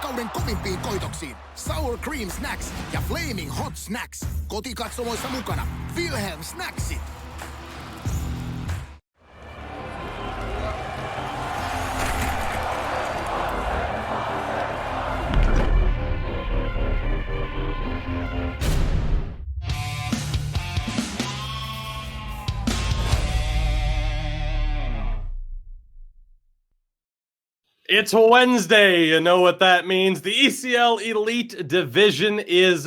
kauden kovimpiin koitoksiin. Sour Cream Snacks ja Flaming Hot Snacks. Kotikatsomoissa mukana Wilhelm Snacksit. It's Wednesday. You know what that means. The ECL Elite Division is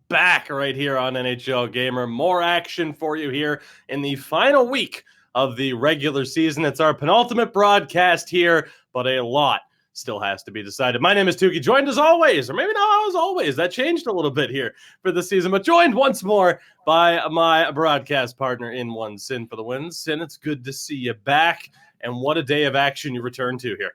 back right here on NHL Gamer. More action for you here in the final week of the regular season. It's our penultimate broadcast here, but a lot still has to be decided. My name is Tukey, joined as always, or maybe not as always. That changed a little bit here for the season, but joined once more by my broadcast partner in one, Sin for the win. Sin, it's good to see you back, and what a day of action you return to here.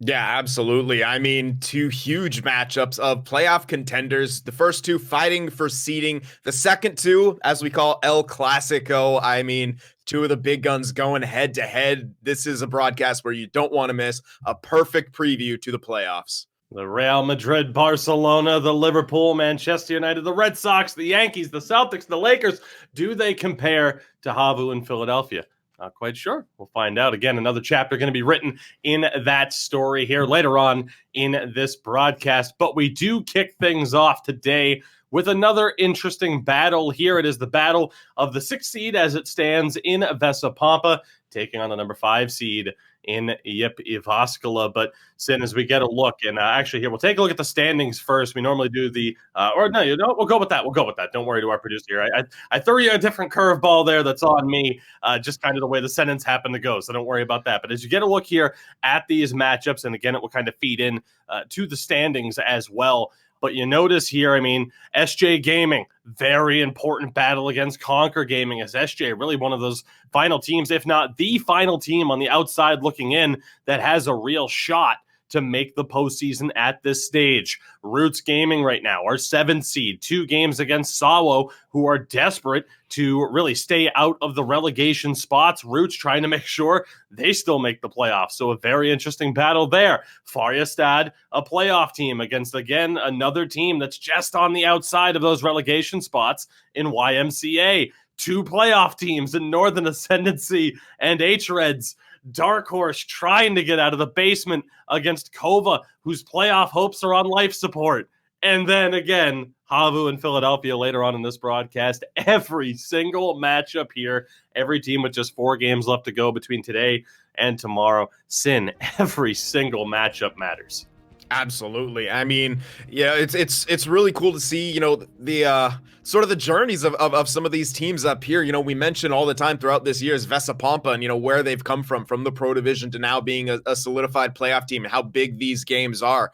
Yeah, absolutely. I mean, two huge matchups of playoff contenders. The first two fighting for seeding. The second two, as we call El Clasico. I mean, two of the big guns going head to head. This is a broadcast where you don't want to miss a perfect preview to the playoffs. The Real Madrid, Barcelona, the Liverpool, Manchester United, the Red Sox, the Yankees, the Celtics, the Lakers. Do they compare to HAVU in Philadelphia? Not quite sure. We'll find out. Again, another chapter going to be written in that story here later on in this broadcast. But we do kick things off today with another interesting battle here. It is the battle of the 6th seed as it stands in Vesa Pompa, taking on the number 5 seed in Jyväskylä. But Sin, as we get a look, and actually here, we'll take a look at the standings first. We normally do the, we'll go with that. We'll go with that. Don't worry to our producer here. I threw you a different curveball there that's on me, just kind of the way the sentence happened to go. So don't worry about that. But as you get a look here at these matchups, and again, it will kind of feed in to the standings as well. But you notice here, I mean, SJ Gaming, very important battle against Conquer Gaming, as SJ really one of those final teams, if not the final team on the outside looking in, that has a real shot to make the postseason at this stage. Roots Gaming right now, our 7th seed, 2 games against Sawo, who are desperate to really stay out of the relegation spots. Roots trying to make sure they still make the playoffs. So a very interesting battle there. Farjestad, a playoff team against, again, another team that's just on the outside of those relegation spots in YMCA. 2 playoff teams in Northern Ascendancy and H-Reds. Dark Horse trying to get out of the basement against Kova, whose playoff hopes are on life support. And then again, HAVU and Philadelphia later on in this broadcast. Every single matchup here, every team with just 4 games left to go between today and tomorrow. Sin, every single matchup matters. Absolutely. I mean, yeah, it's really cool to see, you know, the sort of the journeys of some of these teams up here. You know, we mention all the time throughout this year's Vesa Pompa and, you know, where they've come from the Pro Division to now being a solidified playoff team and how big these games are.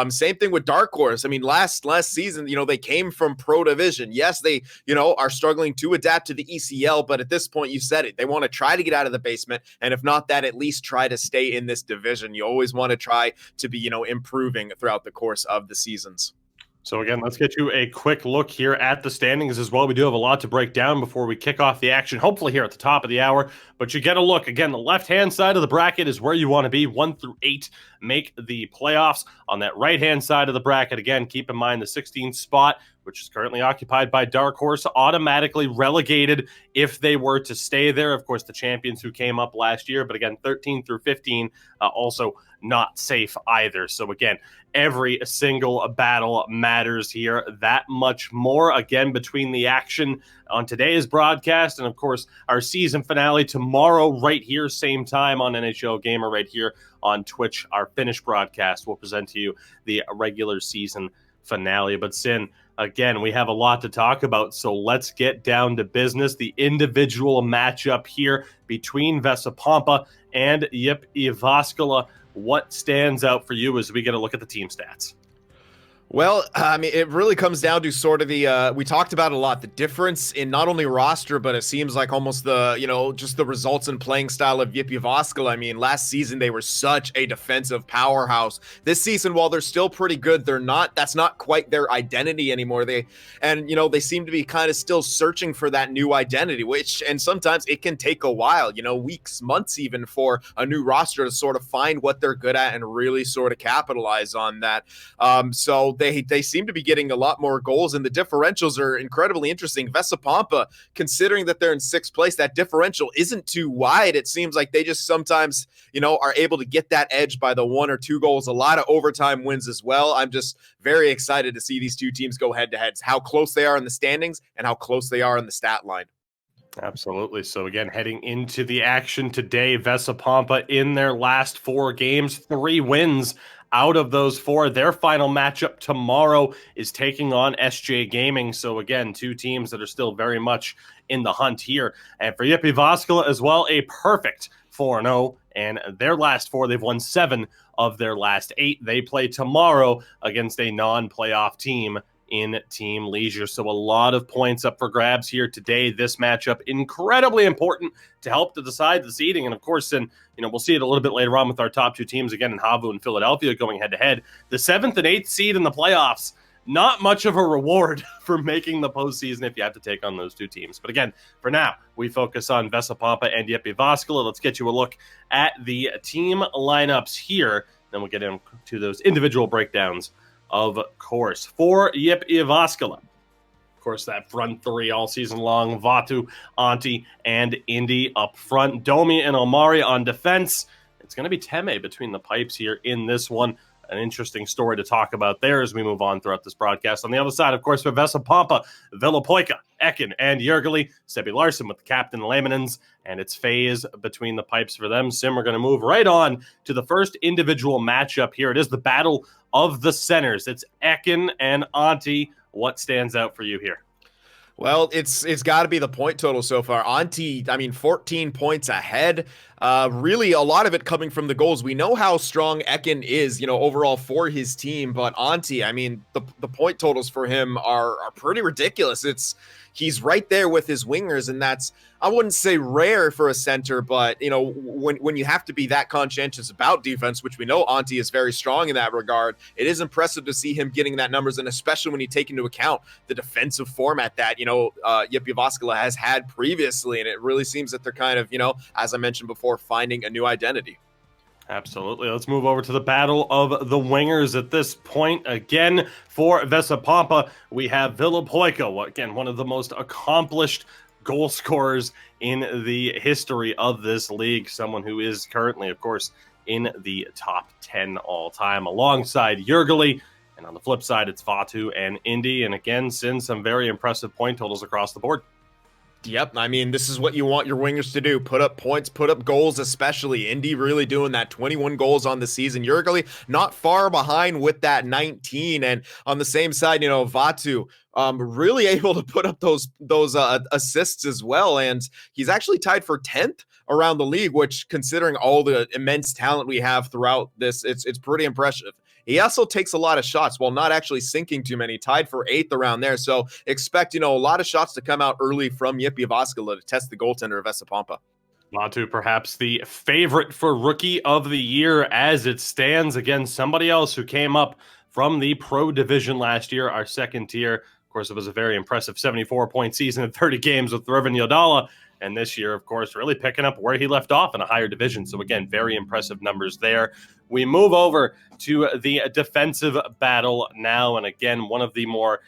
Same thing with Dark Horse. I mean, last season, you know, they came from Pro Division. Yes, they, you know, are struggling to adapt to the ECL, but at this point, you said it. They want to try to get out of the basement. And if not that, at least try to stay in this division. You always want to try to be, you know, improving throughout the course of the seasons. So again, let's get you a quick look here at the standings as well. We do have a lot to break down before we kick off the action, hopefully here at the top of the hour. But you get a look. Again, the left-hand side of the bracket is where you want to be. 1 through 8 make the playoffs. On that right-hand side of the bracket, again, keep in mind the 16th spot, which is currently occupied by Dark Horse, automatically relegated if they were to stay there. Of course, the champions who came up last year, but again, 13 through 15 also not safe either. So again, every single battle matters here that much more. Again, between the action on today's broadcast and, of course, our season finale tomorrow right here, same time on NHL Gamer right here on Twitch, our finished broadcast will present to you the regular season finale. But Sin, again, we have a lot to talk about, so let's get down to business. The individual matchup here between Vesa Pompa and Jyväskylä. What stands out for you as we get a look at the team stats? Well, I mean, it really comes down to sort of the, we talked about it a lot, the difference in not only roster, but it seems like almost the, just the results and playing style of Jyväskylä. I mean, last season, they were such a defensive powerhouse. This season, while they're still pretty good, that's not quite their identity anymore. They seem to be kind of still searching for that new identity, and sometimes it can take a while, weeks, months even, for a new roster to sort of find what they're good at and really sort of capitalize on that. So they seem to be getting a lot more goals, and the differentials are incredibly interesting. Vesa Pompa, considering that they're in sixth place, that differential isn't too wide. It seems like they just sometimes, are able to get that edge by the 1 or 2 goals. A lot of overtime wins as well. I'm just very excited to see these two teams go head to head, how close they are in the standings and how close they are in the stat line. Absolutely. So again, heading into the action today, Vesa Pompa in their last 4 games, 3 wins out of those 4. Their final matchup tomorrow is taking on SJ Gaming. So again, 2 teams that are still very much in the hunt here. And for Jyväskylä as well, a perfect 4-0. And their last 4, they've won 7 of their last 8. They play tomorrow against a non-playoff team in Team Leisure. So a lot of points up for grabs here today. This matchup incredibly important to help to decide the seeding. And of course, then, we'll see it a little bit later on with our top 2 teams again in HAVU and Philadelphia going head to head. The 7th and 8th seed in the playoffs, not much of a reward for making the postseason if you have to take on those 2 teams. But again, for now, we focus on Vesa Pompa and Jyväskylä. Let's get you a look at the team lineups here. Then we'll get into those individual breakdowns. Of course, for Jyväskylä, of course, that front 3 all season long, Vatu, Antti, and Indy up front, Domi and Omari on defense. It's going to be Teme between the pipes here in this one. An interesting story to talk about there as we move on throughout this broadcast. On the other side, of course, for Vesa Pompa, Villapoika, Ekin, and Jyväskylä, Sebi Larsson with the captain Laminens, and it's phase between the pipes for them. Sim, we're going to move right on to the first individual matchup here. It is the battle of the centers. It's Ekin and Antti. What stands out for you here? Well, it's got to be the point total so far. Antti, 14 points ahead. Really, a lot of it coming from the goals. We know how strong Ekin is, overall for his team. But Antti, the point totals for him are pretty ridiculous. He's right there with his wingers, and that's, I wouldn't say rare for a center, but, when you have to be that conscientious about defense, which we know Antti is very strong in that regard, it is impressive to see him getting that numbers, and especially when you take into account the defensive format that, Jyväskylä has had previously, and it really seems that they're kind of, as I mentioned before, finding a new identity. Absolutely. Let's move over to the battle of the wingers at this point. Again, for Vesa Pompa, we have Villapoika, again, one of the most accomplished goal scorers in the history of this league. Someone who is currently, of course, in the top 10 all-time, alongside Jyväskylä. And on the flip side, it's Vatu and Indy. And again, send some very impressive point totals across the board. Yep, this is what you want your wingers to do. Put up points, put up goals, especially. Indy really doing that, 21 goals on the season. Jyväskylä not far behind with that 19. And on the same side, Vatu really able to put up those assists as well. And he's actually tied for 10th around the league, which, considering all the immense talent we have throughout this, it's pretty impressive. He also takes a lot of shots while not actually sinking too many, tied for 8th around there. So expect, a lot of shots to come out early from Jyväskylä to test the goaltender of Vesa Pompa. Vatu, perhaps the favorite for Rookie of the Year as it stands against somebody else who came up from the Pro Division last year, our second tier. Of course, it was a very impressive 74-point season in 30 games with Revin Jodala. And this year, of course, really picking up where he left off in a higher division. So again, very impressive numbers there. We move over to the defensive battle now. And again, one of the more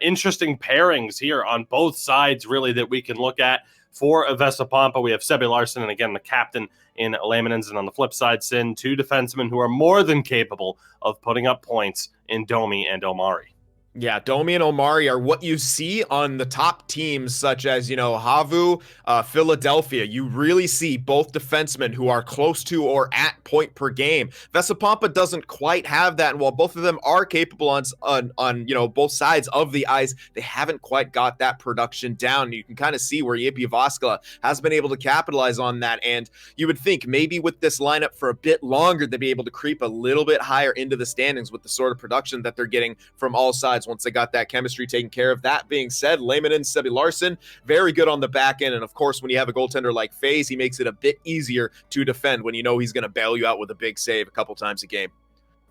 interesting pairings here on both sides, really, that we can look at for Vesa Pompa. We have Sebi Larsson, and again, the captain in Laminens. And on the flip side, Sin, 2 defensemen who are more than capable of putting up points in Domi and Omari. Yeah, Domi and Omari are what you see on the top teams such as, HAVU, Philadelphia. You really see both defensemen who are close to or at point per game. Vesa Pompa doesn't quite have that, and while both of them are capable on both sides of the ice, they haven't quite got that production down. You can kind of see where Jyväskylä has been able to capitalize on that, and you would think maybe with this lineup for a bit longer, they'd be able to creep a little bit higher into the standings with the sort of production that they're getting from all sides once they got that chemistry taken care of. That being said, Lehman and Sebi Larson, very good on the back end. And of course, when you have a goaltender like FaZe, he makes it a bit easier to defend when you know he's going to bail you out with a big save a couple times a game.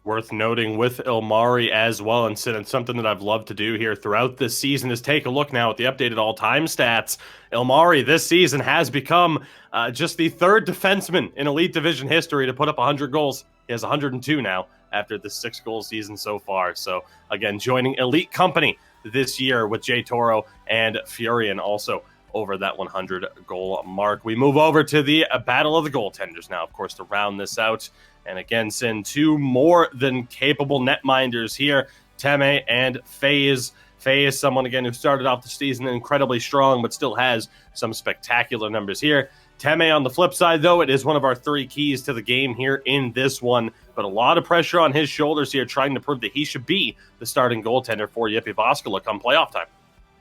Worth noting with Ilmari as well, and something that I've loved to do here throughout this season is take a look now at the updated all-time stats. Ilmari this season has become just the third defenseman in Elite Division history to put up 100 goals. He has 102 now after the 6-goal season so far. So again, joining elite company this year with Jay Toro and Furion also over that 100-goal mark. We move over to the Battle of the Goaltenders now, of course, to round this out. And again, send two more than capable netminders here, Teme and FaZe. FaZe, someone, again, who started off the season incredibly strong, but still has some spectacular numbers here. Teme, on the flip side, though, it is one of our three keys to the game here in this one. But a lot of pressure on his shoulders here, trying to prove that he should be the starting goaltender for Jyväskylä come playoff time.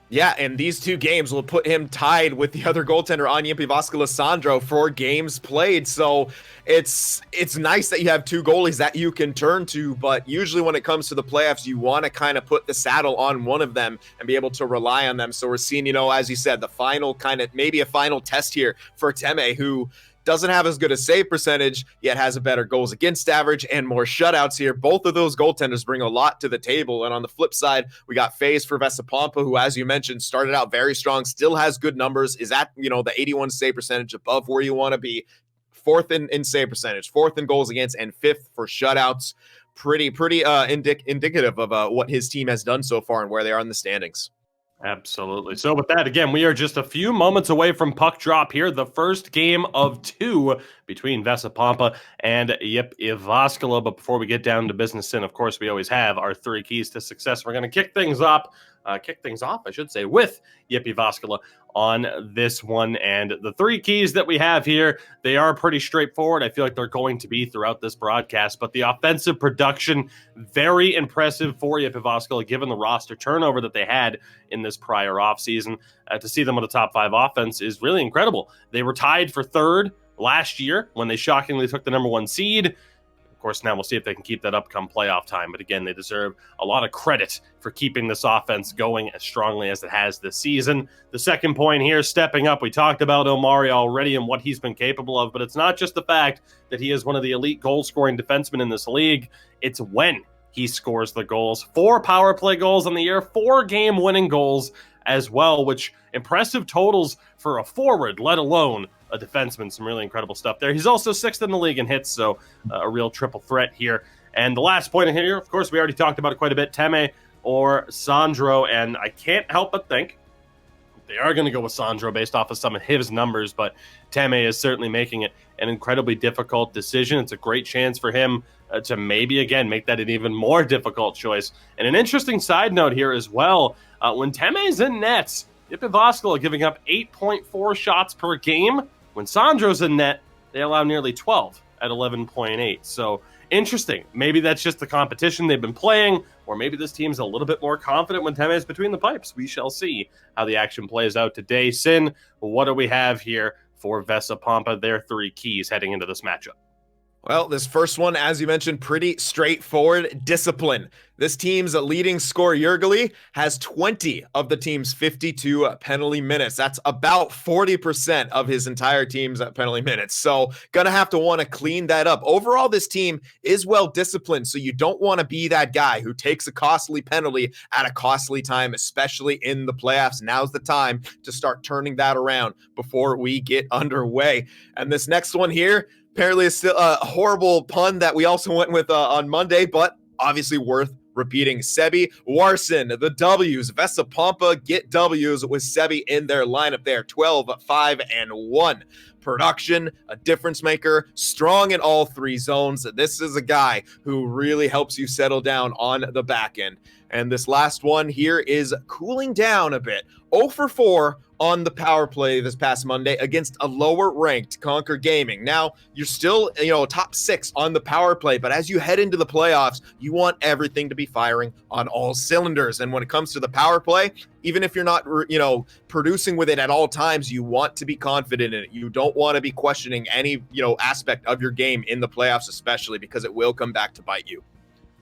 Yeah, and these two games will put him tied with the other goaltender on Jyväskylä, Sandro, for games played. So it's nice that you have two goalies that you can turn to, but usually when it comes to the playoffs, you want to kind of put the saddle on one of them and be able to rely on them. So we're seeing, as you said, the final kind of maybe a final test here for Teme, who doesn't have as good a save percentage, yet has a better goals against average and more shutouts here. Both of those goaltenders bring a lot to the table. And on the flip side, we got FaZe for Vesa Pompa, who, as you mentioned, started out very strong, still has good numbers, is at, the 81 save percentage, above where you want to be. Fourth in save percentage, fourth in goals against, and fifth for shutouts. Pretty indicative of what his team has done so far and where they are in the standings. Absolutely. So with that, again, we are just a few moments away from puck drop here. The first game of two between Vesa Pompa and Jyväskylä. But before we get down to business, and of course, we always have our three keys to success. We're going to kick things off, with Jyväskylä on this one. And the three keys that we have here, they are pretty straightforward. I feel like they're going to be throughout this broadcast. But the offensive production, very impressive for Jyväskylä, given the roster turnover that they had in this prior offseason. To see them with a top 5 offense is really incredible. They were tied for third last year when they shockingly took the number 1 seed. Of course, now we'll see if they can keep that up come playoff time. But again, they deserve a lot of credit for keeping this offense going as strongly as it has this season. The second point here, stepping up. We talked about Omari already and what he's been capable of, but it's not just the fact that he is one of the elite goal-scoring defensemen in this league. It's when he scores the goals. 4 power play goals on the year, 4 game-winning goals as well, which impressive totals for a forward, let alone a defenseman. Some really incredible stuff there. He's also 6th in the league in hits, so a real triple threat here. And the last point here, of course, we already talked about it quite a bit, Teme or Sandro, and I can't help but think they are going to go with Sandro based off of some of his numbers, but Teme is certainly making it an incredibly difficult decision. It's a great chance for him to maybe, again, make that an even more difficult choice. And an interesting side note here as well, when Teme's in nets, Jyväskylä giving up 8.4 shots per game. When Sandro's in net, they allow nearly 12 at 11.8. So interesting. Maybe that's just the competition they've been playing, or maybe this team's a little bit more confident when Teme is between the pipes. We shall see how the action plays out today. Sin, what do we have here for Vesa Pompa? Their 3 keys heading into this matchup. Well, this first one, as you mentioned, pretty straightforward. Discipline. This team's leading scorer, Jyväskylä, has 20 of the team's 52 penalty minutes. That's about 40% of his entire team's penalty minutes. So gonna have to want to clean that up. Overall, this team is well disciplined, so you don't want to be that guy who takes a costly penalty at a costly time, especially in the playoffs. Now's the time to start turning that around before we get underway. And this next one here, apparently it's still a horrible pun that we also went with on Monday, but obviously worth repeating. Sebi Larson, the W's. Vesa Pompa get W's with Sebi in their lineup there. 12, 5, and 1. production, a difference maker, strong in all three zones. This is a guy who really helps you settle down on the back end. And this last one here is cooling down a bit. 0 for 4 on the power play this past Monday against a lower ranked Conquer Gaming. Now, you're still, top 6 on the power play, but as you head into the playoffs, you want everything to be firing on all cylinders. And when it comes to the power play, even if you're not, producing with it at all times, you want to be confident in it. You don't want to be questioning any, aspect of your game in the playoffs, especially because it will come back to bite you.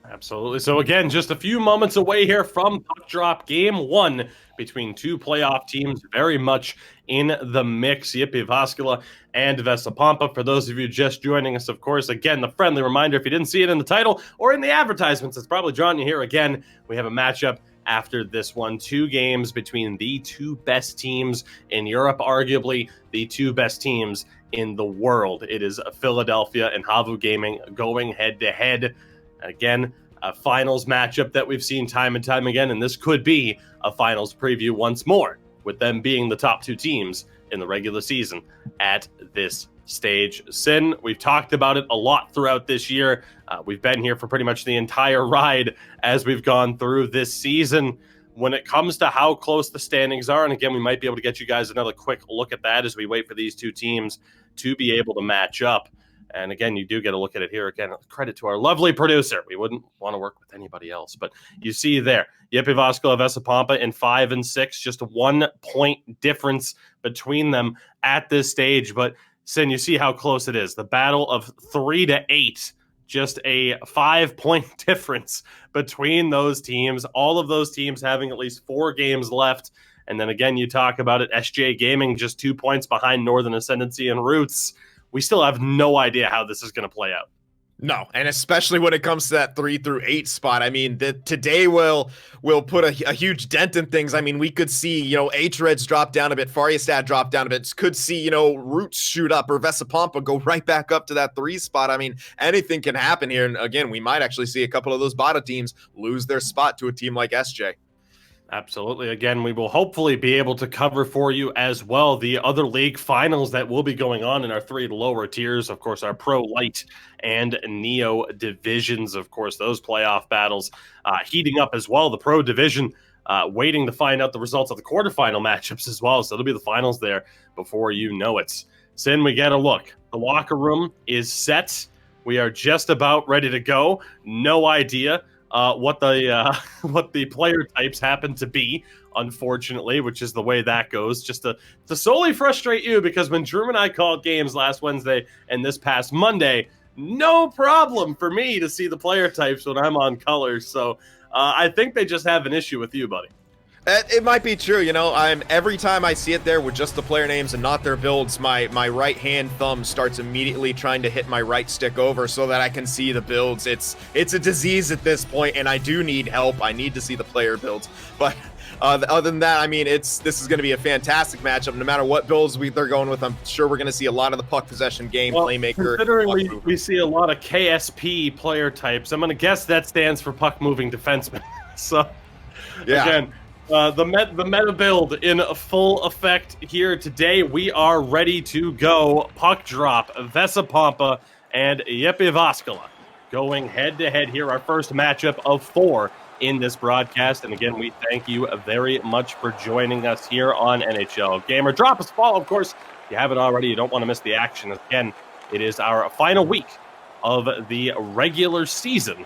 Absolutely. So again, just a few moments away here from puck drop, game 1 between two playoff teams very much in the mix, Jyväskylä and Vesa Pompa. For those of you just joining us, of course, again, the friendly reminder, if you didn't see it in the title or in the advertisements, it's probably drawing you here again. We have a matchup after this one, 2 games between the 2 best teams in Europe, arguably the 2 best teams in the world. It is Philadelphia and HAVU Gaming going head-to-head. Again, a finals matchup that we've seen time and time again, and this could be a finals preview once more, with them being the top 2 teams in the regular season at this stage. Sin, we've talked about it a lot throughout this year. We've been here for pretty much the entire ride as we've gone through this season. When it comes to how close the standings are, and again, we might be able to get you guys another quick look at that as we wait for these 2 teams to be able to match up. And again, you do get a look at it here. Again, credit to our lovely producer. We wouldn't want to work with anybody else. But you see there, Jyväskylä, Vesa Pompa in 5 and 6, just a 1-point difference between them at this stage. But Sin, you see how close it is. The battle of 3 to 8, just a 5-point difference between those teams. All of those teams having at least 4 games left. And then again, you talk about it, SJ Gaming just 2 points behind Northern Ascendancy and Roots. We still have no idea how this is going to play out. No, and especially when it comes to that 3 through 8 spot. I mean, today will put a huge dent in things. I mean, we could see, H-Reds drop down a bit, Färjestad drop down a bit. Could see, Roots shoot up or Vesa Pompa go right back up to that 3 spot. I mean, anything can happen here. And again, we might actually see a couple of those bottom teams lose their spot to a team like SJ. Absolutely. Again, we will hopefully be able to cover for you as well the other league finals that will be going on in our 3 lower tiers. Of course, our Pro Light and Neo divisions. Of course, those playoff battles heating up as well. The Pro Division waiting to find out the results of the quarterfinal matchups as well. So it'll be the finals there before you know it. Sin, we get a look. The locker room is set. We are just about ready to go. No idea what the player types happen to be, unfortunately, which is the way that goes. Just to solely frustrate you, because when Drew and I called games last Wednesday and this past Monday, no problem for me to see the player types when I'm on colors. So I think they just have an issue with you, buddy. It might be true, every time I see it there with just the player names and not their builds, my right hand thumb starts immediately trying to hit my right stick over so that I can see the builds. It's a disease at this point, and I do need help. I need to see the player builds. But other than that, I mean, this is going to be a fantastic matchup. No matter what builds they're going with, I'm sure we're going to see a lot of the puck possession game, playmaker. Considering we see a lot of KSP player types, I'm going to guess that stands for puck moving defenseman. So, yeah. Again, the meta build in full effect here today. We are ready to go. Puck drop, Vesa Pompa and Jyväskylä going head-to-head here. Our first matchup of 4 in this broadcast. And again, we thank you very much for joining us here on NHL Gamer. Drop us a follow, of course. If you haven't already, you don't want to miss the action. Again, it is our final week of the regular season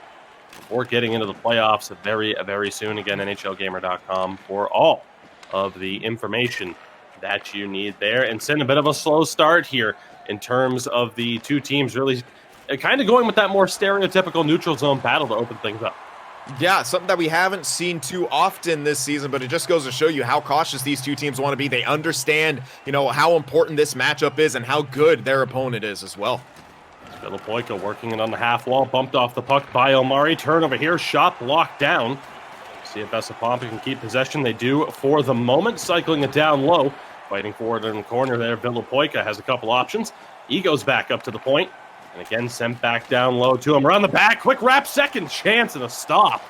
before getting into the playoffs very, very soon. Again, NHLGamer.com for all of the information that you need there. And send a bit of a slow start here in terms of the 2 teams really kind of going with that more stereotypical neutral zone battle to open things up. Yeah, something that we haven't seen too often this season, but it just goes to show you how cautious these 2 teams want to be. They understand, how important this matchup is and how good their opponent is as well. Villa working it on the half wall, bumped off the puck by Omari. Turnover here, shot blocked down. See if Vesa Pompa can keep possession. They do for the moment, cycling it down low. Fighting forward in the corner there, Villa has a couple options. He goes back up to the point, and again sent back down low to him. Around the back, quick wrap, second chance, and a stop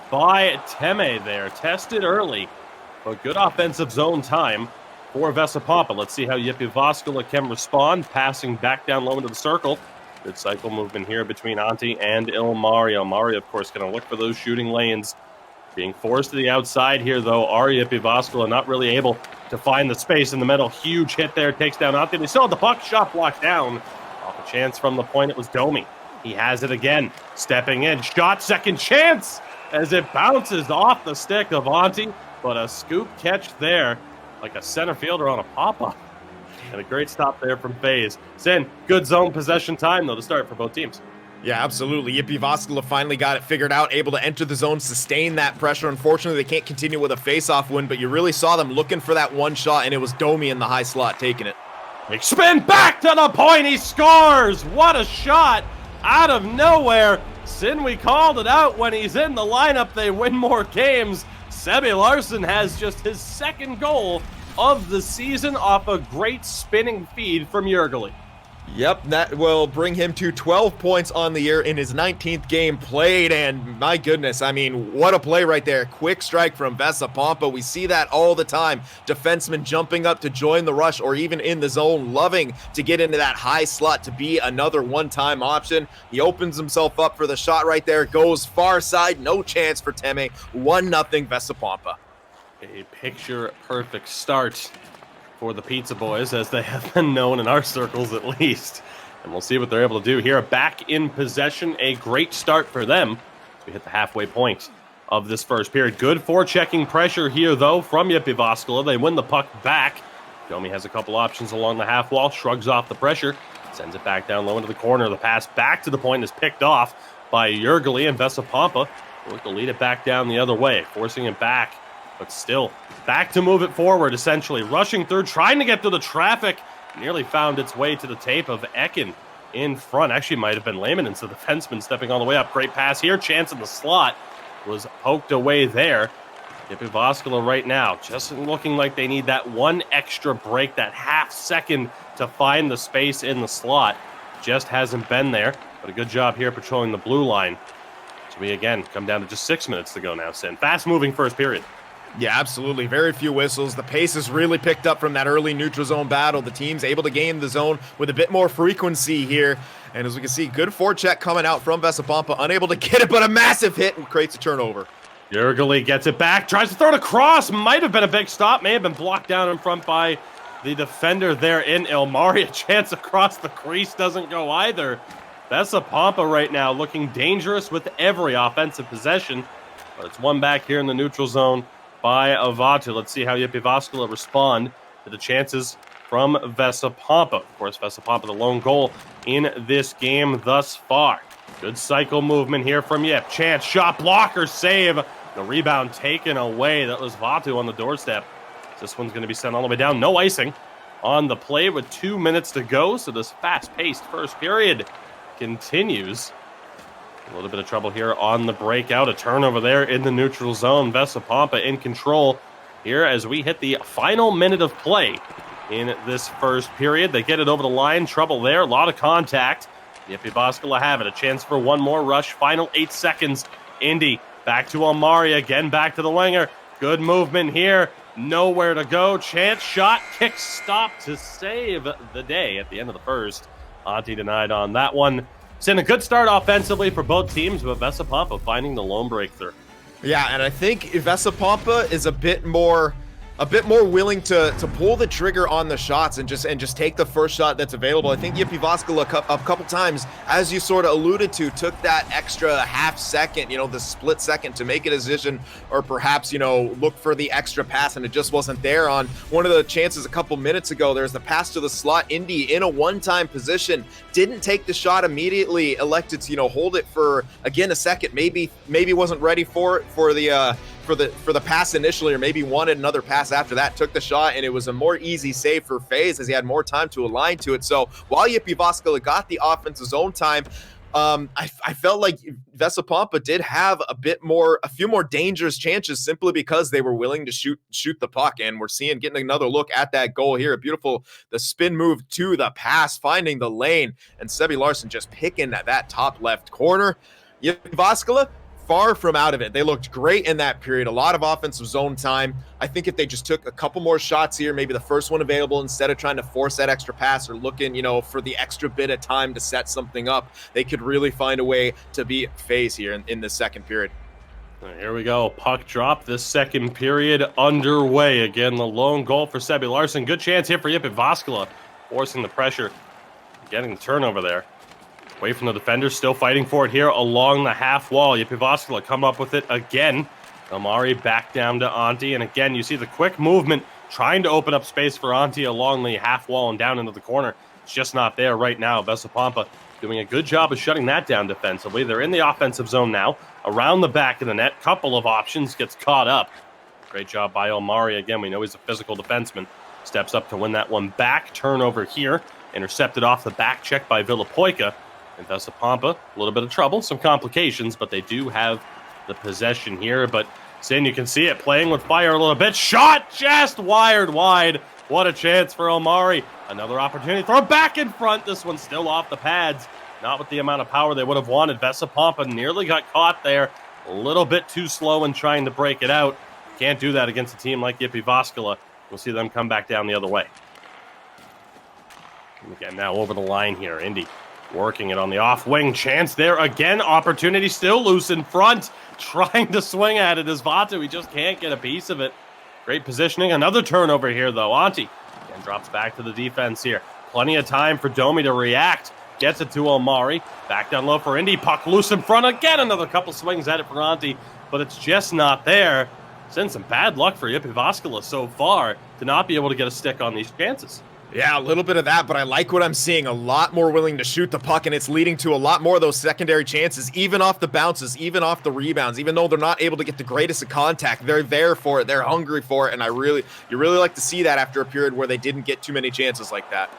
by Teme there. Tested early, but good offensive zone time. for Vesa Pompa. Let's see how Jyväskylä can respond, passing back down low into the circle. Good cycle movement here between Antti and Ilmari. Ilmari, of course, going to look for those shooting lanes. Being forced to the outside here, though, are Jyväskylä not really able to find the space in the middle. Huge hit there, takes down Antti. They still have the puck, shot blocked down. Off a chance from the point, it was Domi. He has it again, stepping in, shot, second chance, as it bounces off the stick of Antti, but a scoop catch there, like a center fielder on a pop-up. And a great stop there from FaZe. Sin, good zone possession time, though, to start for both teams. Yeah, absolutely. Jyväskylä finally got it figured out, able to enter the zone, sustain that pressure. Unfortunately, they can't continue with a face-off win, but you really saw them looking for that one shot, and it was Domi in the high slot taking it. Big spin back to the point, he scores! What a shot out of nowhere. Sin, we called it out. When he's in the lineup, they win more games. Sebi Larsson has just his second goal of the season off a great spinning feed from Jyväskylä. Yep, that will bring him to 12 points on the year in his 19th game played, and my goodness, I mean, what a play right there. Quick strike from Vesa Pompa. We see that all the time. Defensemen jumping up to join the rush or even in the zone, loving to get into that high slot to be another one-time option. He opens himself up for the shot right there, goes far side, no chance for Teme. 1-0 Vesa Pompa. A picture-perfect start for the Pizza Boys, as they have been known in our circles at least. And we'll see what they're able to do here. Back in possession, a great start for them. We hit the halfway point of this first period. Good forechecking pressure here, though, from Jyväskylä. They win the puck back. Domi has a couple options along the half wall, shrugs off the pressure, sends it back down low into the corner. The pass back to the point is picked off by Jyväskylä, and Vesa Pompa will look to lead it back down the other way, forcing it back. But still, back to move it forward, essentially. Rushing through, trying to get through the traffic. Nearly found its way to the tape of Ekin in front. Actually, might have been Lehman, instead of the defenseman stepping all the way up. Great pass here. Chance in the slot was poked away there. Jyväskylä right now just looking like they need that one extra break, that half second to find the space in the slot. Just hasn't been there. But a good job here patrolling the blue line. So we, again, come down to just 6 minutes to go now, Sin. Fast-moving first period. Yeah, absolutely. Very few whistles. The pace has really picked up from that early neutral zone battle. The team's able to gain the zone with a bit more frequency here. And as we can see, good forecheck coming out from Vesa Pompa. Unable to get it, but a massive hit and creates a turnover. Jyväskylä gets it back, tries to throw it across. Might have been a big stop. May have been blocked down in front by the defender there in Ilmari. A chance across the crease doesn't go either. Vesa Pompa right now looking dangerous with every offensive possession. But it's one back here in the neutral zone by Avatu. Let's see how Jyväskylä respond to the chances from Vesa Pompa. Of course, Vesa Pompa, the lone goal in this game thus far. Good cycle movement here from Yip. Chance, shot, blocker, save. The rebound taken away. That was Vatu on the doorstep. This one's going to be sent all the way down. No icing on the play with 2 minutes to go. So this fast-paced first period continues. A little bit of trouble here on the breakout. A turnover there in the neutral zone. Vesa Pompa in control here as we hit the final minute of play in this first period. They get it over the line. Trouble there. A lot of contact. Jyväskylä have it. A chance for one more rush. Final 8 seconds. Indy back to Ilmari. Again back to the winger. Good movement here. Nowhere to go. Chance shot. Kick stop to save the day at the end of the first. Antti denied on that one. It's in a good start offensively for both teams, but Vesa Pompa finding the lone breakthrough. Yeah, and I think Vesa Pompa is a bit more willing to pull the trigger on the shots and just take the first shot that's available. I think Jyväskylä a couple times, as you sort of alluded to, took that extra half second, the split second to make a decision, or perhaps, look for the extra pass, and it just wasn't there. On one of the chances a couple minutes ago, there's the pass to the slot. Indy in a one-time position, didn't take the shot immediately, elected to, hold it for, again, a second, maybe wasn't ready for it for the pass initially, or maybe wanted another pass after that, took the shot, and it was a more easy save for FaZe as he had more time to align to it. So while Jyväskylä got the offensive zone time, I felt like Vesa Pompa did have a few more dangerous chances simply because they were willing to shoot the puck, and we're getting another look at that goal here. The spin move to the pass, finding the lane, and Sebi Larsson just picking at that top left corner. Jyväskylä far from out of it. They looked great in that period. A lot of offensive zone time. I think if they just took a couple more shots here, maybe the first one available, instead of trying to force that extra pass or looking, for the extra bit of time to set something up, they could really find a way to beat FaZe here in the second period. Here we go. Puck drop. This second period underway. Again, the lone goal for Sebi Larson. Good chance here for Jyväskylä, forcing the pressure, getting the turnover there. Away from the defenders, still fighting for it here along the half wall. Jyväskylä come up with it again. Omari back down to Antti, and again, you see the quick movement, trying to open up space for Antti along the half wall and down into the corner. It's just not there right now. Vesa Pompa doing a good job of shutting that down defensively. They're in the offensive zone now, around the back of the net. Couple of options, gets caught up. Great job by Omari. Again, we know he's a physical defenseman. Steps up to win that one back. Turnover here. Intercepted off the back check by Villapoika. And Vesa Pompa, a little bit of trouble, some complications, but they do have the possession here. But Sin, you can see it playing with fire a little bit. Shot just wired wide. What a chance for Omari. Another opportunity. Throw back in front. This one's still off the pads. Not with the amount of power they would have wanted. Vesa Pompa nearly got caught there. A little bit too slow in trying to break it out. Can't do that against a team like Jyväskylä. We'll see them come back down the other way. And again, now over the line here. Indy working it on the off wing. Chance there again. Opportunity still loose in front. Trying to swing at it is Vatu. He just can't get a piece of it. Great positioning. Another turnover here, though. Antti again drops back to the defense here. Plenty of time for Domi to react. Gets it to Omari. Back down low for Indy. Puck loose in front. Again, another couple swings at it for Antti, but it's just not there. Send some bad luck for Jyväskylä so far to not be able to get a stick on these chances. Yeah, a little bit of that, but I like what I'm seeing. A lot more willing to shoot the puck, and it's leading to a lot more of those secondary chances, even off the bounces, even off the rebounds. Even though they're not able to get the greatest of contact, they're there for it. They're hungry for it, and you really like to see that after a period where they didn't get too many chances like that.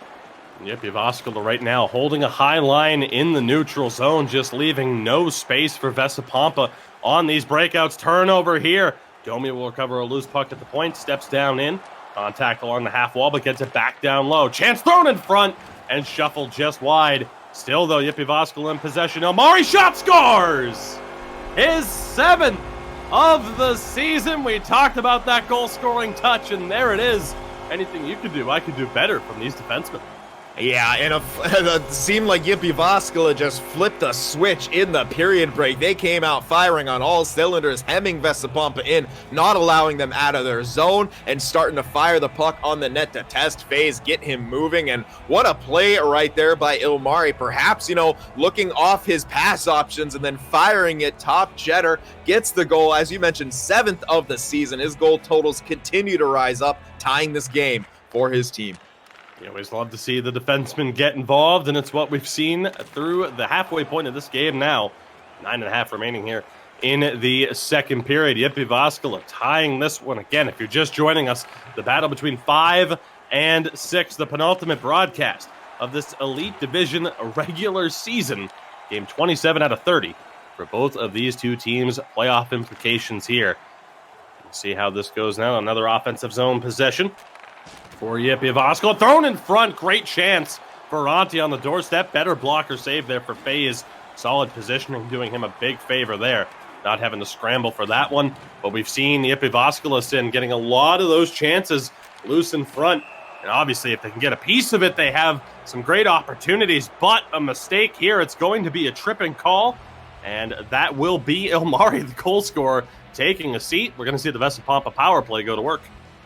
Yep, Jyväskylä right now holding a high line in the neutral zone, just leaving no space for Vesa Pompa on these breakouts. Turnover here. Domi will recover a loose puck at the point, steps down in. Contact along the half wall, but gets it back down low. Chance thrown in front and shuffled just wide. Still, though, Jyväskylä in possession. Omari shot scores! His 7th of the season. We talked about that goal-scoring touch, and there it is. Anything you could do, I could do better from these defensemen. Yeah, and it seemed like Jyväskylä just flipped a switch in the period break. They came out firing on all cylinders, hemming Vesa Pompa in, not allowing them out of their zone, and starting to fire the puck on the net to test FaZe, get him moving. And what a play right there by Ilmari. Perhaps, looking off his pass options and then firing it top jetter, gets the goal. As you mentioned, 7th of the season. His goal totals continue to rise up, tying this game for his team. You always love to see the defensemen get involved, and it's what we've seen through the halfway point of this game now. 9.5 remaining here in the second period. Jyväskylä tying this one again. If you're just joining us, the battle between 5 and 6, the penultimate broadcast of this Elite Division regular season. Game 27 out of 30 for both of these two teams. Playoff implications here. We'll see how this goes now. Another offensive zone possession for Jyväskylä. Thrown in front. Great chance for Antti on the doorstep. Better blocker save there for FaZe. Solid positioning, doing him a big favor there. Not having to scramble for that one. But we've seen Jyväskylä getting a lot of those chances loose in front. And obviously, if they can get a piece of it, they have some great opportunities. But a mistake here. It's going to be a tripping call. And that will be Ilmari, the goal scorer, taking a seat. We're going to see the Vesa Pompa power play go to work.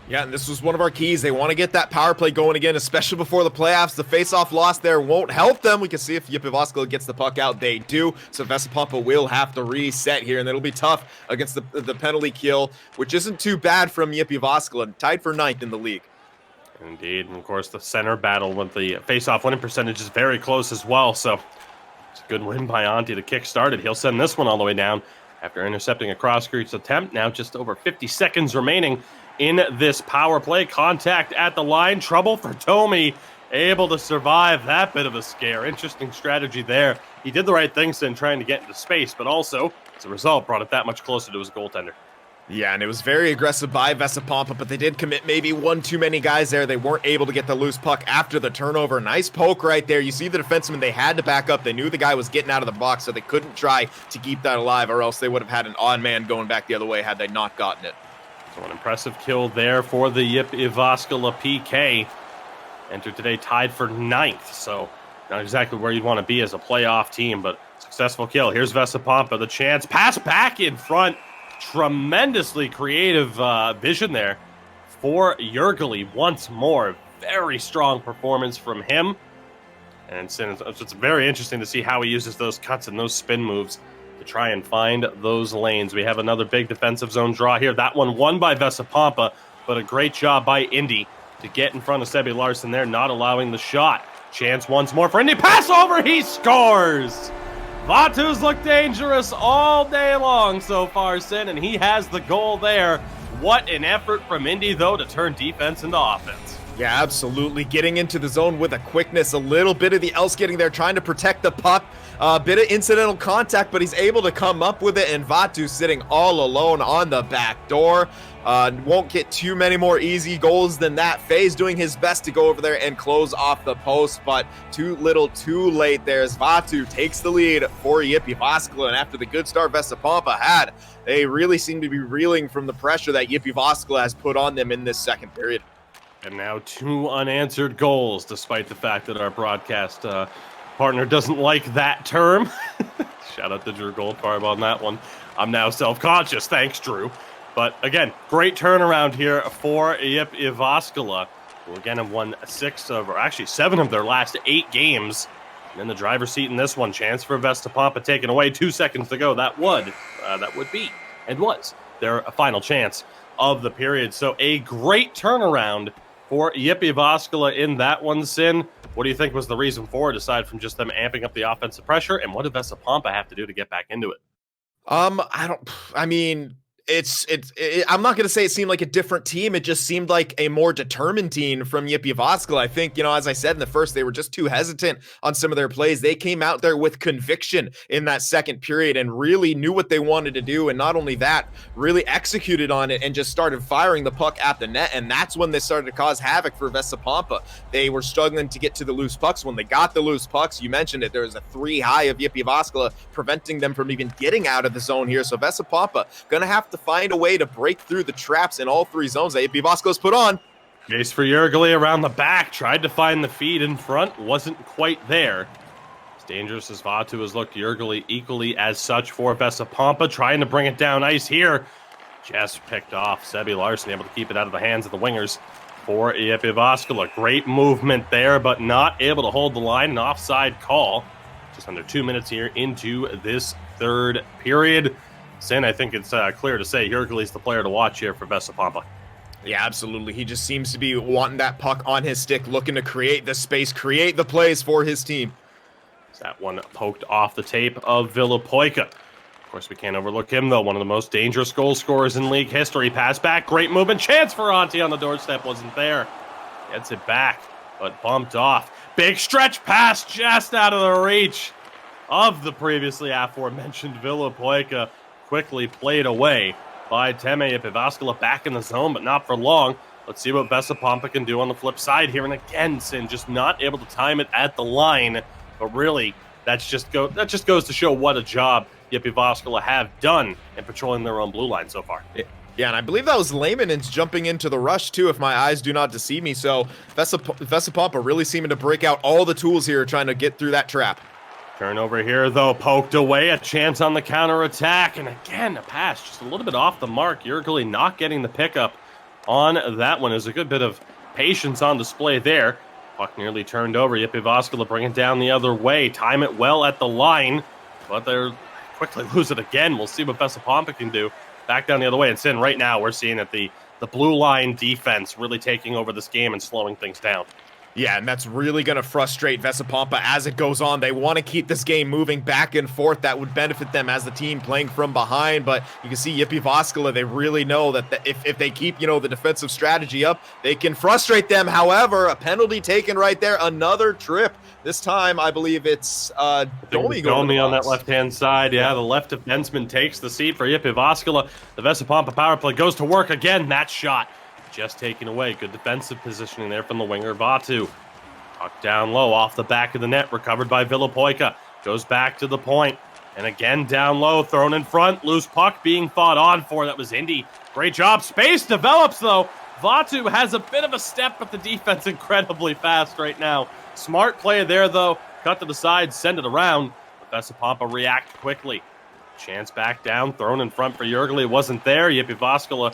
Yeah, and this was one of our keys. They want to get that power play going again, especially before the playoffs. The face-off loss there won't help them. We can see if Jyväskylä gets the puck out. They do. So Vesa Pompa will have to reset here, and it'll be tough against the penalty kill, which isn't too bad from Jyväskylä, tied for 9th in the league. Indeed. And of course, the center battle with the face-off winning percentage is very close as well. So it's a good win by Antti to kick started. He'll send this one all the way down after intercepting a cross-crease attempt. Now just over 50 seconds remaining in this power play. Contact at the line. Trouble for Domi. Able to survive that bit of a scare. Interesting strategy there. He did the right things in trying to get into space, but also, as a result, brought it that much closer to his goaltender. Yeah, and it was very aggressive by Vesa Pompa, but they did commit maybe one too many guys there. They weren't able to get the loose puck after the turnover. Nice poke right there. You see the defenseman, they had to back up. They knew the guy was getting out of the box, so they couldn't try to keep that alive, or else they would have had an odd man going back the other way had they not gotten it. So an impressive kill there for the Jyväskylä PK. Entered today tied for 9th, so not exactly where you'd want to be as a playoff team, but successful kill. Here's Vesa Pompa, the chance. Pass back in front. Tremendously creative vision there for Jyväskylä once more. Very strong performance from him. And it's very interesting to see how he uses those cuts and those spin moves to try and find those lanes. We have another big defensive zone draw here. That one won by Vesa Pompa, but a great job by Indy to get in front of Sebi Larsson there, not allowing the shot. Chance once more for Indy. Pass over, he scores! Vatu's looked dangerous all day long so far, Sin, and he has the goal there. What an effort from Indy, though, to turn defense into offense. Yeah, absolutely. Getting into the zone with a quickness, a little bit of the else getting there, trying to protect the puck. A bit of incidental contact, but he's able to come up with it, and Vatu sitting all alone on the back door. Won't get too many more easy goals than that. Faye's doing his best to go over there and close off the post, but too little too late there as Vatu takes the lead for Jyväskylä. And after the good start Vesa Pompa had, they really seem to be reeling from the pressure that Jyväskylä has put on them in this second period. And now 2 unanswered goals, despite the fact that our broadcast partner doesn't like that term. Shout out to Drew Goldfarb on that one. I'm now self-conscious. Thanks, Drew. But again, great turnaround here for Jyväskylä, who again have won 7 of their last 8 games. And in the driver's seat in this one, chance for Vesa Pompa taken away. 2 seconds to go. That would be and was their final chance of the period. So a great turnaround for Jyväskylä in that one, Sin. What do you think was the reason for it, aside from just them amping up the offensive pressure? And what did Vesa Pompa have to do to get back into it? I'm not going to say it seemed like a different team. It just seemed like a more determined team from Jyväskylä. I think, as I said in the first, they were just too hesitant on some of their plays. They came out there with conviction in that second period and really knew what they wanted to do. And not only that, really executed on it and just started firing the puck at the net. And that's when they started to cause havoc for Vesa Pompa. They were struggling to get to the loose pucks. When they got the loose pucks, you mentioned it, there was a 3 high of Jyväskylä preventing them from even getting out of the zone here. So Vesa Pompa going to have to find a way to break through the traps in all 3 zones that Jyväskylä's put on. Chase for Jyväskylä around the back. Tried to find the feed in front. Wasn't quite there. As dangerous as Vatu has looked, Jyväskylä equally as such for Vesa Pompa. Trying to bring it down ice here. Just picked off. Sebi Larsson able to keep it out of the hands of the wingers for Jyväskylä. Great movement there, but not able to hold the line. An offside call. Just under 2 minutes here into this third period. Sin, I think it's clear to say Jyväskylä's the player to watch here for Vesa Pompa. Yeah, absolutely. He just seems to be wanting that puck on his stick, looking to create the space, create the plays for his team. That one poked off the tape of Villapoika. Of course, we can't overlook him, though. One of the most dangerous goal scorers in league history. Pass back, great movement. Chance for Antti on the doorstep, wasn't there. Gets it back, but bumped off. Big stretch pass just out of the reach of the previously aforementioned Villapoika. Quickly played away by Teme. Jyväskylä back in the zone, but not for long. Let's see what Vesa Pompa can do on the flip side here. And again, Sin just not able to time it at the line. But really, that just goes to show what a job Jyväskylä have done in patrolling their own blue line so far. Yeah, and I believe that was Lehman's jumping into the rush, too, if my eyes do not deceive me. So Vesa Pompa really seeming to break out all the tools here, trying to get through that trap. Turnover here, though, poked away. A chance on the counterattack. And again, a pass just a little bit off the mark. Jyväskylä not getting the pickup on that one. Is a good bit of patience on display there. Puck nearly turned over. Jyväskylä bring it down the other way. Time it well at the line. But they're quickly lose it again. We'll see what Vesa Pompa can do. Back down the other way. And Sin, right now, we're seeing that the blue line defense really taking over this game and slowing things down. Yeah, and that's really going to frustrate Vesa Pompa as it goes on. They want to keep this game moving back and forth. That would benefit them as the team playing from behind, but you can see Jyväskylä, they really know that if they keep, the defensive strategy up, they can frustrate them. However, a penalty taken right there, another trip. This time, I believe it's Domi on that left-hand side. Yeah, the left defenseman takes the seat for Jyväskylä. The Vesa Pompa power play goes to work again. That shot just taken away. Good defensive positioning there from the winger, Vatu. Tucked down low off the back of the net, recovered by Villapoika. Goes back to the point, and again down low, thrown in front. Loose puck being fought on for. That was Indy. Great job. Space develops, though. Vatu has a bit of a step, but the defense incredibly fast right now. Smart play there, though. Cut to the side, send it around. Vesa Pompa react quickly. Chance back down, thrown in front for Jyväskylä. It wasn't there. Jyväskylä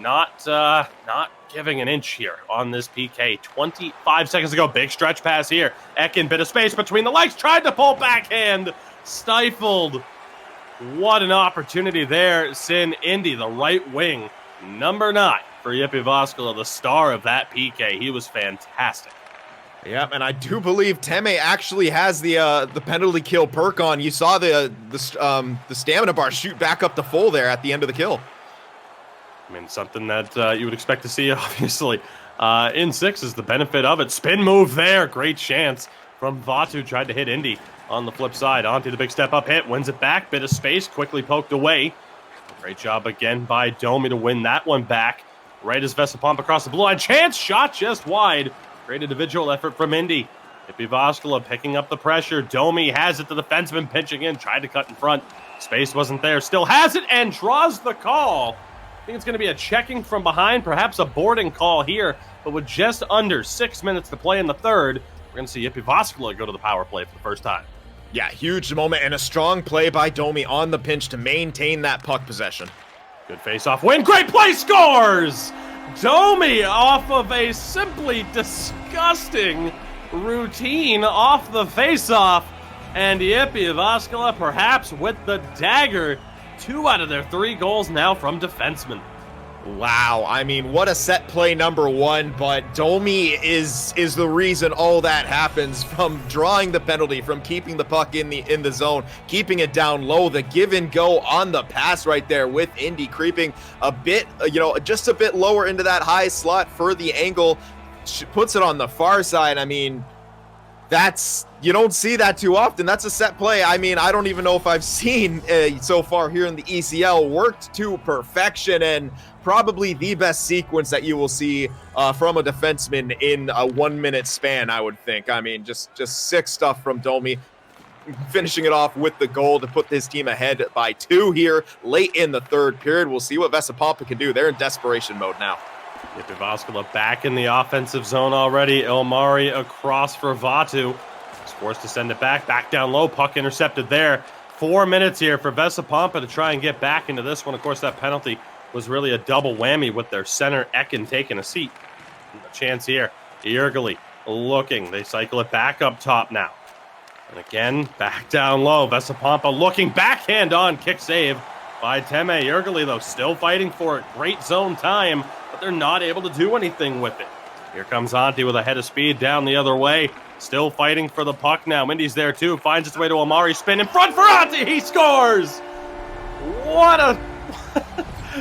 not giving an inch here on this PK. 25 seconds ago, big stretch pass here. Ekin, bit of space between the legs, tried to pull backhand, stifled. What an opportunity there. Sin Indy, the right wing, number 9 for Jyväskylä, the star of that PK. He was fantastic. Yep, and I do believe Teme actually has the penalty kill perk on. You saw the stamina bar shoot back up to full there at the end of the kill. I mean, something that you would expect to see, obviously. In 6 is the benefit of it. Spin move there. Great chance from Vatu. Tried to hit Indy on the flip side. Onto the big step-up hit. Wins it back. Bit of space. Quickly poked away. Great job again by Domi to win that one back. Right as Vesa Pompa across the blue line. Chance shot just wide. Great individual effort from Indy. Jyväskylä picking up the pressure. Domi has it. The defenseman pinching in. Tried to cut in front. Space wasn't there. Still has it and draws the call. I think it's going to be a checking from behind, perhaps a boarding call here, but with just under 6 minutes to play in the third, we're going to see Jyväskylä go to the power play for the first time. Yeah, huge moment and a strong play by Domi on the pinch to maintain that puck possession. Good face-off win. Great play, scores! Domi off of a simply disgusting routine off the face-off, and Jyväskylä perhaps with the dagger. 2 out of their 3 goals now from defensemen. Wow, I mean, what a set play number 1, but Domi is the reason all that happens, from drawing the penalty, from keeping the puck in the zone, keeping it down low, the give and go on the pass right there with Indy creeping a bit, just a bit lower into that high slot for the angle, puts it on the far side. I mean, you don't see that too often. That's a set play. I mean, I don't even know if I've seen so far here in the ECL worked to perfection, and probably the best sequence that you will see from a defenseman in a 1 minute span, I would think. I mean, just sick stuff from Domi, finishing it off with the goal to put his team ahead by 2 here late in the third period. We'll see what Vesa Pompa can do. They're in desperation mode now. Jyväskylä back in the offensive zone already. Ilmari across for Vatu. He's forced to send it back down low. Puck intercepted there. 4 minutes here for Vesa Pompa to try and get back into this one. Of course, that penalty was really a double whammy with their center Ekin taking a seat. A chance here. Jyväskylä looking. They cycle it back up top now. And again, back down low. Vesa Pompa looking, backhand on, kick save by Teme. Jyväskylä, though, still fighting for it. Great zone time, but they're not able to do anything with it. Here comes Antti with a head of speed down the other way. Still fighting for the puck now. Indy's there too. Finds its way to Amari. Spin in front for Antti. He scores! What a...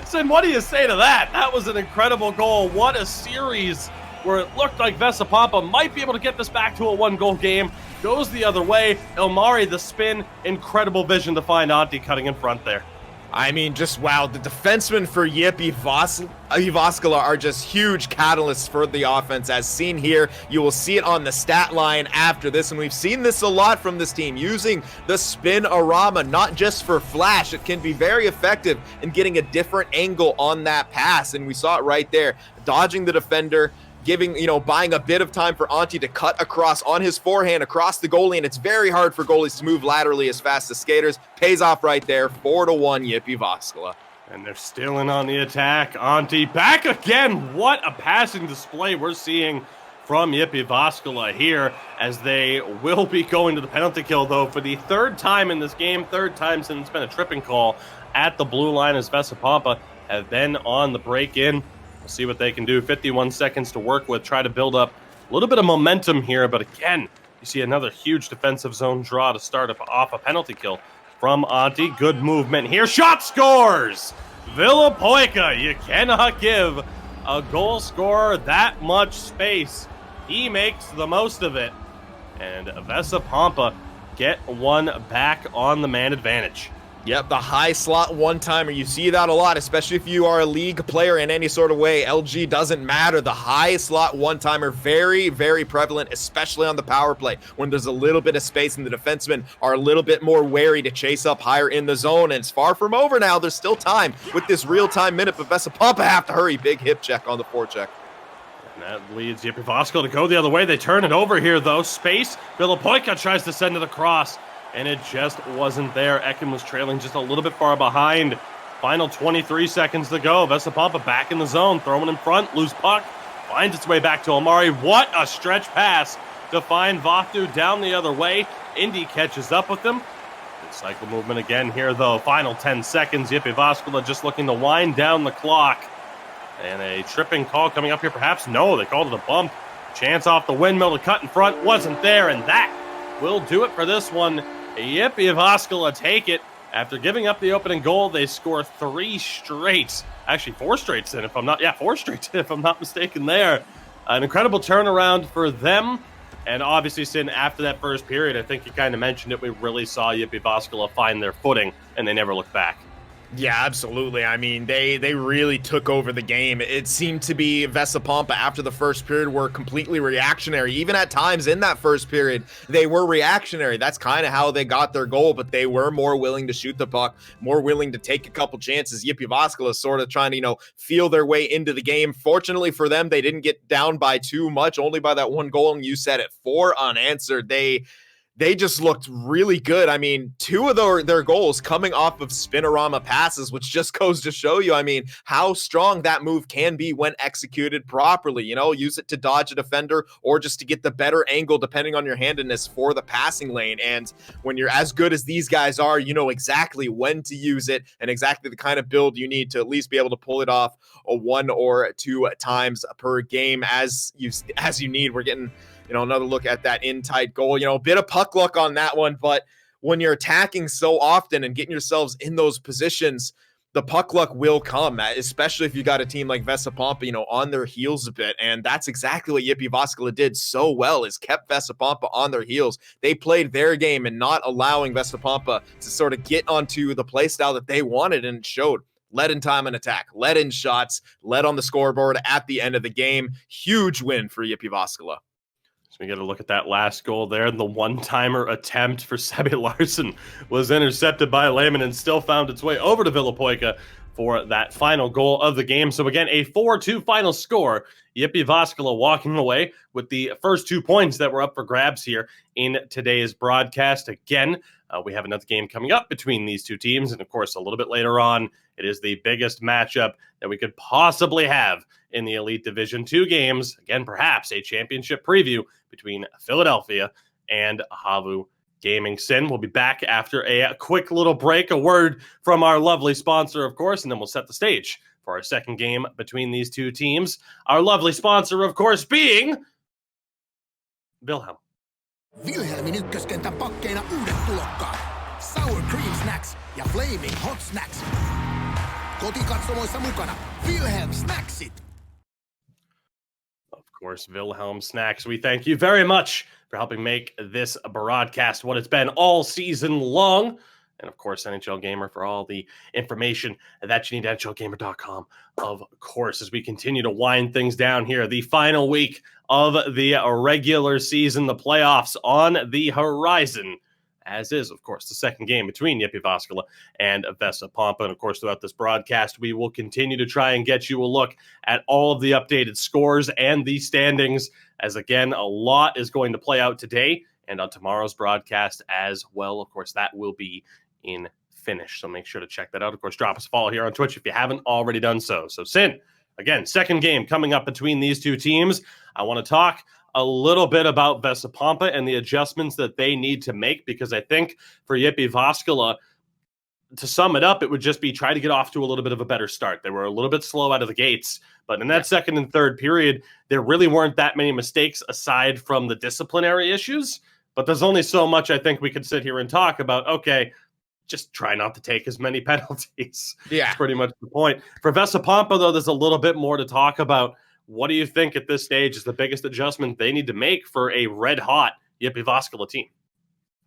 Sin, what do you say to that? That was an incredible goal. What a series where it looked like Vesa Pompa might be able to get this back to a 1-goal game. Goes the other way. Ilmari, the spin. Incredible vision to find Antti cutting in front there. I mean, just wow. The defensemen for Jyväskylä are just huge catalysts for the offense. As seen here, you will see it on the stat line after this, and we've seen this a lot from this team, using the spin-orama, not just for flash. It can be very effective in getting a different angle on that pass, and we saw it right there, dodging the defender, giving, buying a bit of time for Antti to cut across on his forehand across the goalie, and it's very hard for goalies to move laterally as fast as skaters. Pays off right there, 4-1 Jyväskylä. And they're still in on the attack. Antti back again. What a passing display we're seeing from Jyväskylä here, as they will be going to the penalty kill, though, for the 3rd time in this game, 3rd time since it's been a tripping call at the blue line, as Vesa Pompa have been on the break-in. We'll see what they can do. 51 seconds to work with. Try to build up A little bit of momentum here, but again, you see another huge defensive zone draw to start off a penalty kill from Antti. Good movement here. Shot scores! Villapoika, you cannot give a goal scorer that much space. He makes the most of it. And Vesa Pompa get one back on the man advantage. Yep, the high slot one-timer. You see that a lot, especially if you are a league player in any sort of way. LG doesn't matter. The high slot one-timer, very, very prevalent, especially on the power play when there's a little bit of space and the defensemen are a little bit more wary to chase up higher in the zone. And it's far from over now. There's still time with this real-time minute, but Vesa Pompa have to hurry. Big hip check on the forecheck. And that leads Jyväskylä to go the other way. They turn it over here, though. Space. Villapoika tries to send it across, and it just wasn't there. Ekin was trailing just a little bit far behind. Final 23 seconds to go. Vesa Pompa back in the zone, throwing in front, loose puck, finds its way back to Omari. What a stretch pass to find Vahtu down the other way. Indy catches up with him. Good cycle movement again here, though. Final 10 seconds. Jyväskylä just looking to wind down the clock. And a tripping call coming up here, perhaps? No, they called it a bump. Chance off the windmill to cut in front, wasn't there, and that will do it for this one. Jyväskylä take it. After giving up the opening goal, they score 3 straight. Actually, 4 straight, if I'm not, 4 straight, if I'm not mistaken there. An incredible turnaround for them. And obviously, Sin, after that first period, I think you kind of mentioned it, we really saw Jyväskylä find their footing, and they never looked back. Yeah, absolutely. I mean, they really took over the game. It seemed to be Vesa Pompa after the first period were completely reactionary. Even at times in that first period, they were reactionary. That's kind of how they got their goal, but they were more willing to shoot the puck, more willing to take a couple chances. Jyväskylä sort of trying to, feel their way into the game. Fortunately for them, they didn't get down by too much, only by that one goal, and you said it, 4 unanswered. They just looked really good. I mean, 2 of their goals coming off of spinorama passes, which just goes to show you, how strong that move can be when executed properly. Use it to dodge a defender or just to get the better angle, depending on your handedness for the passing lane. And when you're as good as these guys are, you know exactly when to use it and exactly the kind of build you need to at least be able to pull it off 1 or 2 times per game as you need. We're getting another look at that in-tight goal. A bit of puck luck on that one, but when you're attacking so often and getting yourselves in those positions, the puck luck will come, especially if you got a team like Vesa Pompa, on their heels a bit. And that's exactly what Jyväskylä did so well, is kept Vesa Pompa on their heels. They played their game and not allowing Vesa Pompa to sort of get onto the play style that they wanted, and it showed. Led in time and attack, led in shots, led on the scoreboard at the end of the game. Huge win for Jyväskylä. We get a look at that last goal there. The one-timer attempt for Sebbe Larsson was intercepted by Lehman and still found its way over to Villapoika for that final goal of the game. So again, a 4-2 final score. Jyväskylä walking away with the first 2 points that were up for grabs here in today's broadcast. Again, we have another game coming up between these 2 teams. And of course, a little bit later on, it is the biggest matchup that we could possibly have in the Elite Division. 2 games, again, perhaps a championship preview between Philadelphia and HAVU Gaming. Sin, we'll be back after a quick little break, a word from our lovely sponsor, of course, and then we'll set the stage for our second game between these 2 teams. Our lovely sponsor, of course, being Wilhelm. Wilhelmin ykköskentän pakkeina uudet tulokkaat. Sour Cream Snacks ja Flaming Hot Snacks. Kotikatsomoissa mukana Wilhelm Snacksit. Of course, Wilhelm Snacks. We thank you very much for helping make this broadcast what it's been all season long. And of course, NHL Gamer for all the information that you need at NHLGamer.com. Of course, as we continue to wind things down here, the final week of the regular season, the playoffs on the horizon, as is, of course, the second game between Jyväskylä and Vesa Pompa. And of course, throughout this broadcast, we will continue to try and get you a look at all of the updated scores and the standings, as again, a lot is going to play out today and on tomorrow's broadcast as well. Of course, that will be in Finnish, so make sure to check that out. Of course, drop us a follow here on Twitch if you haven't already done so. So, Sin, again, second game coming up between these 2 teams. I want to talk a little bit about Vesa Pompa and the adjustments that they need to make, because I think for Jyväskylä, to sum it up, it would just be try to get off to a little bit of a better start. They were a little bit slow out of the gates, but in that second and third period, there really weren't that many mistakes aside from the disciplinary issues. But there's only so much I think we could sit here and talk about. Okay, just try not to take as many penalties. Yeah. That's pretty much the point. For Vesa Pompa, though, there's a little bit more to talk about. What do you think at this stage is the biggest adjustment they need to make for a red-hot Jyväskylä team?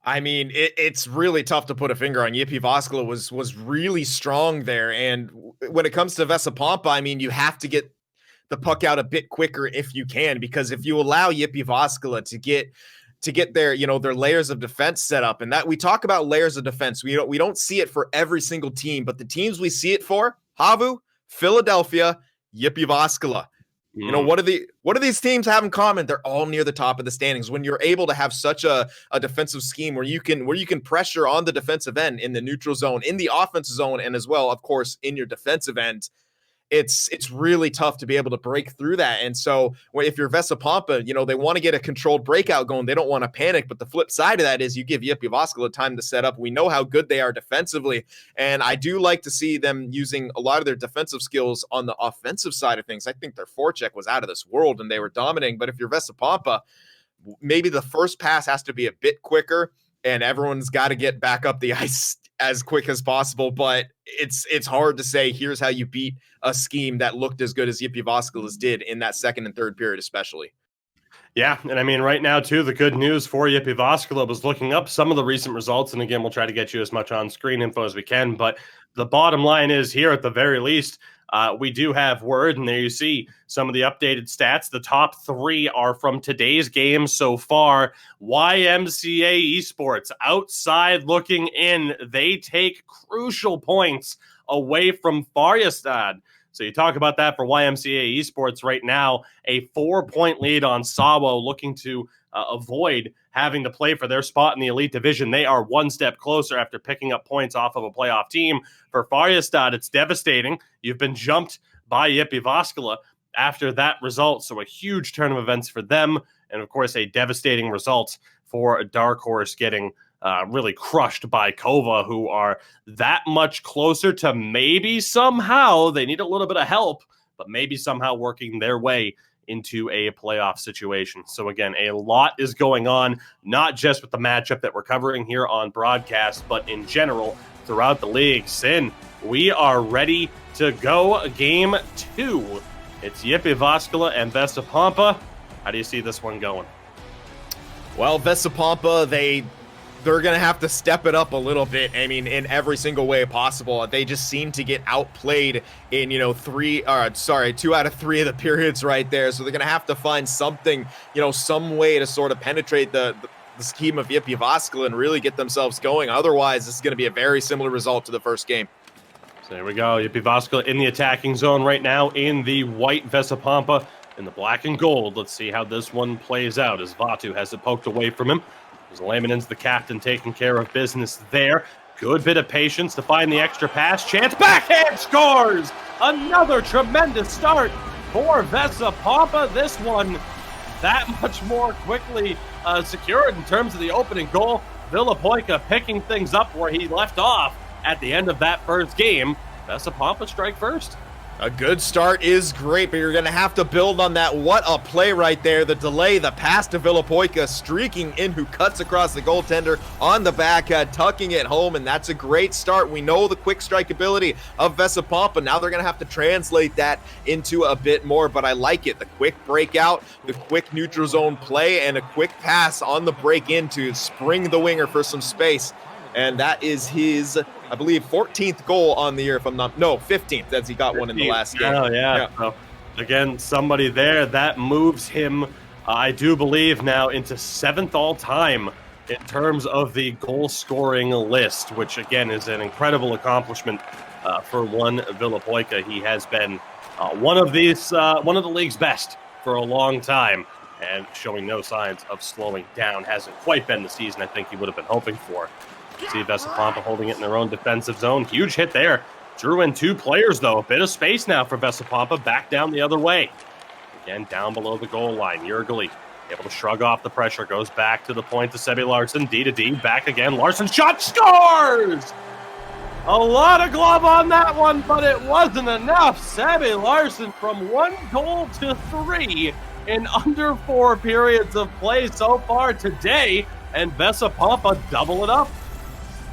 I mean, it's really tough to put a finger on. Jyväskylä was really strong there. And when it comes to Vesa Pompa, I mean, you have to get the puck out a bit quicker if you can, because if you allow Jyväskylä to get their, their layers of defense set up, and that we talk about layers of defense. We don't see it for every single team, but the teams we see it for, HAVU, Philadelphia, Jyväskylä. What do these teams have in common? They're all near the top of the standings. When you're able to have such a defensive scheme where you can pressure on the defensive end, in the neutral zone, in the offensive zone, and as well, of course, in your defensive end, it's really tough to be able to break through that. And so if you're Vesa Pompa, they want to get a controlled breakout going. They don't want to panic. But the flip side of that is you give Jyväskylä time to set up. We know how good they are defensively. And I do like to see them using a lot of their defensive skills on the offensive side of things. I think their forecheck was out of this world and they were dominating. But if you're Vesa Pompa, maybe the first pass has to be a bit quicker and everyone's got to get back up the ice as quick as possible. But it's hard to say here's how you beat a scheme that looked as good as Jyväskylä's did in that second and third period especially. Yeah, and I mean, right now, too, the good news for Jyväskylä was looking up some of the recent results, and again, we'll try to get you as much on-screen info as we can, but the bottom line is here, at the very least, we do have word, and there you see some of the updated stats. The top three are from today's game so far. YMCA Esports, outside looking in, they take crucial points away from Färjestad. So you talk about that for YMCA Esports right now, a 4-point lead on Sawo, looking to avoid having to play for their spot in the elite division. They are one step closer after picking up points off of a playoff team. For Färjestad, it's devastating. You've been jumped by Jyväskylä after that result, so a huge turn of events for them, and of course a devastating result for Dark Horse getting really crushed by Kova, who are that much closer to maybe somehow, they need a little bit of help, but maybe somehow working their way into a playoff situation. So again, a lot is going on, not just with the matchup that we're covering here on broadcast, but in general throughout the league. Sin, we are ready to go. Game 2. It's Jyväskylä and Vesa Pompa. How do you see this one going? Well, Vesa Pompa, they're going to have to step it up a little bit. I mean, in every single way possible. They just seem to get outplayed in, 2 out of 3 of the periods right there. So they're going to have to find something, some way to sort of penetrate the scheme of Jyväskylä and really get themselves going. Otherwise, this is going to be a very similar result to the first game. So there we go. Jyväskylä in the attacking zone right now in the white, Vesa Pompa in the black and gold. Let's see how this one plays out as Vatu has it poked away from him. Laminen's the captain taking care of business there. Good bit of patience to find the extra pass. Chance, backhand scores! Another tremendous start for Vesa Pompa. This one that much more quickly secured in terms of the opening goal. Villapoika picking things up where he left off at the end of that first game. Vesa Pompa strike first. A good start is great, but you're going to have to build on that. What a play right there. The delay, the pass to Villapoika, streaking in, who cuts across the goaltender on the backhand, tucking it home, and that's a great start. We know the quick strike ability of Vesa Pompa. Now they're going to have to translate that into a bit more, but I like it. The quick breakout, the quick neutral zone play, and a quick pass on the break in to spring the winger for some space. And that is his, I believe, 14th goal on the year, 15th, as he got one in the last game. Oh, yeah. So, again, somebody there, that moves him, I do believe, now into 7th all-time in terms of the goal-scoring list, which, again, is an incredible accomplishment for one Villapoika. He has been one of the league's best for a long time, and showing no signs of slowing down. Hasn't quite been the season I think he would have been hoping for. See Vesa Pompa holding it in their own defensive zone. Huge hit there. Drew in 2 players, though. A bit of space now for Vesa Pompa. Back down the other way. Again, down below the goal line. Jyväskylä able to shrug off the pressure. Goes back to the point to Sebi Larsson. D to D. Back again. Larsson shot. Scores! A lot of glove on that one, but it wasn't enough. Sabby Larson from 1 goal to 3 in under 4 periods of play so far today, and Vesa Pompa double it up.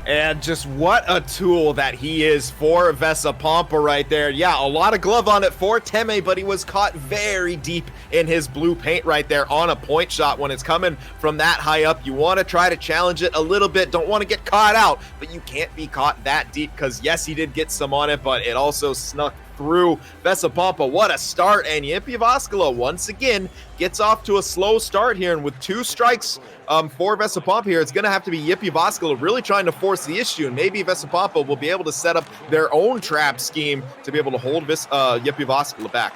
And just what a tool that he is for Vesa Pompa right there. Yeah, a lot of glove on it for Teme, but he was caught very deep in his blue paint right there on a point shot. When it's coming from that high up, you want to try to challenge it a little bit. Don't want to get caught out, but you can't be caught that deep because, yes, he did get some on it, but it also snuck through Vesa Pompa. What a start, and Jyväskylä once again gets off to a slow start here, and with 2 strikes for Vesa Pompa here, it's going to have to be Jyväskylä really trying to force the issue, and maybe Vesa Pompa will be able to set up their own trap scheme to be able to hold Jyväskylä back.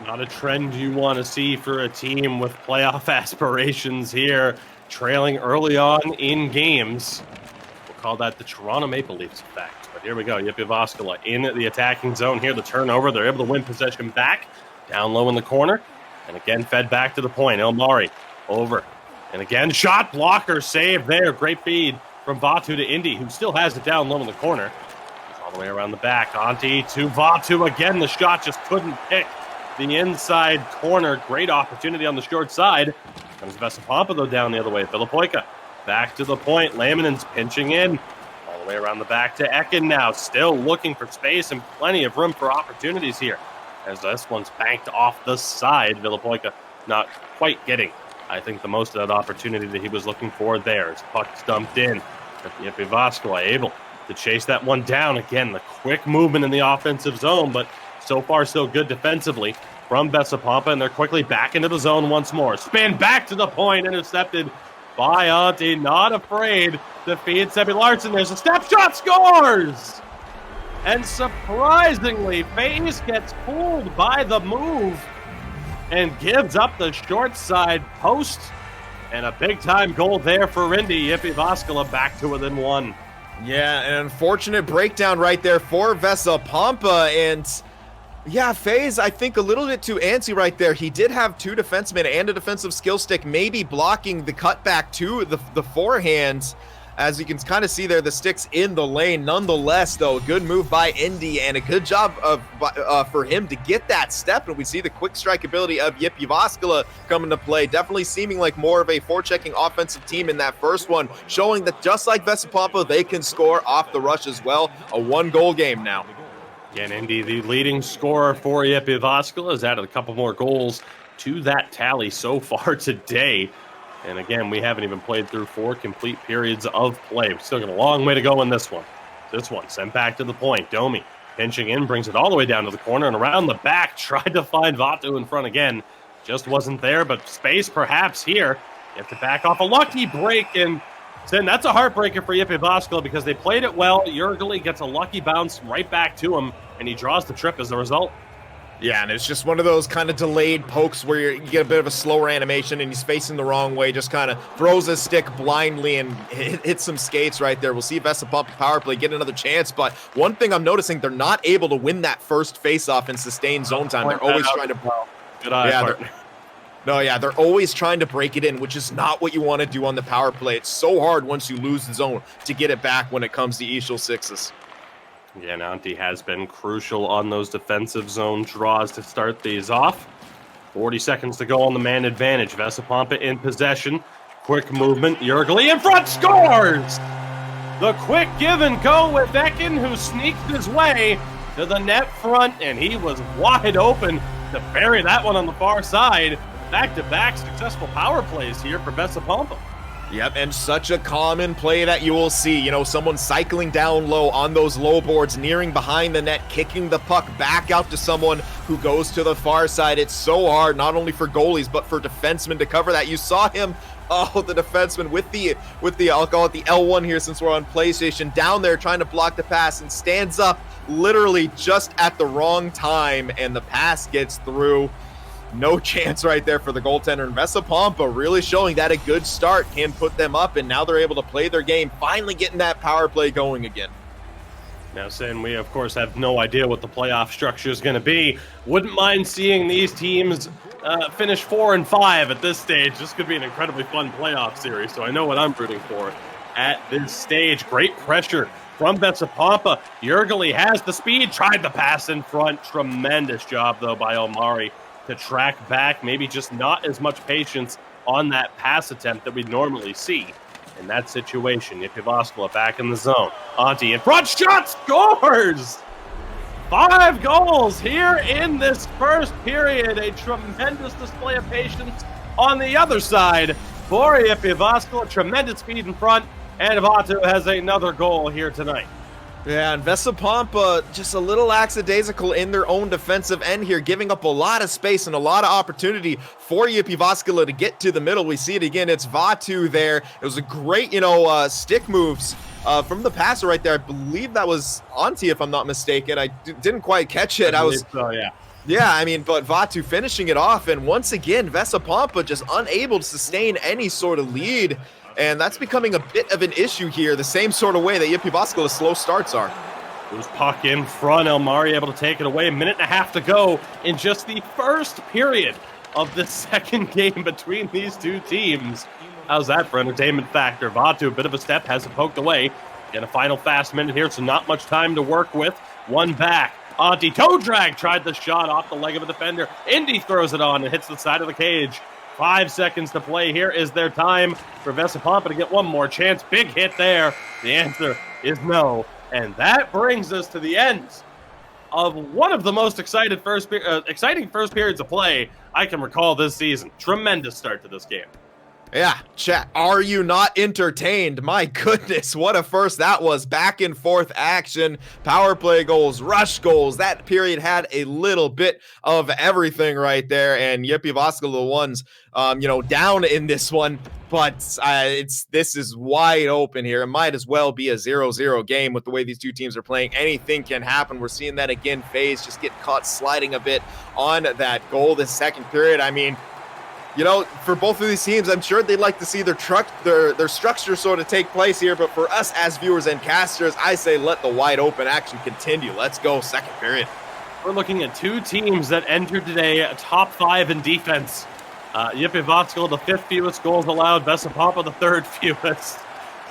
Not a trend you want to see for a team with playoff aspirations here, trailing early on in games. We'll call that the Toronto Maple Leafs effect. But here we go, Jyväskylä in the attacking zone here. The turnover, they're able to win possession back, down low in the corner, and again fed back to the point. Elmari over, and again shot blocker save there. Great feed from Vatu to Indy, who still has it down low in the corner. It's all the way around the back. Antti to Vatu again. The shot just couldn't pick the inside corner. Great opportunity on the short side. Comes Vesa Pompa though down the other way. Filipoika back to the point. Laminen's pinching in. All the way around the back to Ekin now. Still looking for space and plenty of room for opportunities here. As this one's banked off the side. Filipoika not quite getting, I think, the most of that opportunity that he was looking for there. As puck's dumped in. Jyväskylä able to chase that one down. Again, the quick movement in the offensive zone, but so far so good defensively from Vesa Pompa, and they're quickly back into the zone once more. Spin back to the point, intercepted by Antti, not afraid to feed Sabby Larson. There's a step shot, scores! And surprisingly, FaZe gets pulled by the move and gives up the short side post. And a big-time goal there for Indy. Jyväskylä back to within 1. Yeah, an unfortunate breakdown right there for Vesa Pompa, and yeah, FaZe, I think a little bit too antsy right there. He did have 2 defensemen and a defensive skill stick, maybe blocking the cutback to the forehand. As you can kind of see there, the stick's in the lane. Nonetheless, though, a good move by Indy and a good job for him to get that step. And we see the quick strike ability of Jyväskylä come into play. Definitely seeming like more of a forechecking offensive team in that first one, showing that just like Vesa Pompa, they can score off the rush as well. A 1-goal game now. Again, Indy, the leading scorer for Jyväskylä, has added a couple more goals to that tally so far today. And again, we haven't even played through 4 complete periods of play. We've still got a long way to go in this one. This one sent back to the point. Domi pinching in, brings it all the way down to the corner and around the back. Tried to find Vatu in front again. Just wasn't there, but space perhaps here. You have to back off a lucky break, and that's a heartbreaker for Jyväskylä because they played it well. Jurgeli gets a lucky bounce right back to him, and he draws the trip as a result. Yeah, and it's just one of those kind of delayed pokes where you get a bit of a slower animation and he's facing the wrong way, just kind of throws his stick blindly and hits some skates right there. We'll see Vesa Pompa power play get another chance, but one thing I'm noticing, they're not able to win that first face-off and sustain zone time. They're always trying to... Good eye, partner. They're always trying to break it in, which is not what you want to do on the power play. It's so hard once you lose the zone to get it back when it comes to EASHL 6s. Yeah, Antti has been crucial on those defensive zone draws to start these off. 40 seconds to go on the man advantage. Vesa Pompa in possession. Quick movement. Jurgeli in front, scores! The quick give and go with Ekin, who sneaked his way to the net front, and he was wide open to bury that one on the far side. Back-to-back successful power plays here for Vesa Pompa. Yep, and such a common play that you will see. You know, someone cycling down low on those low boards, nearing behind the net, kicking the puck back out to someone who goes to the far side. It's so hard, not only for goalies, but for defensemen to cover that. You saw him, the defenseman with the I'll call it the L1 here since we're on PlayStation, down there trying to block the pass and stands up literally just at the wrong time, and the pass gets through. No chance right there for the goaltender. And Vesa Pompa really showing that a good start can put them up, and now they're able to play their game, finally getting that power play going again. Now, Sin, we of course have no idea what the playoff structure is going to be. Wouldn't mind seeing these teams finish 4 and 5 at this stage. This could be an incredibly fun playoff series, so I know what I'm rooting for. at this stage. Great pressure from Vesa Pompa. Jyväskylä has the speed, tried the pass in front. Tremendous job, though, by Omari to track back. Maybe just not as much patience on that pass attempt that we'd normally see in that situation. Jyväskylä back in the zone. Antti in front, shot, scores! 5 goals here in this first period. A tremendous display of patience on the other side for Jyväskylä. Tremendous speed in front, and VATU has another goal here tonight. Yeah, and Vesa Pompa just a little lackadaisical in their own defensive end here, giving up a lot of space and a lot of opportunity for Jyväskylä to get to the middle. We see it again. It's VATU there. It was a great, stick moves from the passer right there. I believe that was Antti, if I'm not mistaken. I didn't quite catch it. Yeah, I mean, but VATU finishing it off, and once again, Vesa Pompa just unable to sustain any sort of lead. And that's becoming a bit of an issue here, the same sort of way that Jyväskylä's slow starts are. Loose puck in front. Elmari able to take it away. A minute and a half to go in just the first period of the second game between these two teams. How's that for entertainment factor? VATU, a bit of a step, has it poked away. In a final fast minute here, so not much time to work with. One back. Antti toe drag tried the shot off the leg of a defender. Indy throws it on and hits the side of the cage. 5 seconds to play here. Is there time for Vesa Pompa to get one more chance? Big hit there. The answer is no. And that brings us to the end of one of the most exciting first periods of play I can recall this season. Tremendous start to this game. Yeah, chat, are you not entertained? My goodness, what a first that was. Back and forth action, power play goals, rush goals. That period had a little bit of everything right there, and Jyväskylä the ones, down in this one. But this is wide open here. It might as well be a 0-0 game with the way these two teams are playing. Anything can happen. We're seeing that again. FaZe just getting caught sliding a bit on that goal this second period. I mean, for both of these teams, I'm sure they'd like to see their structure sort of take place here. But for us as viewers and casters, I say let the wide open action continue. Let's go second period. We're looking at two teams that entered today top 5 in defense. Jyväskylä, the 5th fewest goals allowed. Vesa Pompa, the 3rd fewest.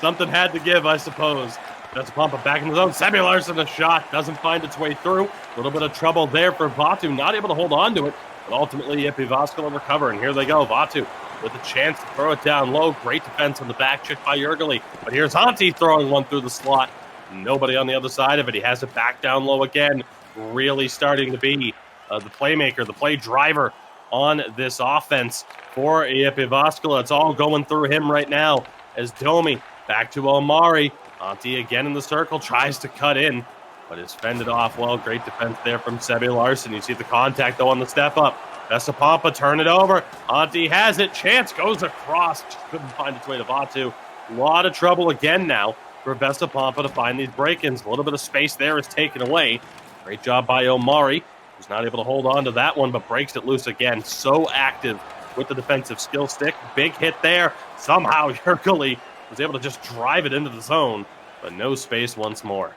Something had to give, I suppose. Vesa Pompa back in the zone. Sebi Larsson, a shot. Doesn't find its way through. A little bit of trouble there for VATU. Not able to hold on to it. But ultimately, Jyväskylä recover, and here they go. VATU with a chance to throw it down low. Great defense on the back check by Jyväskylä. But here's Antti throwing one through the slot. Nobody on the other side of it. He has it back down low again. Really starting to be the playmaker, the play driver on this offense for Jyväskylä. It's all going through him right now as Domi back to Omari. Antti again in the circle, tries to cut in, but is fended off well. Great defense there from Sebi Larsson. You see the contact, though, on the step up. Vesa Pompa turn it over. Antti has it. Chance goes across. Just couldn't find its way to VATU. A lot of trouble again now for Vesa Pompa to find these break-ins. A little bit of space there is taken away. Great job by Omari, who's not able to hold on to that one, but breaks it loose again. So active with the defensive skill stick. Big hit there. Somehow Jyväskylä was able to just drive it into the zone, but no space once more.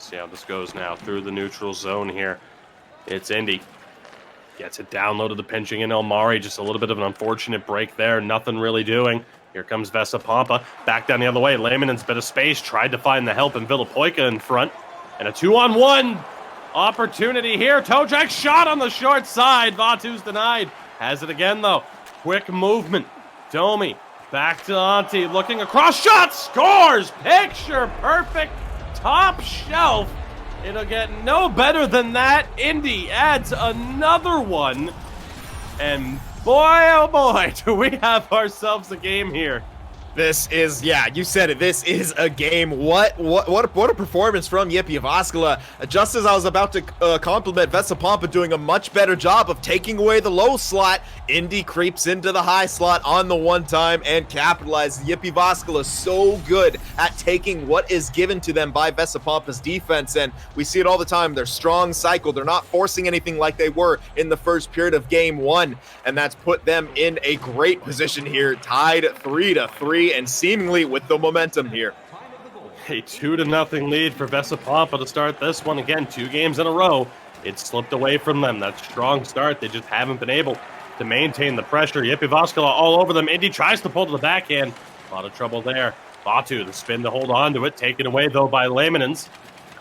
See how this goes now through the neutral zone here. It's Indy. Gets it down low to the pinching in Elmari. Just a little bit of an unfortunate break there. Nothing really doing. Here comes Vesa Pompa. Back down the other way. Lehmanen's bit of space. Tried to find the help in Villapoika in front. And a 2-on-1 opportunity here. Toe drag shot on the short side. VATU's denied. Has it again, though. Quick movement. Domi back to Antti. Looking across. Shot. Scores. Picture perfect. Top shelf. It'll get no better than that. Indy adds another one. And boy, oh boy, do we have ourselves a game here. This is, yeah, you said it. This is a game. What a performance from Jyväskylä. Just as I was about to compliment Vesa Pompa doing a much better job of taking away the low slot, Indy creeps into the high slot on the one time and capitalizes. Jyväskylä so good at taking what is given to them by Vesa Pompa's defense, and we see it all the time. They're strong cycle. They're not forcing anything like they were in the first period of game one, and that's put them in a great position here, tied 3-3. And seemingly with the momentum here. A 2-0 lead for Vesa Pompa to start this one. Again, 2 games in a row. It slipped away from them. That strong start, they just haven't been able to maintain the pressure. Jyväskylä all over them. Indy tries to pull to the backhand. A lot of trouble there. Vatu, the spin to hold on to it. Taken away, though, by Leemanens.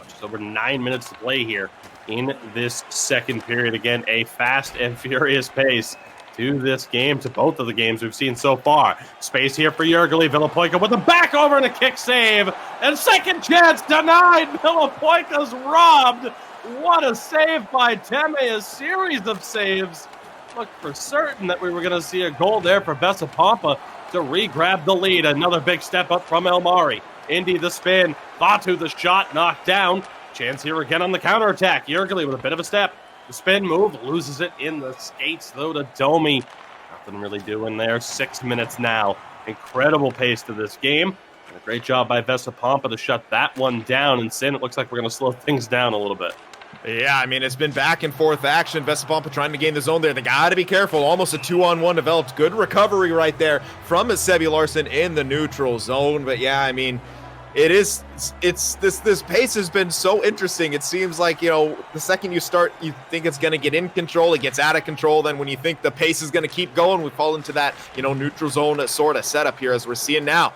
Just over 9 minutes to play here in this second period. Again, a fast and furious pace to this game, to both of the games we've seen so far. Space here for Jyväskylä. Villapoika with the back over and a kick save. And second chance denied. Villapoika's robbed. What a save by Teme. A series of saves. Looked for certain that we were going to see a goal there for Vesa Pompa to re-grab the lead. Another big step up from Elmari. Indy the spin. Vatu the shot knocked down. Chance here again on the counterattack. Jyväskylä with a bit of a step. The spin move, loses it in the skates, though, to Domi. Nothing really doing there. 6 minutes now. Incredible pace to this game. And a great job by Vesa Pompa to shut that one down. And Sin, it looks like we're going to slow things down a little bit. Yeah, I mean, it's been back and forth action. Vesa Pompa trying to gain the zone there. They got to be careful. Almost a 2-on-1 developed. Good recovery right there from Sebi Larson in the neutral zone. But yeah, I mean, this pace has been so interesting. It seems like, you know, the second you start, you think it's going to get in control, it gets out of control. Then when you think the pace is going to keep going, we fall into that, you know, neutral zone sort of setup here as we're seeing now.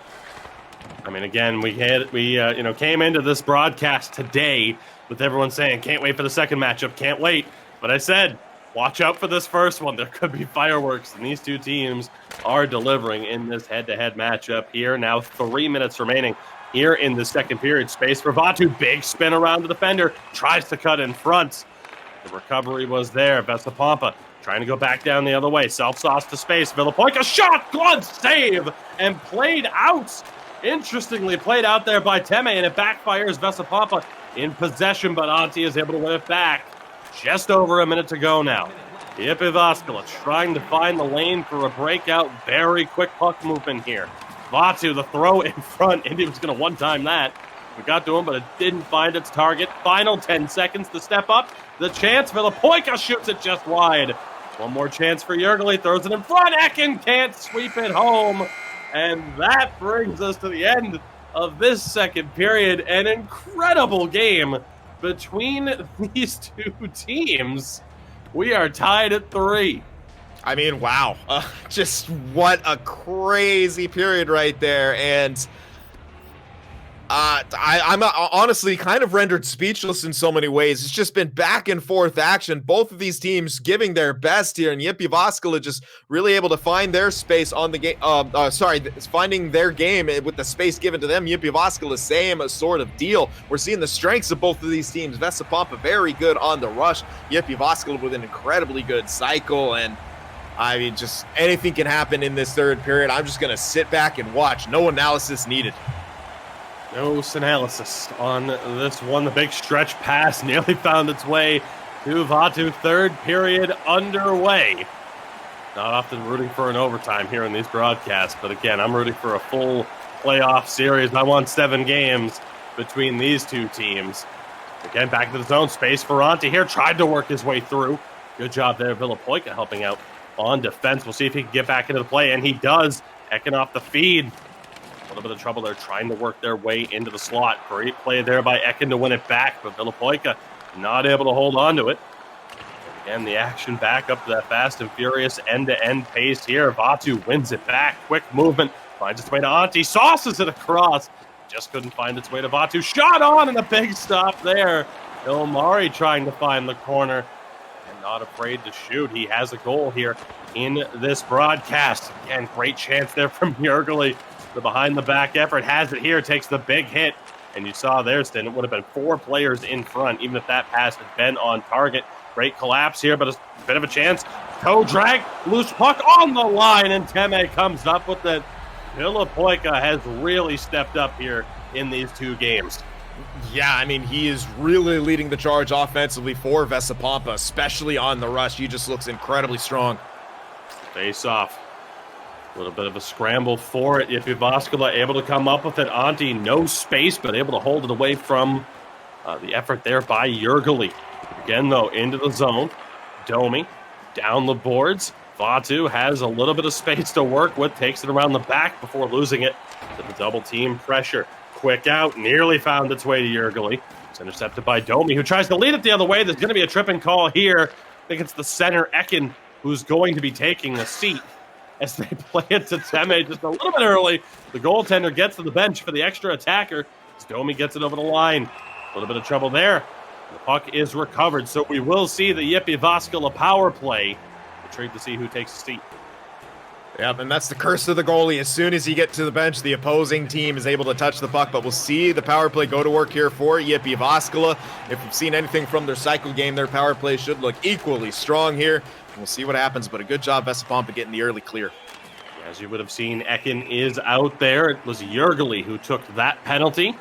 I mean, again, we came into this broadcast today with everyone saying, can't wait for the second matchup, can't wait. But I said, watch out for this first one. There could be fireworks, and these two teams are delivering in this head-to-head matchup here. Now 3 minutes remaining here in the second period. Space for Vatu. Big spin around the defender. Tries to cut in front. The recovery was there. Vesa Pompa trying to go back down the other way. Self-sauce to space. Villapoika shot. Glove save. And played out. Interestingly played out there by Teme. And it backfires. Vesa Pompa in possession. But Antti is able to win it back. Just over a minute to go now. Jyväskylä trying to find the lane for a breakout. Very quick puck movement here. Vatu, the throw in front. Indy was going to one-time that. We got to him, but it didn't find its target. Final 10 seconds to step up. The chance. Villapoika shoots it just wide. One more chance for Jyväskylä. Throws it in front. Ekin can't sweep it home. And that brings us to the end of this second period. An incredible game between these two teams. We are tied at 3. I mean, wow. Just what a crazy period right there. And I'm honestly kind of rendered speechless in so many ways. It's just been back and forth action. Both of these teams giving their best here. And Jyväskylä just really able to find their space on the game. Finding their game with the space given to them. Jyväskylä, same sort of deal. We're seeing the strengths of both of these teams. Vesa Pompa very good on the rush. Jyväskylä with an incredibly good cycle. And I mean, just anything can happen in this third period. I'm just going to sit back and watch. No analysis needed. No analysis on this one. The big stretch pass nearly found its way to Vatu. Third period underway. Not often rooting for an overtime here in these broadcasts, but again, I'm rooting for a full playoff series. I want 7 games between these two teams. Again, back to the zone. Space for Antti here. Tried to work his way through. Good job there, Villapoika helping out on defense. We'll see if he can get back into the play, and he does. Ekin off the feed. A little bit of trouble there trying to work their way into the slot. Great play there by Ekin to win it back, but Villapoika not able to hold on to it. Again, the action back up to that fast and furious end-to-end pace here. Vatu wins it back. Quick movement. Finds its way to Antti. Sauces it across. Just couldn't find its way to Vatu. Shot on and a big stop there. Ilmari trying to find the corner. And not afraid to shoot. He has a goal here in this broadcast. Again, great chance there from Jyväskylä. The behind-the-back effort has it here, takes the big hit. And you saw there, Stin, it would have been 4 players in front, even if that pass had been on target. Great collapse here, but a bit of a chance. Toe drag, loose puck on the line, and Teme comes up with it. Villapoika has really stepped up here in these 2 games. Yeah, I mean, he is really leading the charge offensively for Vesa Pompa, especially on the rush. He just looks incredibly strong. Face off. A little bit of a scramble for it. Jyväskylä able to come up with it. Antti, no space, but able to hold it away from the effort there by Jyväskylä. Again, though, into the zone. Domi down the boards. Vatu has a little bit of space to work with. Takes it around the back before losing it to the double team pressure. Quick out. Nearly found its way to Jyväskylä. It's intercepted by Domi, who tries to lead it the other way. There's going to be a tripping call here. I think it's the center, Ekin, who's going to be taking the seat. as they play it to Teme just a little bit early. The goaltender gets to the bench for the extra attacker. Domi gets it over the line. A little bit of trouble there. The puck is recovered, so we will see the Jyväskylä power play. Intrigued to see who takes the seat. Yep, and that's the curse of the goalie. As soon as you get to the bench, the opposing team is able to touch the puck, but we'll see the power play go to work here for Jyväskylä. If we've seen anything from their cycle game, their power play should look equally strong here. We'll see what happens, but a good job, Vesa Pompa, getting the early clear. As you would have seen, Ekin is out there. It was Jyväskylä who took that penalty.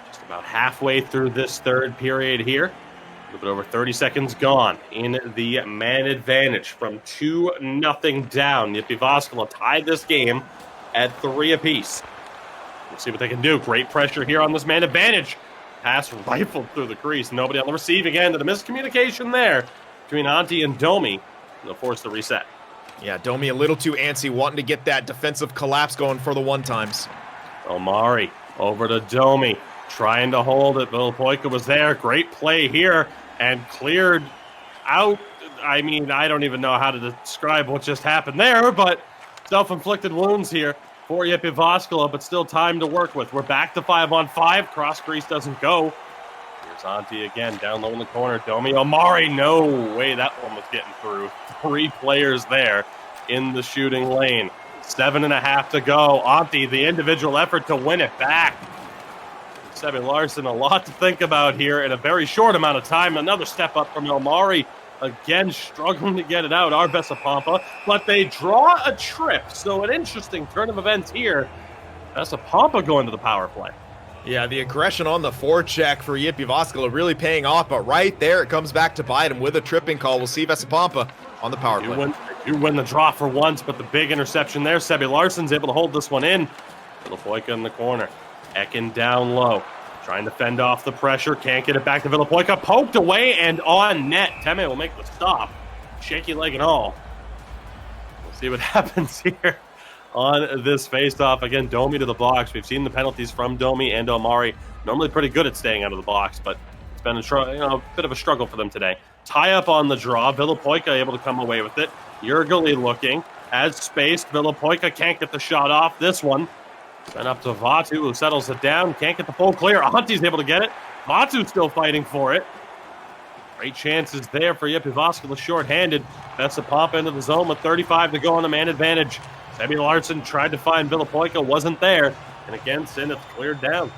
Just about halfway through this third period here. A little bit over 30 seconds gone in the man advantage from 2-0 down. Jyväskylä tied this game at 3 apiece. We'll see what they can do. Great pressure here on this man advantage. Pass rifled through the crease. Nobody on the receiving end. And a miscommunication there between Antti and Domi. They'll force the reset. Yeah, Domi a little too antsy, wanting to get that defensive collapse going for the one-times. Omari over to Domi, trying to hold it. Vilipoika was there. Great play here and cleared out. I mean, I don't even know how to describe what just happened there, but self-inflicted wounds here for Jyväskylä, but still time to work with. We're back to 5-on-5. Cross crease doesn't go. Here's Antti again, down low in the corner. Domi, Omari, no way that one was getting through. 3 players there in the shooting lane. 7.5 to go. Antti, the individual effort to win it back. Sebi Larson, a lot to think about here in a very short amount of time. Another step up from Omari. Again, struggling to get it out, our Vesa Pompa. But they draw a trip, so an interesting turn of events here. Vesa Pompa going to the power play. Yeah, the aggression on the forecheck for Jyväskylä really paying off, but right there it comes back to bite him with a tripping call. We'll see Vesa Pompa on the power play. You win the draw for once, but the big interception there. Sebi Larson's able to hold this one in. Vilipoika in the corner. Ekin down low. Trying to fend off the pressure. Can't get it back to Vilipoika. Poked away and on net. Teme will make the stop. Shaky leg and all. We'll see what happens here on this face-off. Again, Domi to the box. We've seen the penalties from Domi and Omari. Normally pretty good at staying out of the box, but it's been a bit of a struggle for them today. Tie up on the draw. Vilipoika able to come away with it. Jyväskylä looking. Has space. Vilipoika can't get the shot off. This one. Sent up to Vatu, who settles it down. Can't get the full clear. Antti's able to get it. Vatu's still fighting for it. Great chances there for Jyväskylä, short-handed. Vesa Pompa into the zone with 35 to go on the man advantage. Sebi Larsson tried to find Vilipoika, wasn't there. And again, Sin, it's cleared down.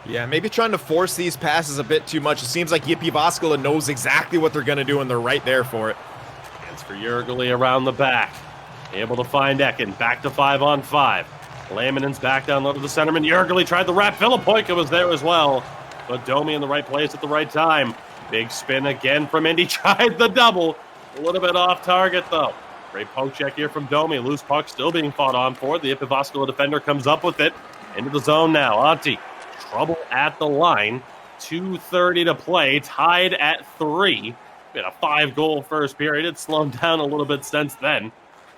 Yeah, maybe trying to force these passes a bit too much. It seems like Jyväskylä knows exactly what they're going to do, and they're right there for it. It's for Jyväskylä around the back. Able to find Ekin. Back to 5-on-5. Laminen's back down low to the centerman. Jyväskylä tried the wrap. Vilipoika was there as well. But Domi in the right place at the right time. Big spin again from Indy. Tried the double. A little bit off target, though. Great poke check here from Domi. Loose puck still being fought on for. The Jyväskylä defender comes up with it. Into the zone now. Antti. Trouble at the line. 2:30 to play. Tied at 3. We had a 5-goal first period. It's slowed down a little bit since then.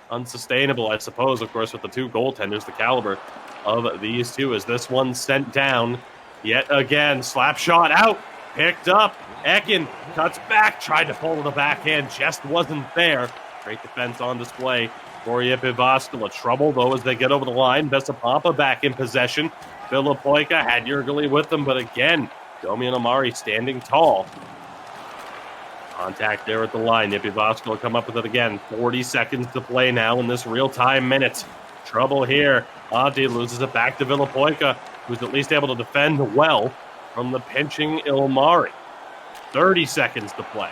Unsustainable, I suppose, of course, with the 2 goaltenders, the caliber of these two. As this one sent down yet again. Slap shot out. Picked up. Ekin cuts back. Tried to pull to the backhand. Just wasn't there. Great defense on display for Jyväskylä. Trouble, though, as they get over the line. Vesa Pompa back in possession. Vilipoika had Jyväskylä with them, but again, Domi and Omari standing tall. Contact there at the line. Jyväskylä come up with it again. 40 seconds to play now in this real-time minute. Trouble here. Antti loses it back to Vilipoika, who's at least able to defend well from the pinching Ilmari. 30 seconds to play.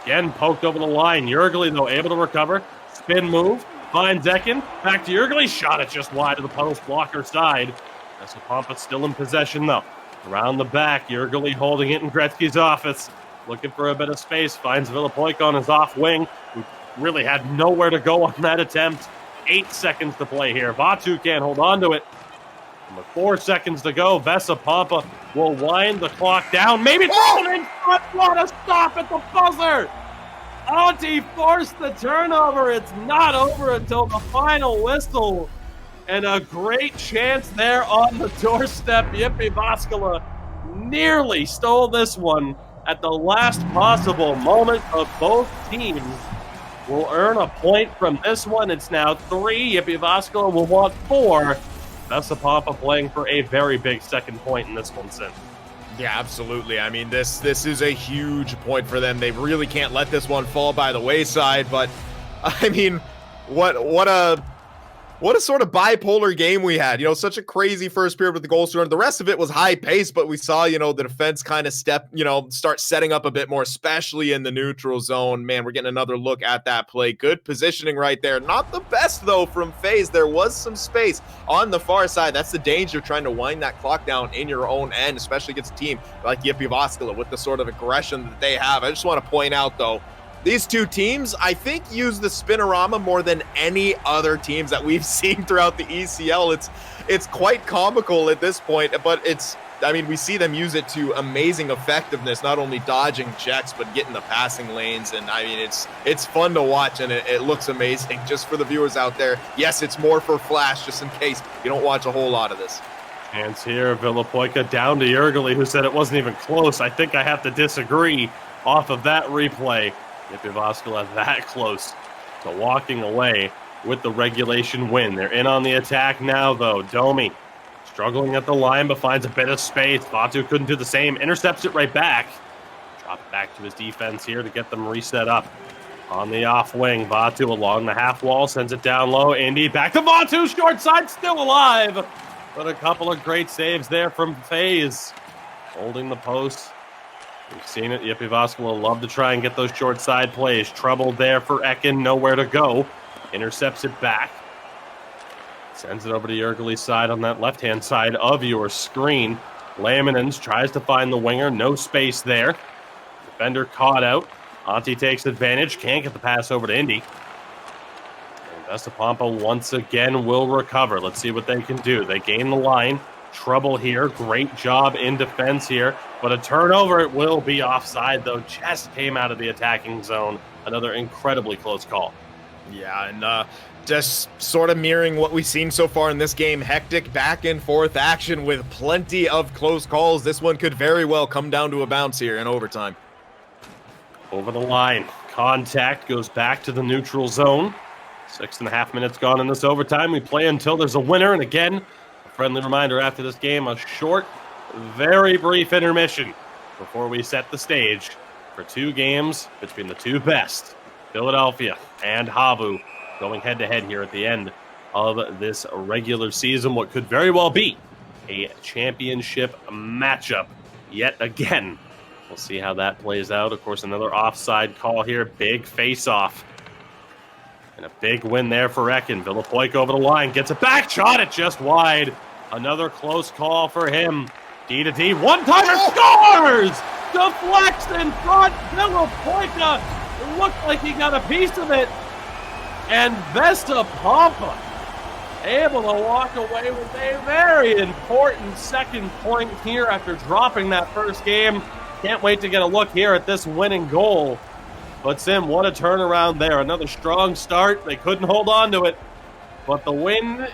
Again, poked over the line. Jyväskylä, though, able to recover. Spin move. Finds Ekin. Back to Jyväskylä. Shot it just wide of the post blocker side. Vesa Pompa still in possession, though. Around the back, Jyväskylä holding it in Gretzky's office. Looking for a bit of space. Finds Vilipoika on his off wing, who really had nowhere to go on that attempt. 8 seconds to play here. Vatu can't hold on to it. And with 4 seconds to go, Vesa Pompa will wind the clock down. Maybe in front. What a stop at the buzzer! Antti forced the turnover. It's not over until the final whistle. And a great chance there on the doorstep. Jyväskylä nearly stole this one at the last possible moment of both teams. will earn a point from this one. It's now 3. Jyväskylä will want 4. Vesa Pompa playing for a very big second point in this one, Sim. Yeah, absolutely. I mean, this is a huge point for them. They really can't let this one fall by the wayside. But I mean, what a sort of bipolar game we had. You know, such a crazy first period with the goal scoring. The rest of it was high pace, but we saw, you know, the defense kind of start setting up a bit more, especially in the neutral zone. Man, we're getting another look at that play. Good positioning right there. Not the best, though, from FaZe. There was some space on the far side. That's the danger, trying to wind that clock down in your own end, especially against a team like Jyväskylä with the sort of aggression that they have. I just want to point out, though, these two teams, I think, use the spinorama more than any other teams that we've seen throughout the ECL. It's quite comical at this point, but we see them use it to amazing effectiveness, not only dodging checks, but getting the passing lanes. And I mean, it's fun to watch, and it looks amazing just for the viewers out there. Yes, it's more for flash, just in case you don't watch a whole lot of this. Chance here, Vilipoika down to Jyväskylä, who said it wasn't even close. I think I have to disagree off of that replay. Jyväskylä that close to walking away with the regulation win. They're in on the attack now, though. Domi struggling at the line, but finds a bit of space. Vatu couldn't do the same. Intercepts it right back. Drop it back to his defense here to get them reset up. On the off wing, Vatu along the half wall, sends it down low. Indy back to Vatu, short side, still alive. But a couple of great saves there from FaZe. Holding the post. We've seen it. Jyväskylä love to try and get those short side plays. Trouble there for Ekin. Nowhere to go. Intercepts it back. Sends it over to Jyväskylä's side on that left-hand side of your screen. Laminens tries to find the winger. No space there. Defender caught out. Antti takes advantage. Can't get the pass over to Indy. And Vesa Pompa once again will recover. Let's see what they can do. They gain the line. Trouble here. Great job in defense here. But a turnover, it will be offside, though. Just came out of the attacking zone. Another incredibly close call. Yeah, and just sort of mirroring what we've seen so far in this game. Hectic back and forth action with plenty of close calls. This one could very well come down to a bounce here in overtime. Over the line. Contact goes back to the neutral zone. 6.5 minutes gone in this overtime. We play until there's a winner. And again, a friendly reminder after this game, a short, very brief intermission before we set the stage for 2 games between the 2 best, Philadelphia and HAVU, going head-to-head here at the end of this regular season. What could very well be a championship matchup yet again. We'll see how that plays out. Of course, another offside call here. Big face-off. And a big win there for Ekin. Vilipoika over the line. Gets a back shot. It just wide. Another close call for him. D-to-D. One-timer scores! Deflects in front. Vilipoika looked like he got a piece of it. And Vesa Pompa able to walk away with a very important second point here after dropping that first game. Can't wait to get a look here at this winning goal. But Sim, what a turnaround there. Another strong start. They couldn't hold on to it. But the win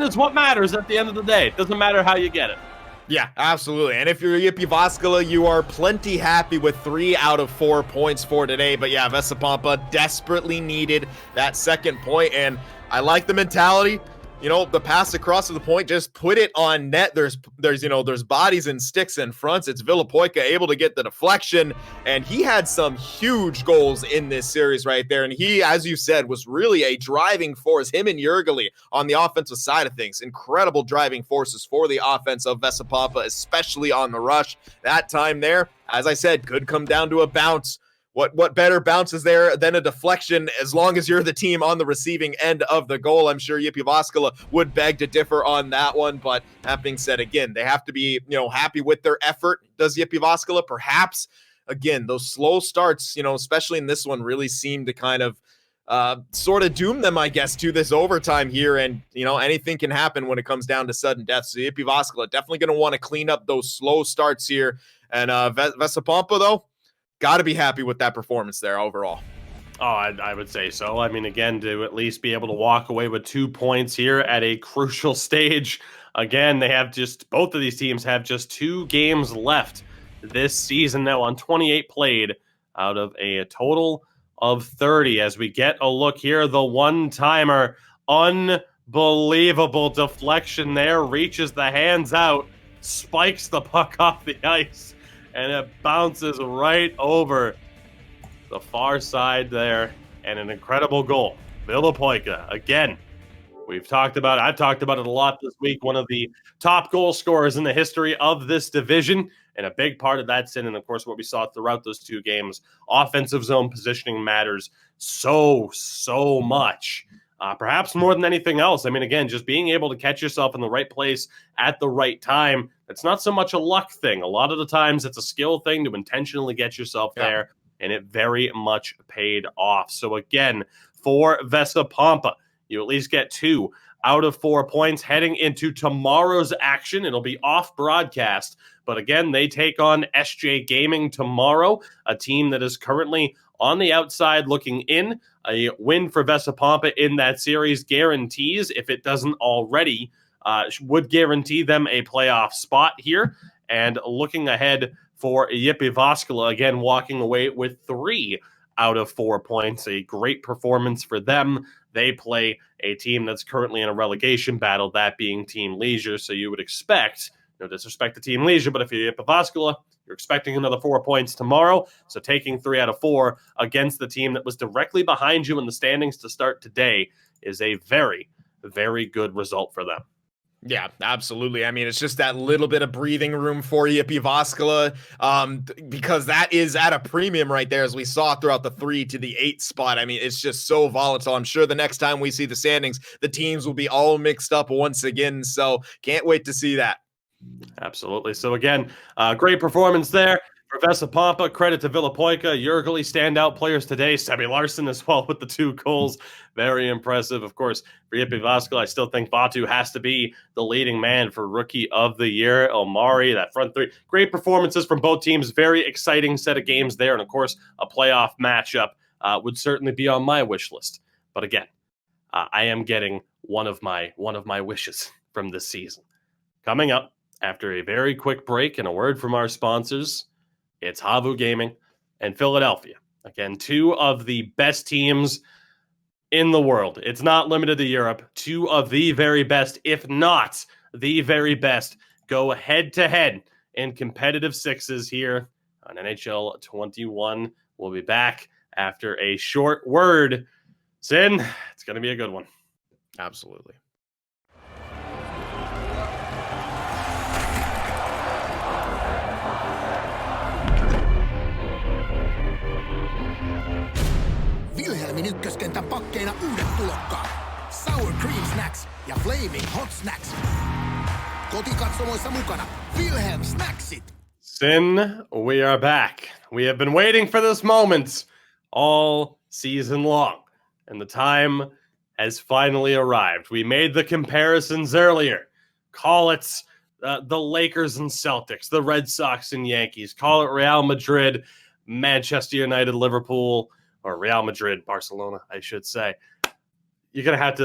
is what matters at the end of the day. It doesn't matter how you get it. Yeah, absolutely. And if you're Jyväskylä, you are plenty happy with 3 out of 4 points for today. But yeah, Vesa Pompa desperately needed that second point. And I like the mentality. You know, the pass across to the point, just put it on net. There's bodies and sticks in front. It's Vilipoika able to get the deflection, and he had some huge goals in this series right there. And he, as you said, was really a driving force. Him and Jyväskylä on the offensive side of things, incredible driving forces for the offense of Vesa Pompa, especially on the rush. That time there, as I said, could come down to a bounce. What better bounce is there than a deflection as long as you're the team on the receiving end of the goal? I'm sure Jyväskylä would beg to differ on that one. But that being said, again, they have to be, happy with their effort. Does Jyväskylä? Perhaps. Again, those slow starts, especially in this one, really seem to kind of sort of doom them, I guess, to this overtime here. And, anything can happen when it comes down to sudden death. So Jyväskylä definitely going to want to clean up those slow starts here. And Vesa Pompa, though, got to be happy with that performance there overall. Oh, I would say so. I mean, again, to at least be able to walk away with 2 points here at a crucial stage. Again, both of these teams have just 2 games left this season now on 28 played out of a total of 30 as we get a look here. The one-timer, unbelievable deflection there, reaches the hands out, spikes the puck off the ice, and it bounces right over the far side there, and an incredible goal. Vilapoika, again, I've talked about it a lot this week, one of the top goal scorers in the history of this division, and a big part of that's in, and of course, what we saw throughout those two games, offensive zone positioning matters so much. Perhaps more than anything else. I mean, again, just being able to catch yourself in the right place at the right time, it's not so much a luck thing. A lot of the times it's a skill thing to intentionally get yourself there, and it very much paid off. So again, for Vesa Pompa, you at least get 2 out of 4 points heading into tomorrow's action. It'll be off broadcast, but again, they take on SJ Gaming tomorrow, a team that is currently on the outside looking in. A win for Vesa Pompa in that series guarantees, if it doesn't already, would guarantee them a playoff spot here. And looking ahead for Jyväskylä, again, walking away with 3 out of 4 points. A great performance for them. They play a team that's currently in a relegation battle, that being Team Leisure. So you would expect, no disrespect to Team Leisure, but if you're Jyväskylä, you're expecting another 4 points tomorrow. So taking 3 out of 4 against the team that was directly behind you in the standings to start today is a very, very good result for them. Yeah, absolutely. I mean, it's just that little bit of breathing room for you, Jyväskylä, because that is at a premium right there, as we saw throughout the 3 to the 8 spot. I mean, it's just so volatile. I'm sure the next time we see the standings, the teams will be all mixed up once again. So can't wait to see that. Absolutely. So again, great performance there for Vesa Pompa. Credit to Vilapoika, Jyväskylä standout players today. Sebi Larson as well with the 2 goals. Very impressive. Of course, for Jyväskylä, I still think Batu has to be the leading man for Rookie of the Year. Omari, that front 3. Great performances from both teams. Very exciting set of games there. And of course, a playoff matchup would certainly be on my wish list. But again, I am getting one of my wishes from this season. Coming up after a very quick break and a word from our sponsors, it's HAVU Gaming and Philadelphia. Again, 2 of the best teams in the world. It's not limited to Europe. 2 of the very best, if not the very best, go head-to-head in competitive sixes here on NHL 21. We'll be back after a short word. Sin, it's going to be a good one. Absolutely. Wilhelmin ykköskentän pakkeina uudet tulokkaat. Sour Cream Snacks ja Flaming Hot Snacks. Kotikatsomoissa mukana Wilhelm Snacksit. Sin, we are back. We have been waiting for this moment all season long, and the time has finally arrived. We made the comparisons earlier. Call it the Lakers and Celtics, the Red Sox and Yankees. Call it Real Madrid, Manchester United, Liverpool, or Real Madrid, Barcelona, I should say. You're gonna have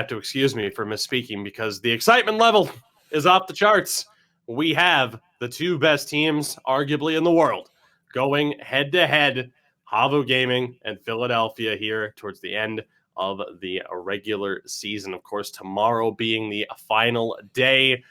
to excuse me for misspeaking, because the excitement level is off the charts. We have the 2 best teams, arguably in the world, going head to head. HAVU Gaming and Philadelphia here towards the end of the regular season. Of course, tomorrow being the final day.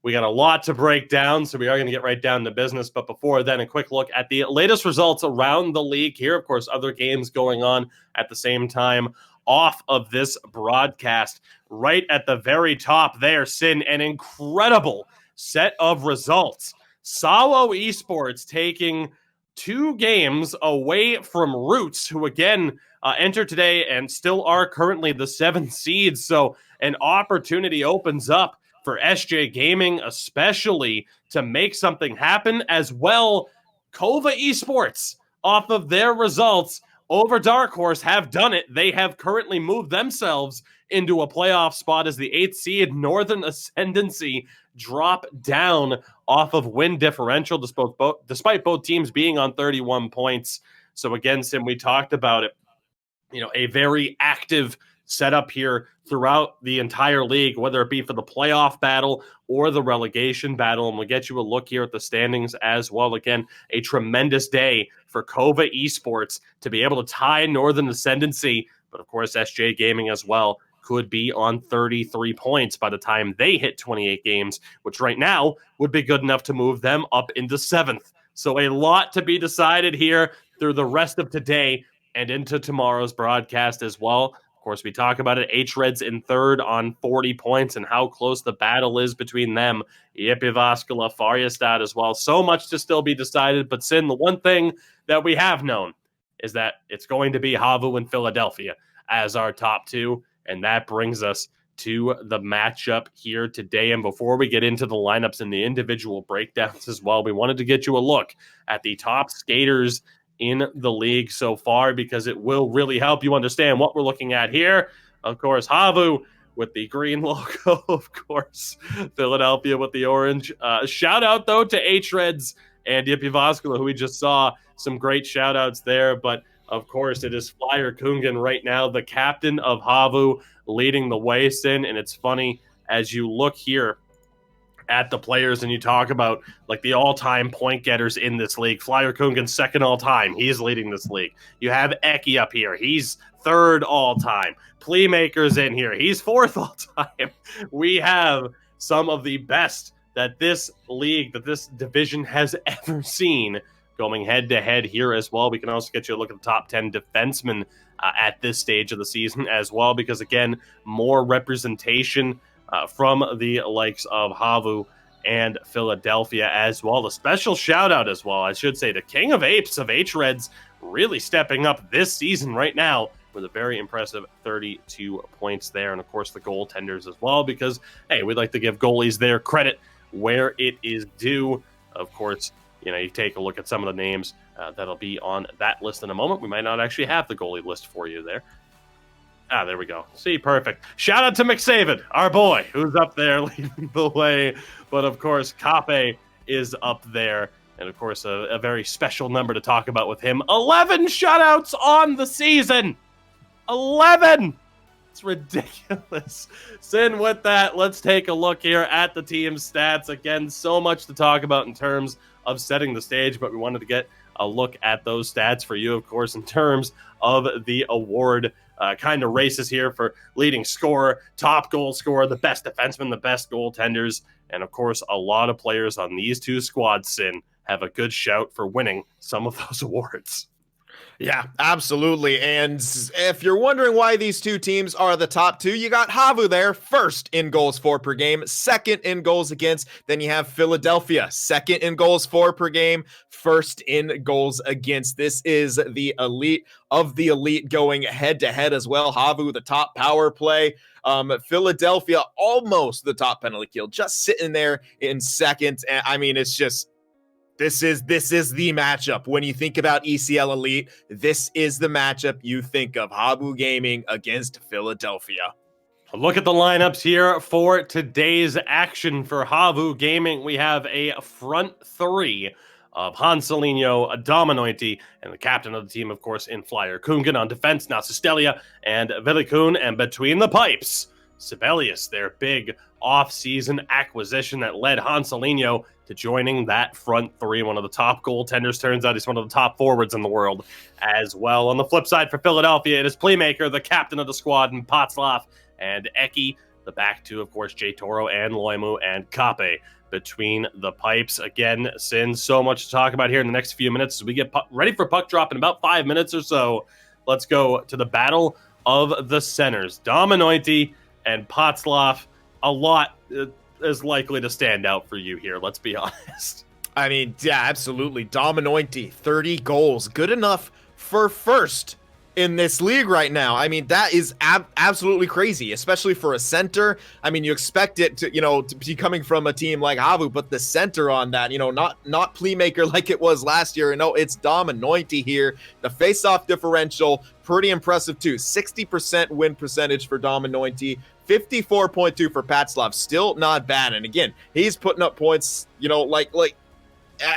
We got a lot to break down, so we are going to get right down to business. But before then, a quick look at the latest results around the league here. Of course, other games going on at the same time off of this broadcast. Right at the very top there, Sin, an incredible set of results. Sawo Esports taking 2 games away from Roots, who again entered today and still are currently the 7th seed. So an opportunity opens up for SJ Gaming, especially to make something happen as well. Kova Esports, off of their results over Dark Horse, have done it. They have currently moved themselves into a playoff spot as the 8th seed. Northern Ascendancy drop down off of win differential, despite both teams being on 31 points. So again, Sim, we talked about it. A very active set up here throughout the entire league, whether it be for the playoff battle or the relegation battle. And we'll get you a look here at the standings as well. Again, a tremendous day for Kova Esports to be able to tie Northern Ascendancy, but of course SJ Gaming as well could be on 33 points by the time they hit 28 games, which right now would be good enough to move them up into 7th. So a lot to be decided here through the rest of today and into tomorrow's broadcast as well. Of course, we talk about it. H-Reds in 3rd on 40 points and how close the battle is between them. Jyväskylä, Färjestad as well. So much to still be decided. But Sin, the one thing that we have known is that it's going to be HAVU and Philadelphia as our top 2. And that brings us to the matchup here today. And before we get into the lineups and the individual breakdowns as well, we wanted to get you a look at the top skaters in the league so far, because it will really help you understand what we're looking at here. Of course, HAVU with the green logo, of course, Philadelphia with the orange. Shout out, though, to H-Reds and Jyväskylä, who we just saw. Some great shout outs there. But of course, it is Flyer Kungen right now, the captain of HAVU, leading the way, Sin. And it's funny, as you look here at the players and you talk about like the all-time point getters in this league, Flyer Kungen 2nd all-time. He's leading this league. You have Eki up here. He's 3rd all-time. Playmaker's in here. He's 4th all-time. We have some of the best that this league, that this division has ever seen, going head-to-head here as well. We can also get you a look at the top 10 defensemen at this stage of the season as well, because, again, more representation from the likes of HAVU and Philadelphia as well. A special shout-out as well, I should say, to King of Apes of H-Reds, really stepping up this season right now with a very impressive 32 points there. And, of course, the goaltenders as well, because, hey, we'd like to give goalies their credit where it is due. Of course, you know, you take a look at some of the names that'll be on that list in a moment. We might not actually have the goalie list for you there. There we go. See, perfect. Shout out to McSaven, our boy, who's up there leading the way. But, of course, Kape is up there. And, of course, a very special number to talk about with him. 11 shutouts on the season. 11! It's ridiculous. Sin, with that, let's take a look here at the team's stats. Again, so much to talk about in terms of setting the stage, but we wanted to get a look at those stats for you, of course, in terms of the award kind of races here for leading scorer, top goal scorer, the best defenseman, the best goaltenders, and, of course, a lot of players on these two squads, Sin, have a good shout for winning some of those awards. Yeah, absolutely. And if you're wondering why these two teams are the top 2, you got HAVU there, 1st in goals for per game, 2nd in goals against. Then you have Philadelphia, 2nd in goals for per game, 1st in goals against. This is the elite of the elite going head to head as well. HAVU, the top power play. Philadelphia, almost the top penalty kill, just sitting there in 2nd. And I mean, it's just, This is the matchup. When you think about ECL Elite, this is the matchup you think of. HAVU Gaming against Philadelphia. Look at the lineups here for today's action for HAVU Gaming. We have a front 3 of Hanselinho, Dominointi, and the captain of the team, of course, in Flyer Kungen. On defense, Nasustelia and Velikun. And between the pipes, Sibelius, their big off-season acquisition that led Hanselinho to joining that front 3. One of the top goaltenders. Turns out he's one of the top forwards in the world as well. On the flip side for Philadelphia, it is Playmaker, the captain of the squad, and Patslav, and Eki, the back 2, of course, J Toro and Loimu, and Kape between the pipes. Again, Sin, so much to talk about here in the next few minutes as we get ready for puck drop in about 5 minutes or so. Let's go to the battle of the centers. Dominointi and Patslav. A lot is likely to stand out for you here, let's be honest. I mean, yeah, absolutely. Dominointi, 30 goals. Good enough for 1st in this league right now. I mean, that is absolutely crazy, especially for a center. I mean, you expect it to, to be coming from a team like HAVU, but the center on that, not Playmaker like it was last year. No, it's Dominointi here. The face-off differential, pretty impressive too. 60% win percentage for Dominointi. 54.2 for Patslav, still not bad. And again, he's putting up points, like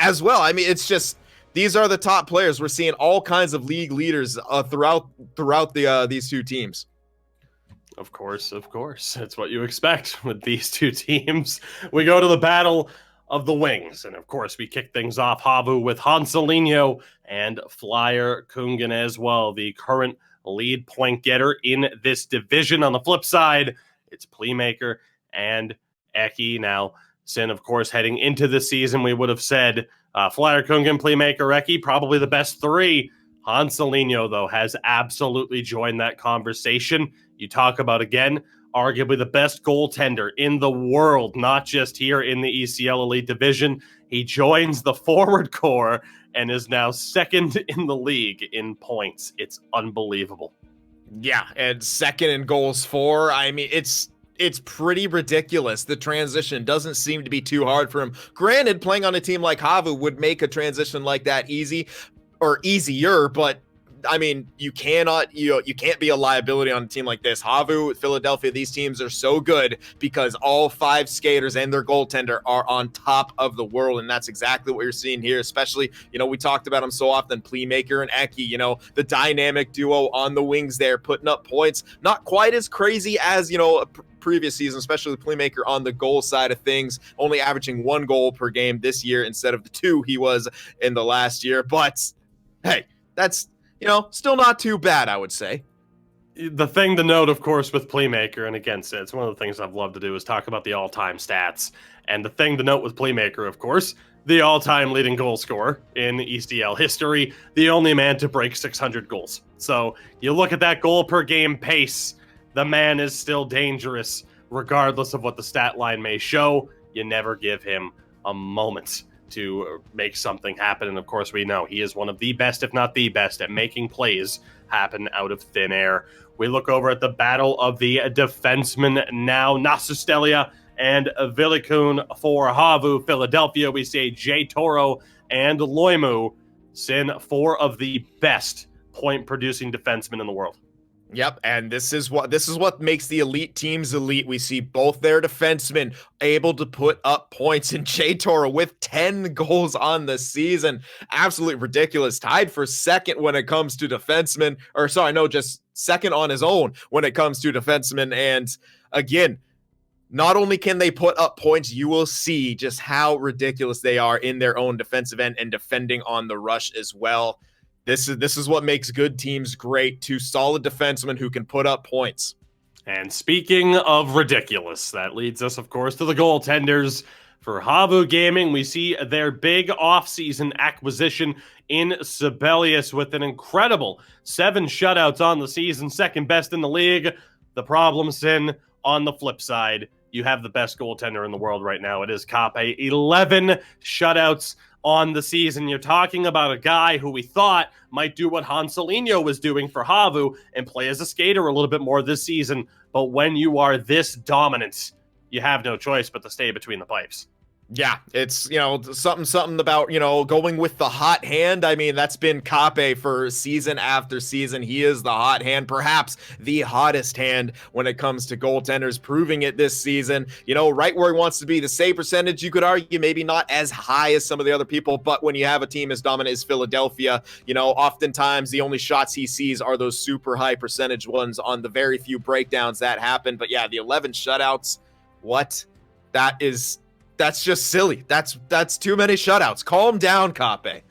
as well. I mean, it's just, these are the top players. We're seeing all kinds of league leaders throughout these two teams. Of course. It's what you expect with these two teams. We go to the battle of the wings. And of course, we kick things off HAVU with Hanselinho and Flyer Kungen as well, the current lead point getter in this division. On the flip side, it's Playmaker and Eki. Now, Sin, of course, heading into the season, we would have said Flyer Kungen, Playmaker, Eki, probably the best three. Hanselinho, though, has absolutely joined that conversation. You talk about, again, arguably the best goaltender in the world, not just here in the ECL Elite Division. He joins the forward core and is now second in the league in points. It's unbelievable. Yeah, and second in goals for. I mean, it's pretty ridiculous. The transition doesn't seem to be too hard for him. Granted, playing on a team like HAVU would make a transition like that easy or easier, but I mean, you can't be a liability on a team like this. HAVU, Philadelphia, these teams are so good because all 5 skaters and their goaltender are on top of the world, and that's exactly what you're seeing here. Especially, we talked about them so often, Playmaker and Eki, the dynamic duo on the wings there, putting up points. Not quite as crazy as, previous season, especially the Playmaker on the goal side of things, only averaging 1 goal per game this year instead of the 2 he was in the last year. But hey, that's still not too bad, I would say. The thing to note, of course, with Playmaker, and again, it's one of the things I've loved to do is talk about the all-time stats. And the thing to note with Playmaker, of course, the all-time leading goal scorer in ECL history, the only man to break 600 goals. So you look at that goal per game pace, the man is still dangerous, regardless of what the stat line may show. You never give him a moment to make something happen. And of course, we know he is one of the best, if not the best, at making plays happen out of thin air. We look over at the battle of the defensemen now. Nasustelia and Vilikun for HAVU. Philadelphia, we say J. Toro and Loimu. Sin, 4 of the best point-producing defensemen in the world. Yep, and this is what makes the elite teams elite. We see both their defensemen able to put up points, and J. Toro with 10 goals on the season. Absolutely ridiculous. Tied for second when it comes to defensemen, just second on his own when it comes to defensemen. And again, not only can they put up points, you will see just how ridiculous they are in their own defensive end and defending on the rush as well. This is what makes good teams great. 2 solid defensemen who can put up points. And speaking of ridiculous, that leads us, of course, to the goaltenders. For HAVU Gaming, we see their big offseason acquisition in Sibelius with an incredible 7 shutouts on the season, second best in the league. The problem, Sin, on the flip side, you have the best goaltender in the world right now. It is Kape. 11 shutouts on the season. You're talking about a guy who we thought might do what Hanselinho was doing for HAVU and play as a skater a little bit more this season. But when you are this dominant, you have no choice but to stay between the pipes. Yeah, it's, something about, going with the hot hand. I mean, that's been Kape for season after season. He is the hot hand, perhaps the hottest hand when it comes to goaltenders, proving it this season, right where he wants to be. The save percentage, you could argue, maybe not as high as some of the other people, but when you have a team as dominant as Philadelphia, oftentimes the only shots he sees are those super high percentage ones on the very few breakdowns that happen. But yeah, the 11 shutouts, that's just silly. That's too many shutouts. Calm down, Kape.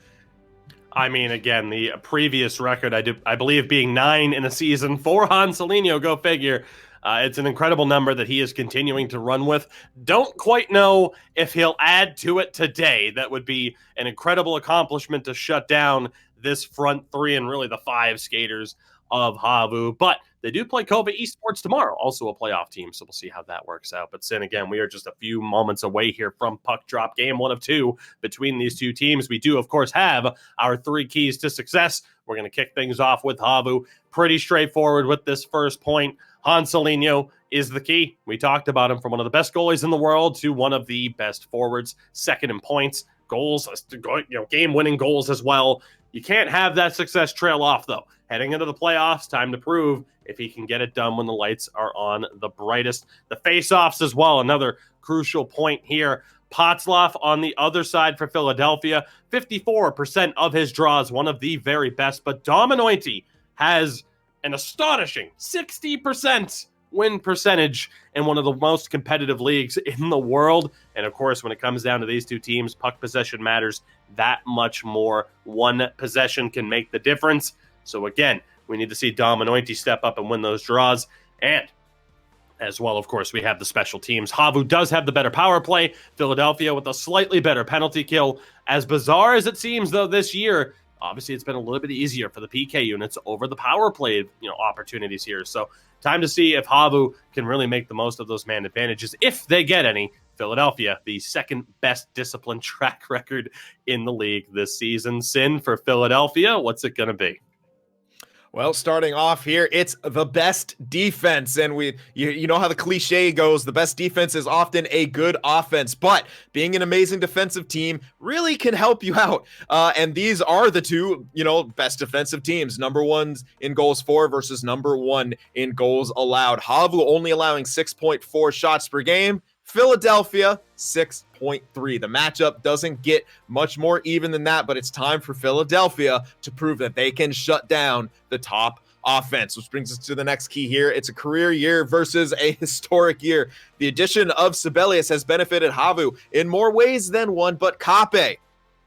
I mean, again, the previous record, I believe, being 9 in a season for Hanselinho, go figure. It's an incredible number that he is continuing to run with. Don't quite know if he'll add to it today. That would be an incredible accomplishment to shut down this front 3 and really the 5 skaters of HAVU. But they do play Kobe Esports tomorrow, also a playoff team, so we'll see how that works out. But Sin, again, we are just a few moments away here from puck drop, game 1 of 2 between these two teams. We do, of course, have our 3 keys to success. We're going to kick things off with HAVU. Pretty straightforward with this first point. Hanselinho is the key. We talked about him from one of the best goalies in the world to one of the best forwards, second in points, goals, game-winning goals as well. You can't have that success trail off, though. Heading into the playoffs, time to prove if he can get it done when the lights are on the brightest. The face-offs as well, another crucial point here. Potzloff on the other side for Philadelphia, 54% of his draws, one of the very best. But Dominointi has an astonishing 60% win percentage in one of the most competitive leagues in the world. And of course, when it comes down to these two teams, puck possession matters that much more. One possession can make the difference. So again, we need to see Dominointi step up and win those draws. And as well, of course, we have the special teams. HAVU does have the better power play. Philadelphia with a slightly better penalty kill. As bizarre as it seems, though, this year, obviously it's been a little bit easier for the PK units over the power play, opportunities here. So time to see if HAVU can really make the most of those man advantages, if they get any. Philadelphia, the second best discipline track record in the league this season. Sin, for Philadelphia, what's it going to be? Well, starting off here, it's the best defense. And you know how the cliche goes, the best defense is often a good offense. But being an amazing defensive team really can help you out. And these are the two, best defensive teams. Number ones in goals for versus number one in goals allowed. HAVU only allowing 6.4 shots per game. Philadelphia, 6.3. The matchup doesn't get much more even than that, but it's time for Philadelphia to prove that they can shut down the top offense, which brings us to the next key here. It's a career year versus a historic year. The addition of Sibelius has benefited HAVU in more ways than one, but Kape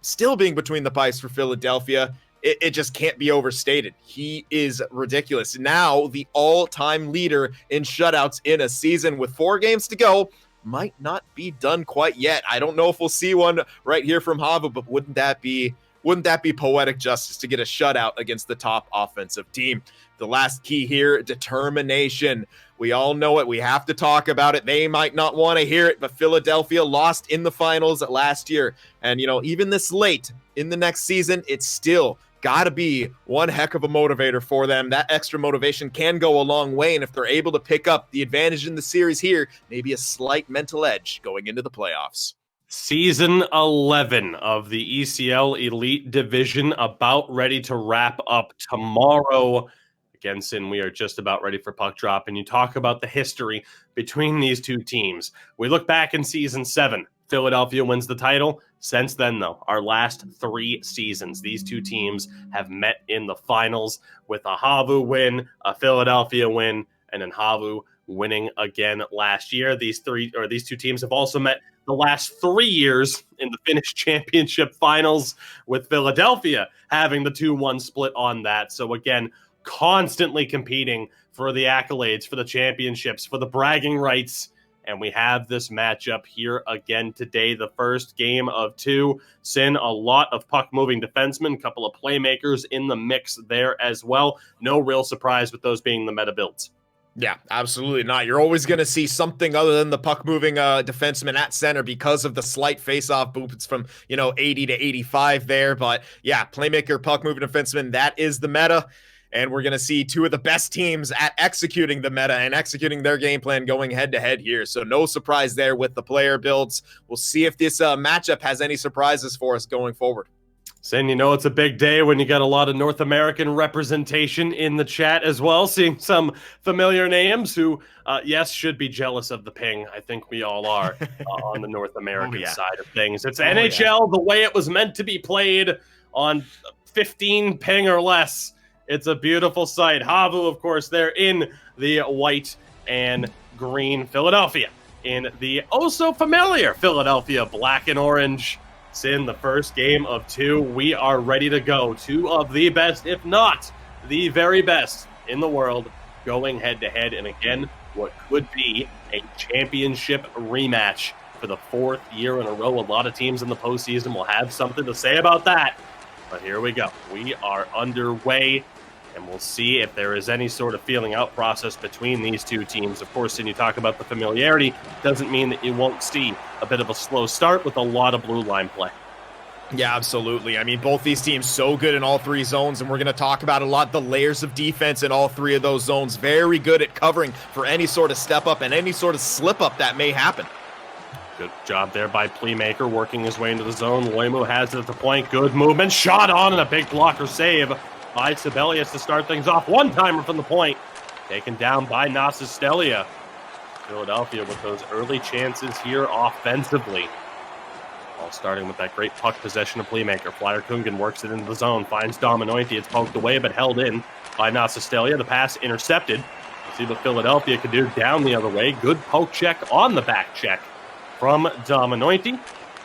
still being between the pipes for Philadelphia. It just can't be overstated. He is ridiculous. Now the all-time leader in shutouts in a season with 4 games to go. Might not be done quite yet. I don't know if we'll see one right here from HAVU, but wouldn't that be poetic justice to get a shutout against the top offensive team? The last key here, determination. We all know it. We have to talk about it. They might not want to hear it, but Philadelphia lost in the finals last year. And, even this late in the next season, it's still got to be one heck of a motivator for them. That extra motivation can go a long way, and if they're able to pick up the advantage in the series here, maybe a slight mental edge going into the playoffs. Season 11 of the ECL Elite Division about ready to wrap up tomorrow. Again, Sin, we are just about ready for puck drop, and you talk about the history between these two teams. We look back in Season 7. Philadelphia wins the title. Since then, though, our last 3 seasons, these two teams have met in the finals with a HAVU win, a Philadelphia win, and then HAVU winning again last year. These two teams have also met the last 3 years in the Finnish Championship Finals, with Philadelphia having the 2-1 split on that. So again, constantly competing for the accolades, for the championships, for the bragging rights. And we have this matchup here again today, the first game of 2. Sin, a lot of puck-moving defensemen, a couple of playmakers in the mix there as well. No real surprise with those being the meta builds. Yeah, absolutely not. You're always going to see something other than the puck-moving defenseman at center because of the slight face-off boosts from, 80 to 85 there. But yeah, playmaker, puck-moving defenseman, that is the meta. And we're going to see 2 of the best teams at executing the meta and executing their game plan going head-to-head here. So no surprise there with the player builds. We'll see if this matchup has any surprises for us going forward. Sin, it's a big day when you got a lot of North American representation in the chat as well. Seeing some familiar names who, yes, should be jealous of the ping. I think we all are on the North American side of things. It's NHL the way it was meant to be played on 15 ping or less. It's a beautiful sight. HAVU, of course, they're in the white and green. Philadelphia in the oh-so-familiar Philadelphia black and orange. It's in the first game of 2. We are ready to go. 2 of the best, if not the very best in the world, going head-to-head. And again, what could be a championship rematch for the 4th year in a row. A lot of teams in the postseason will have something to say about that. But here we go. We are underway, and we'll see if there is any sort of feeling out process between these two teams. Of course, when you talk about the familiarity, doesn't mean that you won't see a bit of a slow start with a lot of blue line play. Yeah, absolutely. I mean, both these teams so good in all 3 zones, and we're going to talk about a lot the layers of defense in all 3 of those zones. Very good at covering for any sort of step up and any sort of slip up that may happen. Good job there by Playmaker, working his way into the zone. Loimu has it at the point. Good movement. Shot on, and a big blocker save by Sibelius to start things off. One-timer from the point. Taken down by Nasistelia. Philadelphia with those early chances here offensively. All starting with that great puck possession of Playmaker. Flyer Kungan works it into the zone. Finds Dominointi. It's poked away, but held in by Nasistelia. The pass intercepted. See what Philadelphia can do down the other way. Good poke check on the back check from Dominointi.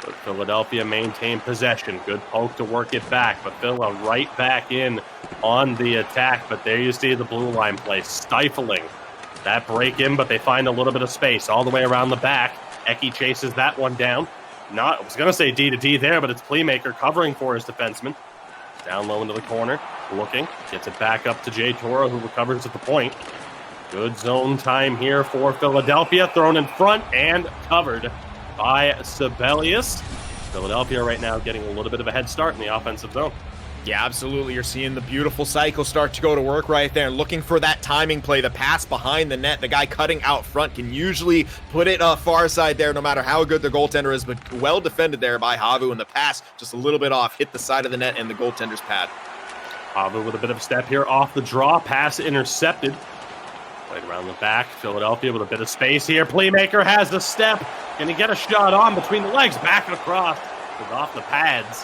But Philadelphia maintain possession. Good poke to work it back, but Phila right back in on the attack. But there you see the blue line play, stifling that break in, but they find a little bit of space all the way around the back. Eki chases that one down. I was going to say D to D there, but it's Playmaker covering for his defenseman. Down low into the corner, looking, gets it back up to Jay Toro, who recovers at the point. Good zone time here for Philadelphia, thrown in front and covered by Sibelius. Philadelphia right now getting a little bit of a head start in the offensive zone. Yeah, absolutely. You're seeing the beautiful cycle start to go to work right there. Looking for that timing play, the pass behind the net. The guy cutting out front can usually put it far side there, no matter how good the goaltender is, but well defended there by HAVU, and the pass just a little bit off, hit the side of the net and the goaltender's pad. HAVU with a bit of a step here off the draw, pass intercepted. Right around the back, Philadelphia with a bit of space here. Playmaker has the step. Can he get a shot on between the legs? Back and across. Goes off the pads.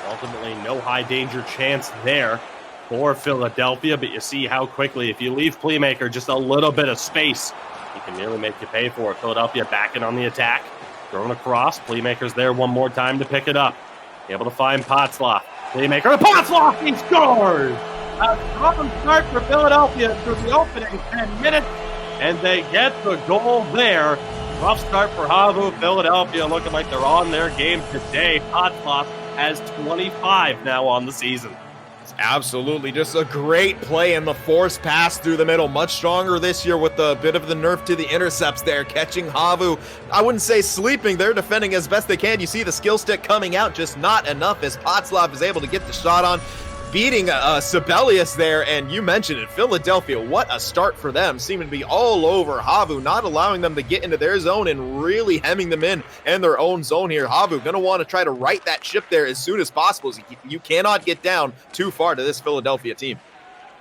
Ultimately, no high danger chance there for Philadelphia, but you see how quickly, if you leave Playmaker just a little bit of space, he can nearly make you pay for it. Philadelphia backing on the attack. Thrown across. Playmaker's there one more time to pick it up. Able to find Potzloff. Playmaker. Potzloff! He scores! A strong start for Philadelphia through the opening 10 minutes, and they get the goal there. Rough start for HAVU. Philadelphia looking like they're on their game today. Potzloff has 25 now on the season. Absolutely, just a great play in the force pass through the middle. Much stronger this year with a bit of the nerf to the intercepts there, catching HAVU. I wouldn't say sleeping, they're defending as best they can. You see the skill stick coming out, just not enough as Potzloff is able to get the shot on, beating Sibelius there. And you mentioned it, Philadelphia, what a start for them, seeming to be all over HAVU, not allowing them to get into their zone and really hemming them in their own zone here. HAVU going to want to try to right that ship there as soon as possible. You cannot get down too far to this Philadelphia team.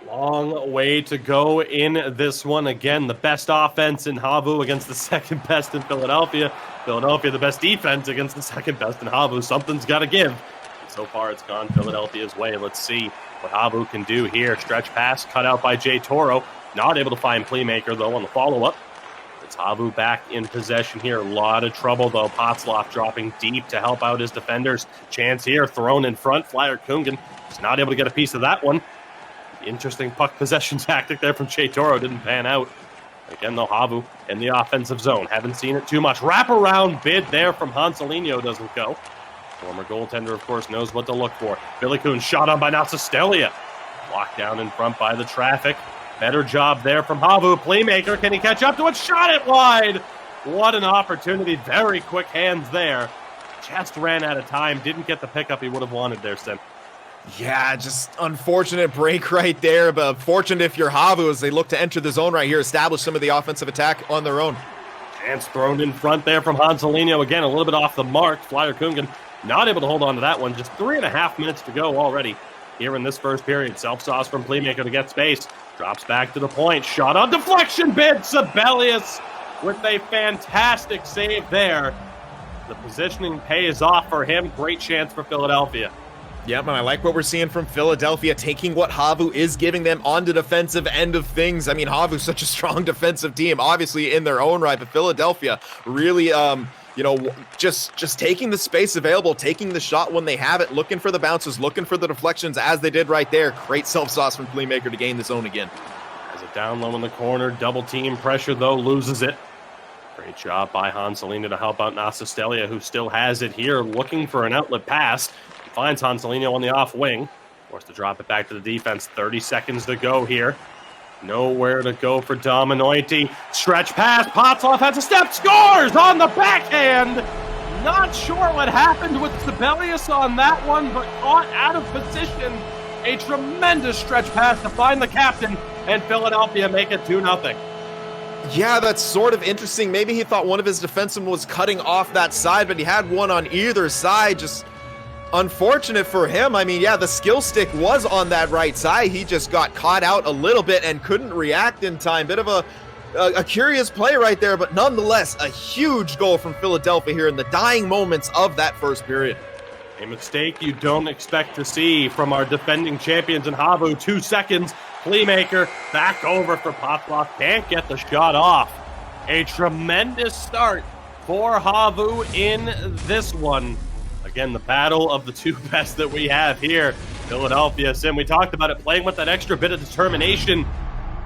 Long way to go in this one. Again, the best offense in HAVU against the second best in Philadelphia. Philadelphia, the best defense against the second best in HAVU. Something's got to give. So far, it's gone Philadelphia's way. Let's see what HAVU can do here. Stretch pass cut out by Jay Toro. Not able to find Playmaker, though, on the follow-up. It's HAVU back in possession here. A lot of trouble, though. Potzloff dropping deep to help out his defenders. Chance here, thrown in front. Flyer Kungen is not able to get a piece of that one. Interesting puck possession tactic there from Jay Toro. Didn't pan out. Again, though, HAVU in the offensive zone. Haven't seen it too much. Wraparound bid there from Hanselinho doesn't go. Former goaltender, of course, knows what to look for. Billy Kuhn shot on by Nasastelia. Locked down in front by the traffic. Better job there from HAVU. Playmaker, can he catch up to it? Shot it wide! What an opportunity. Very quick hands there. Just ran out of time. Didn't get the pickup he would have wanted there, Sim. Yeah, just unfortunate break right there, but fortunate if you're HAVU as they look to enter the zone right here, establish some of the offensive attack on their own. Chance thrown in front there from Hanselinho. Again, a little bit off the mark. Flyer Kungen not able to hold on to that one. Just 3.5 minutes to go already here in this first period. Self-sauce from Playmaker to get space. Drops back to the point. Shot on deflection bid. Sibelius with a fantastic save there. The positioning pays off for him. Great chance for Philadelphia. Yep, and I like what we're seeing from Philadelphia, taking what HAVU is giving them on the defensive end of things. I mean, HAVU's such a strong defensive team, obviously in their own right, but Philadelphia really, just taking the space available, taking the shot when they have it, looking for the bounces, looking for the deflections as they did right there. Great self-sauce from Playmaker to gain the zone again. Has it down low in the corner, double team pressure though, loses it. Great job by Hanselinho to help out Nasastelia, who still has it here, looking for an outlet pass. Finds Hanselinho on the off wing. Forced to drop it back to the defense. 30 seconds to go here. Nowhere to go for Dominointi. Stretch pass. Potzloff has a step. Scores on the backhand. Not sure what happened with Sibelius on that one, but caught out of position. A tremendous stretch pass to find the captain, and Philadelphia make it 2-0. Yeah, that's sort of interesting. Maybe he thought one of his defensemen was cutting off that side, but he had one on either side. Just unfortunate for him. I mean, yeah, the skill stick was on that right side. He just got caught out a little bit and couldn't react in time. Bit of a curious play right there, but nonetheless, a huge goal from Philadelphia here in the dying moments of that first period. A mistake you don't expect to see from our defending champions in HAVU. 2 seconds. Playmaker back over for Potlov. Can't get the shot off. A tremendous start for HAVU in this one. Again, the battle of the two best that we have here. Philadelphia, Sim, we talked about it, playing with that extra bit of determination.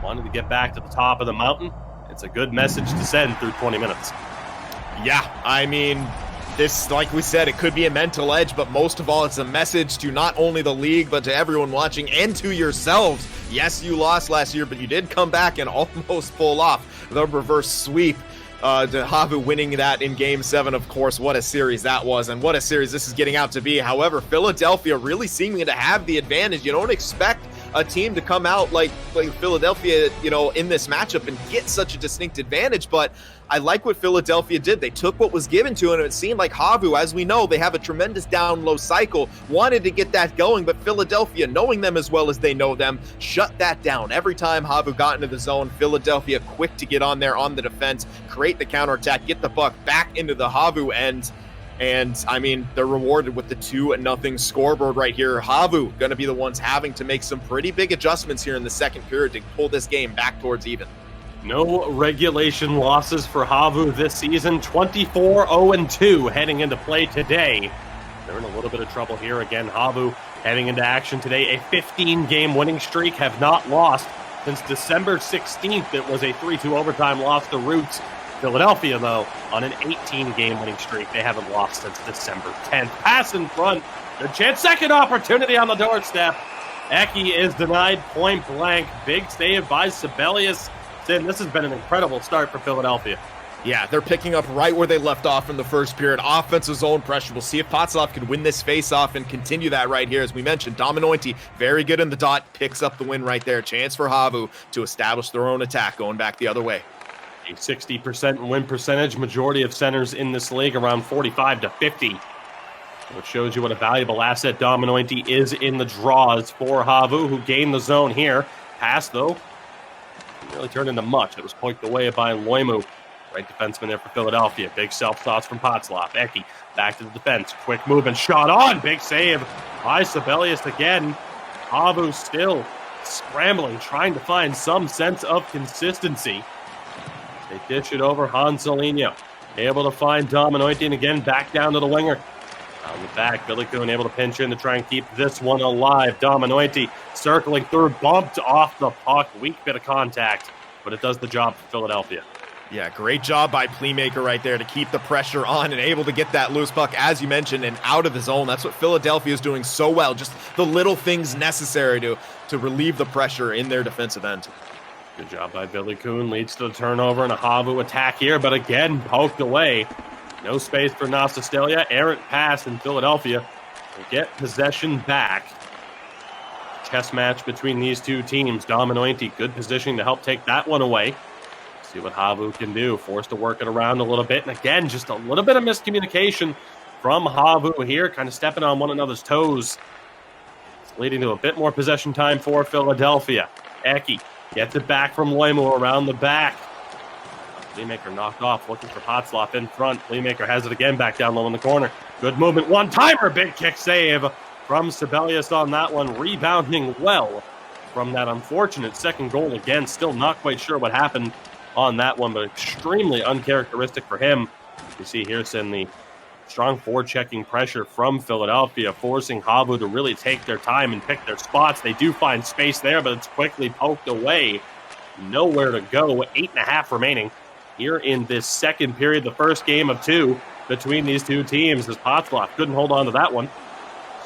Wanted to get back to the top of the mountain. It's a good message to send through 20 minutes. Yeah, I mean, this, like we said, it could be a mental edge, but most of all, it's a message to not only the league, but to everyone watching and to yourselves. Yes, you lost last year, but you did come back and almost pull off the reverse sweep. To HAVU winning that in Game 7, of course. What a series that was, and what a series this is getting out to be. However, Philadelphia really seeming to have the advantage. You don't expect a team to come out like Philadelphia, you know, in this matchup and get such a distinct advantage, but I like what Philadelphia did. They took what was given to them, and it seemed like HAVU, as we know, they have a tremendous down-low cycle, wanted to get that going, but Philadelphia, knowing them as well as they know them, shut that down. Every time HAVU got into the zone, Philadelphia quick to get on there on the defense, create the counterattack, get the puck back into the HAVU end. And, I mean, they're rewarded with the 2-0 scoreboard right here. HAVU going to be the ones having to make some pretty big adjustments here in the second period to pull this game back towards even. No regulation losses for HAVU this season. 24-0-2 heading into play today. They're in a little bit of trouble here. Again, HAVU heading into action today. A 15-game winning streak, have not lost since December 16th. It was a 3-2 overtime loss to Roots. Philadelphia, though, on an 18-game winning streak. They haven't lost since December 10th. Pass in front. Good chance. Second opportunity on the doorstep. Eki is denied point blank. Big save by Sibelius. Sin, this has been an incredible start for Philadelphia. Yeah, they're picking up right where they left off in the first period. Offensive zone pressure. We'll see if Potlov can win this face-off and continue that right here. As we mentioned, Dominointi, very good in the dot, picks up the win right there. Chance for HAVU to establish their own attack going back the other way. A 60% win percentage. Majority of centers in this league around 45-50. Which shows you what a valuable asset Dominointi is in the draws for HAVU, who gained the zone here. Pass, though, didn't really turn into much. It was poked away by Loimu. Right defenseman there for Philadelphia. Big self-thoughts from Potlov. Eki back to the defense. Quick move and shot on. Big save by Sibelius again. HAVU still scrambling, trying to find some sense of consistency. They dish it over. Hansolino able to find Dominointi, and again back down to the winger. On the back, Billy Kuhn able to pinch in to try and keep this one alive. Dominointi circling through, bumped off the puck. Weak bit of contact, but it does the job for Philadelphia. Yeah, great job by Playmaker right there to keep the pressure on and able to get that loose puck, as you mentioned, and out of the zone. That's what Philadelphia is doing so well. Just the little things necessary to relieve the pressure in their defensive end. Good job by Billy Kuhn. Leads to the turnover and a HAVU attack here, but again, poked away. No space for Nastastelia. Errant pass in Philadelphia. Will get possession back. Chess match between these two teams. Dominointi, good positioning to help take that one away. See what HAVU can do. Forced to work it around a little bit. And again, just a little bit of miscommunication from HAVU here, kind of stepping on one another's toes. It's leading to a bit more possession time for Philadelphia. Eki gets it back from Loimu around the back. Playmaker knocked off, looking for Potlov in front. Playmaker has it again back down low in the corner. Good movement, one-timer, big kick save from Sibelius on that one. Rebounding well from that unfortunate second goal again. Still not quite sure what happened on that one, but extremely uncharacteristic for him. You see here, Sin, the strong forward-checking pressure from Philadelphia, forcing HAVU to really take their time and pick their spots. They do find space there, but it's quickly poked away. Nowhere to go. 8.5 remaining here in this second period, the first game of two between these two teams, as Potlov couldn't hold on to that one.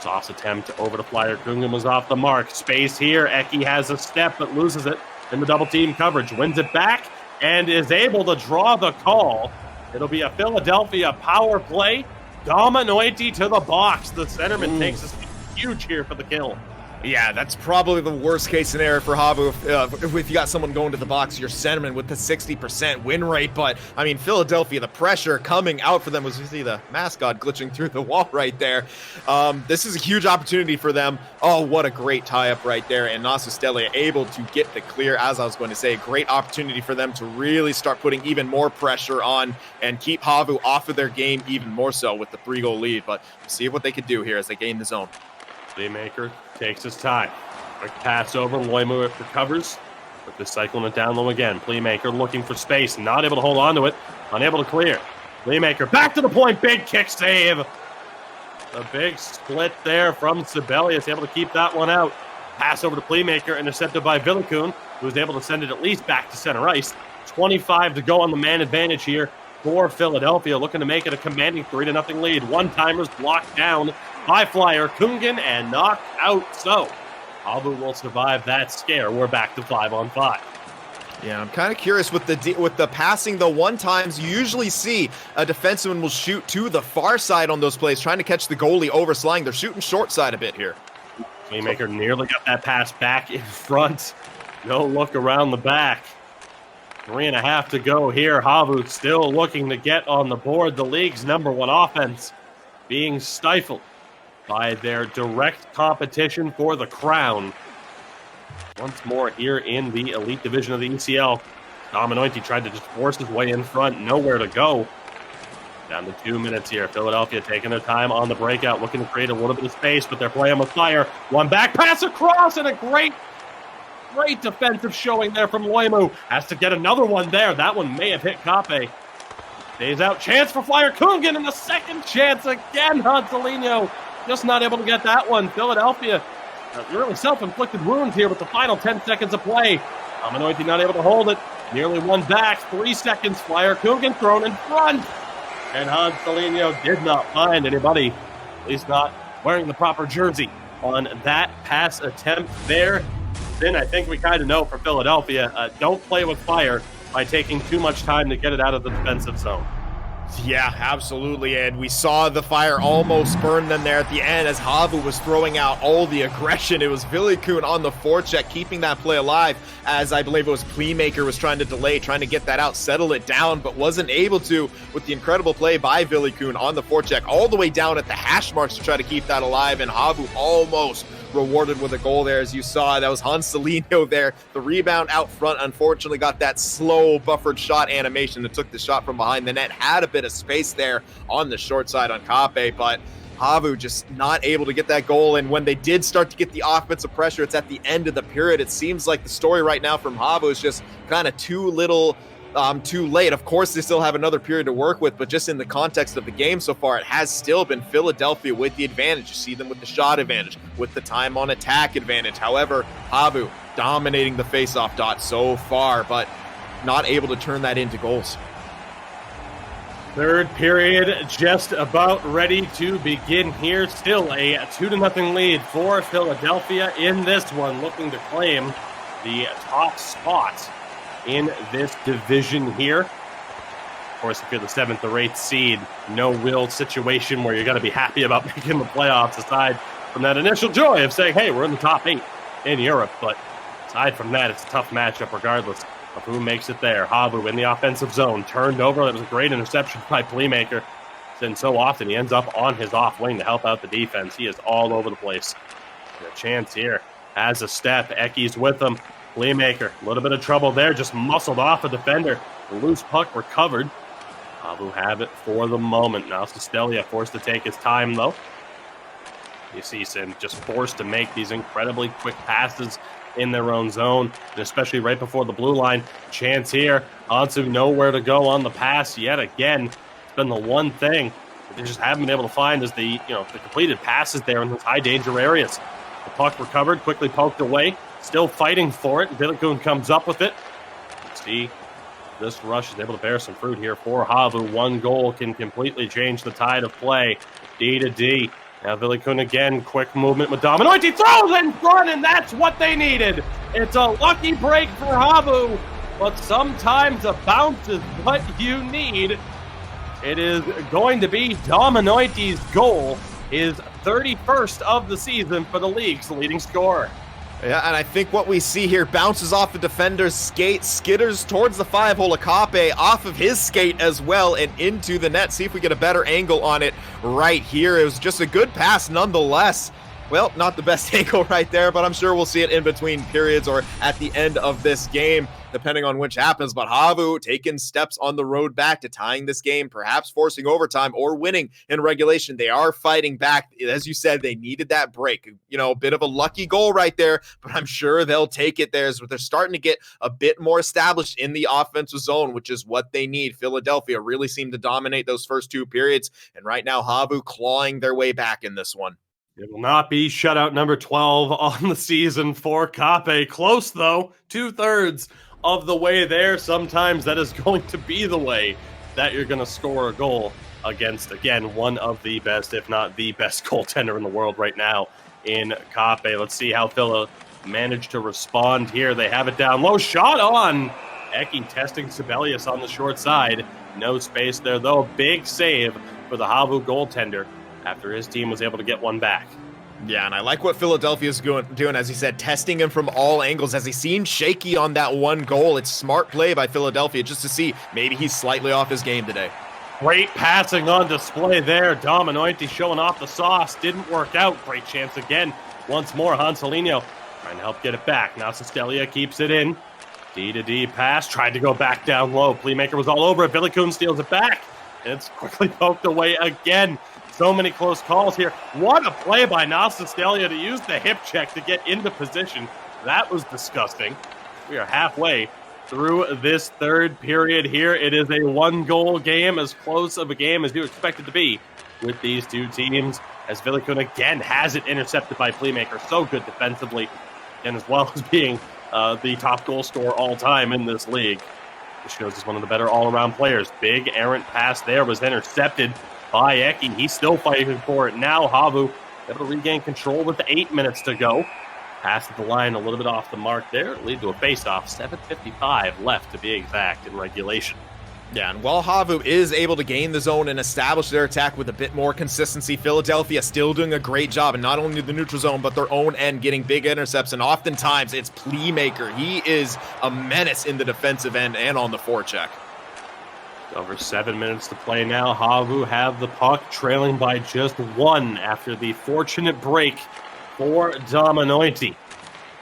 Soft attempt over to Flyer. Kungan was off the mark. Space here. Eki has a step, but loses it in the double-team coverage. Wins it back and is able to draw the call. It'll be a Philadelphia power play. Dominointi to the box. The centerman takes a huge here for the kill. Yeah, that's probably the worst case scenario for HAVU. If you got someone going to the box, your centerman with the 60% win rate. But, I mean, Philadelphia, the pressure coming out for them was, you see the mascot glitching through the wall right there. This is a huge opportunity for them. Oh, what a great tie-up right there. And Nasastelia able to get the clear, as I was going to say. Great opportunity for them to really start putting even more pressure on and keep HAVU off of their game even more so with the 3-goal lead. But we'll see what they can do here as they gain the zone. Playmaker takes his time. Quick pass over. Loimu recovers. But this cycling it down low again. Playmaker looking for space. Not able to hold on to it. Unable to clear. Playmaker back to the point. Big kick save. A big split there from Sibelius. Able to keep that one out. Pass over to Playmaker. Intercepted by Villikun, who was able to send it at least back to center ice. 25 to go on the man advantage here for Philadelphia. Looking to make it a commanding 3-0 lead. One-timers blocked down by Flyer Kungen and knocked out. So HAVU will survive that scare. We're back to 5-on-5. Yeah, I'm kind of curious with the passing. The one-times you usually see a defenseman will shoot to the far side on those plays, trying to catch the goalie oversliding. They're shooting short side a bit here. Playmaker nearly got that pass back in front. No look around the back. 3.5 to go here. HAVU still looking to get on the board. The league's #1 offense being stifled by their direct competition for the crown. Once more here in the elite division of the ECL. Dominointi tried to just force his way in front. Nowhere to go. Down to 2 minutes here. Philadelphia taking their time on the breakout, looking to create a little bit of space, but they're playing with fire. One back pass across, and a great defensive showing there from Loimu. Has to get another one there. That one may have hit Kape. Stays out. Chance for Flyer Kungen, and the second chance again. Hansalino just not able to get that one. Philadelphia, really self-inflicted wounds here with the final 10 seconds of play. Dominointi not able to hold it. Nearly one back. 3 seconds. Flyer Kungen thrown in front. And Hansalino did not find anybody, at least not wearing the proper jersey on that pass attempt there. Then I think we kind of know for Philadelphia, don't play with fire by taking too much time to get it out of the defensive zone. Yeah, absolutely, and we saw the fire almost burn them there at the end as HAVU was throwing out all the aggression. It was Villikun on the forecheck, keeping that play alive, as I believe it was Playmaker was trying to delay, trying to get that out, settle it down, but wasn't able to with the incredible play by Villikun on the forecheck, all the way down at the hash marks to try to keep that alive, and HAVU almost rewarded with a goal there. As you saw, that was Hansalino there. The rebound out front, unfortunately, got that slow buffered shot animation that took the shot from behind the net. Had a bit of space there on the short side on Kape, but HAVU just not able to get that goal. And when they did start to get the offensive pressure, it's at the end of the period. It seems like the story right now from HAVU is just kind of too late. Of course, they still have another period to work with, but just in the context of the game so far, it has still been Philadelphia with the advantage. You see them with the shot advantage, with the time on attack advantage. However, HAVU dominating the faceoff dot so far, but not able to turn that into goals. Third period just about ready to begin here. Still a 2-0 lead for Philadelphia in this one, looking to claim the top spot in this division here. Of course, if you're the 7th or 8th seed, no real situation where you're going to be happy about making the playoffs aside from that initial joy of saying, hey, we're in the top 8 in Europe. But aside from that, it's a tough matchup regardless of who makes it there. HAVU in the offensive zone, turned over. That was a great interception by Playmaker. And so often he ends up on his off wing to help out the defense. He is all over the place. And a chance here. Has a step. Ecky's with him. Playmaker, a little bit of trouble there, just muscled off a defender. The loose puck recovered. HAVU have it for the moment. Now Sestelia forced to take his time, though. You see Sim just forced to make these incredibly quick passes in their own zone, and especially right before the blue line. Chance here. Ansu nowhere to go on the pass yet again. It's been the one thing that they just haven't been able to find is the completed passes there in those high danger areas. The puck recovered, quickly poked away. Still fighting for it. Villikun comes up with it. Let's see, this rush is able to bear some fruit here for HAVU. One goal can completely change the tide of play. D to D. Now Villikun again, quick movement with Dominointi. Throws in front, and that's what they needed. It's a lucky break for HAVU, but sometimes a bounce is what you need. It is going to be Dominointi's goal, his 31st of the season for the league's leading scorer. Yeah, and I think what we see here, bounces off the defender's skate, skitters towards the 5-hole. Kape off of his skate as well and into the net. See if we get a better angle on it right here. It was just a good pass nonetheless. Well, not the best angle right there, but I'm sure we'll see it in between periods or at the end of this game, depending on which happens. But HAVU taking steps on the road back to tying this game, perhaps forcing overtime or winning in regulation. They are fighting back. As you said, they needed that break. You know, a bit of a lucky goal right there, but I'm sure they'll take it there. They're starting to get a bit more established in the offensive zone, which is what they need. Philadelphia really seemed to dominate those first two periods, and right now HAVU clawing their way back in this one. It will not be shutout number 12 on the season for Kape. Close, though. 2/3 of the way there. Sometimes that is going to be the way that you're going to score a goal against, again, one of the best, if not the best goaltender in the world right now in Kape. Let's see how Phila managed to respond here. They have it down low. Shot on. Eki testing Sibelius on the short side. No space there, though. Big save for the HAVU goaltender after his team was able to get one back. Yeah, and I like what Philadelphia's doing, as he said, testing him from all angles. As he seemed shaky on that one goal, it's smart play by Philadelphia just to see maybe he's slightly off his game today. Great passing on display there. Dominointi showing off the sauce. Didn't work out. Great chance again. Once more, Hansalino trying to help get it back. Now Sestelia keeps it in. D-to-D pass. Tried to go back down low. Playmaker was all over it. Billy Kuhn steals it back. And it's quickly poked away again. So many close calls here. What a play by Nastastelia to use the hip check to get into position. That was disgusting. We are halfway through this third period here. It is a one-goal game, as close of a game as you expect it to be with these two teams, as Villikun again has it intercepted by Playmaker. So good defensively, and as well as being the top goal scorer all time in this league. This shows he's one of the better all-around players. Big errant pass there was intercepted by Eki. He's still fighting for it now. HAVU able to regain control with 8 minutes to go. Pass at the line a little bit off the mark there. Lead to a face-off. 7:55 left to be exact in regulation. Yeah, and while HAVU is able to gain the zone and establish their attack with a bit more consistency, Philadelphia still doing a great job, and not only the neutral zone, but their own end, getting big intercepts, and oftentimes it's Playmaker. He is a menace in the defensive end and on the forecheck. Over 7 minutes to play now. HAVU have the puck, trailing by just one after the fortunate break for Dominointi.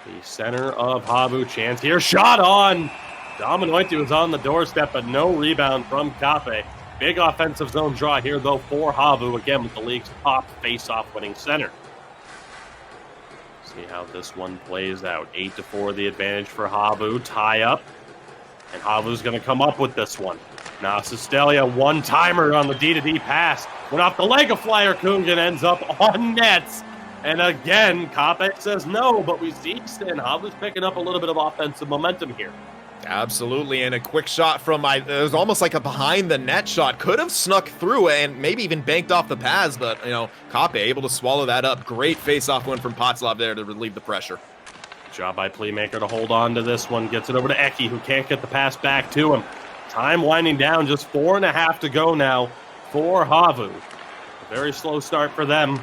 The center of HAVU chance here. Shot on! Dominointi was on the doorstep, but no rebound from Kape. Big offensive zone draw here, though, for HAVU, again with the league's top face-off winning center. See how this one plays out. 8-4 the advantage for HAVU. Tie up. And HAVU's going to come up with this one. Now Sestelia, one-timer on the D-to-D pass. Went off the leg of Flyer Kungan, ends up on nets. And again, Kape says no, but we see Stan HAVU's picking up a little bit of offensive momentum here. Absolutely, and a quick shot from, it was almost like a behind-the-net shot. Could have snuck through and maybe even banked off the pads, but, Kape able to swallow that up. Great face-off win from Potslav there to relieve the pressure. Job by Playmaker to hold on to this one. Gets it over to Eki, who can't get the pass back to him. Time winding down, just 4.5 to go now for HAVU. A very slow start for them.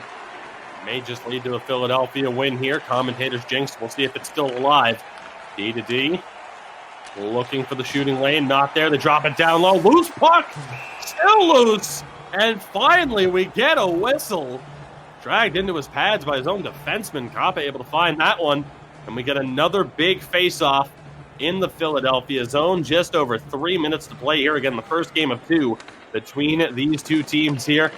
May just lead to a Philadelphia win here. Commentators jinx. We'll see if it's still alive. D-to-D. Looking for the shooting lane. Not there. They drop it down low. Loose puck. Still loose. And finally, we get a whistle. Dragged into his pads by his own defenseman. Kape able to find that one. And we get another big face-off in the Philadelphia zone. Just over 3 minutes to play here. Again, the first game of two between these two teams here.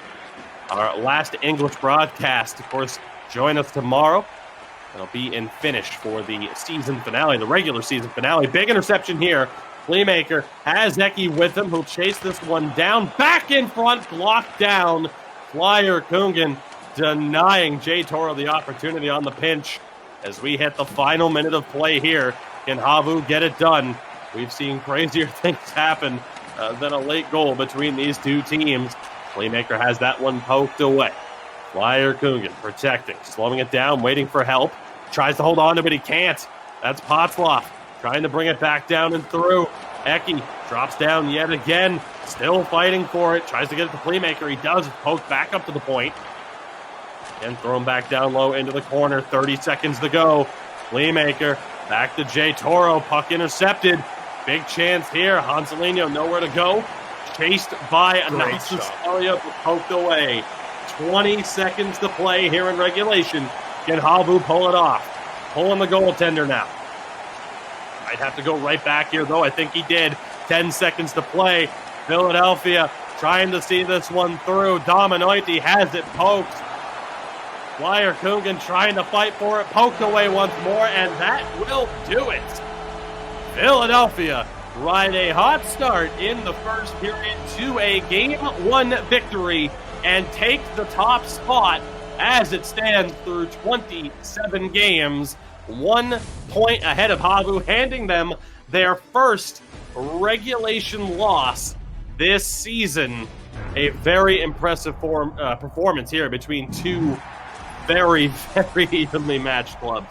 Our last English broadcast, of course, join us tomorrow. It'll be in Finnish for the season finale, the regular season finale. Big interception here. Playmaker has Eki with him. He'll chase this one down. Back in front, blocked down. Flyer Kungan denying Jay Toro the opportunity on the pinch. As we hit the final minute of play here, can HAVU get it done? We've seen crazier things happen than a late goal between these two teams. Playmaker has that one poked away. Flyer Kungan protecting, slowing it down, waiting for help. Tries to hold on to it, but he can't. That's Potslav trying to bring it back down and through. Eki drops down yet again, still fighting for it. Tries to get it to Playmaker. He does. Poke back up to the point. Again, throw him back down low into the corner. 30 seconds to go. Playmaker back to Jay Toro. Puck intercepted. Big chance here. Hansalino nowhere to go. Chased by a nice area, but poked away. 20 seconds to play here in regulation. Can HAVU pull it off? Pulling the goaltender now. Might have to go right back here, though. I think he did. 10 seconds to play. Philadelphia trying to see this one through. Dominoiti has it poked. Flyer Coogan trying to fight for it. Poked away once more, and that will do it. Philadelphia ride a hot start in the first period to a Game 1 victory and take the top spot as it stands through 27 games. 1 point ahead of HAVU, handing them their first regulation loss this season. A very impressive performance here between two very, very evenly matched clubs.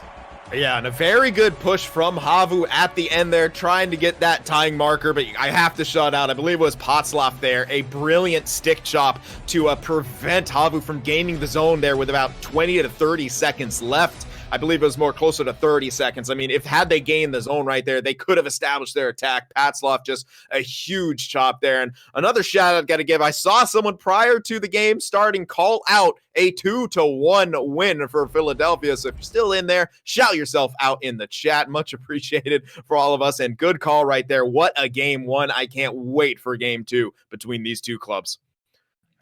Yeah, and a very good push from HAVU at the end there, trying to get that tying marker, but I have to shut out. I believe it was Potzloff there, a brilliant stick chop to prevent HAVU from gaining the zone there with about 20 to 30 seconds left. I believe it was more closer to 30 seconds. I mean, had they gained the zone right there, they could have established their attack. Patzloff just a huge chop there. And another shout out got to give. I saw someone prior to the game starting call out a 2-1 win for Philadelphia. So if you're still in there, shout yourself out in the chat. Much appreciated for all of us. And good call right there. What a game one. I can't wait for game two between these two clubs.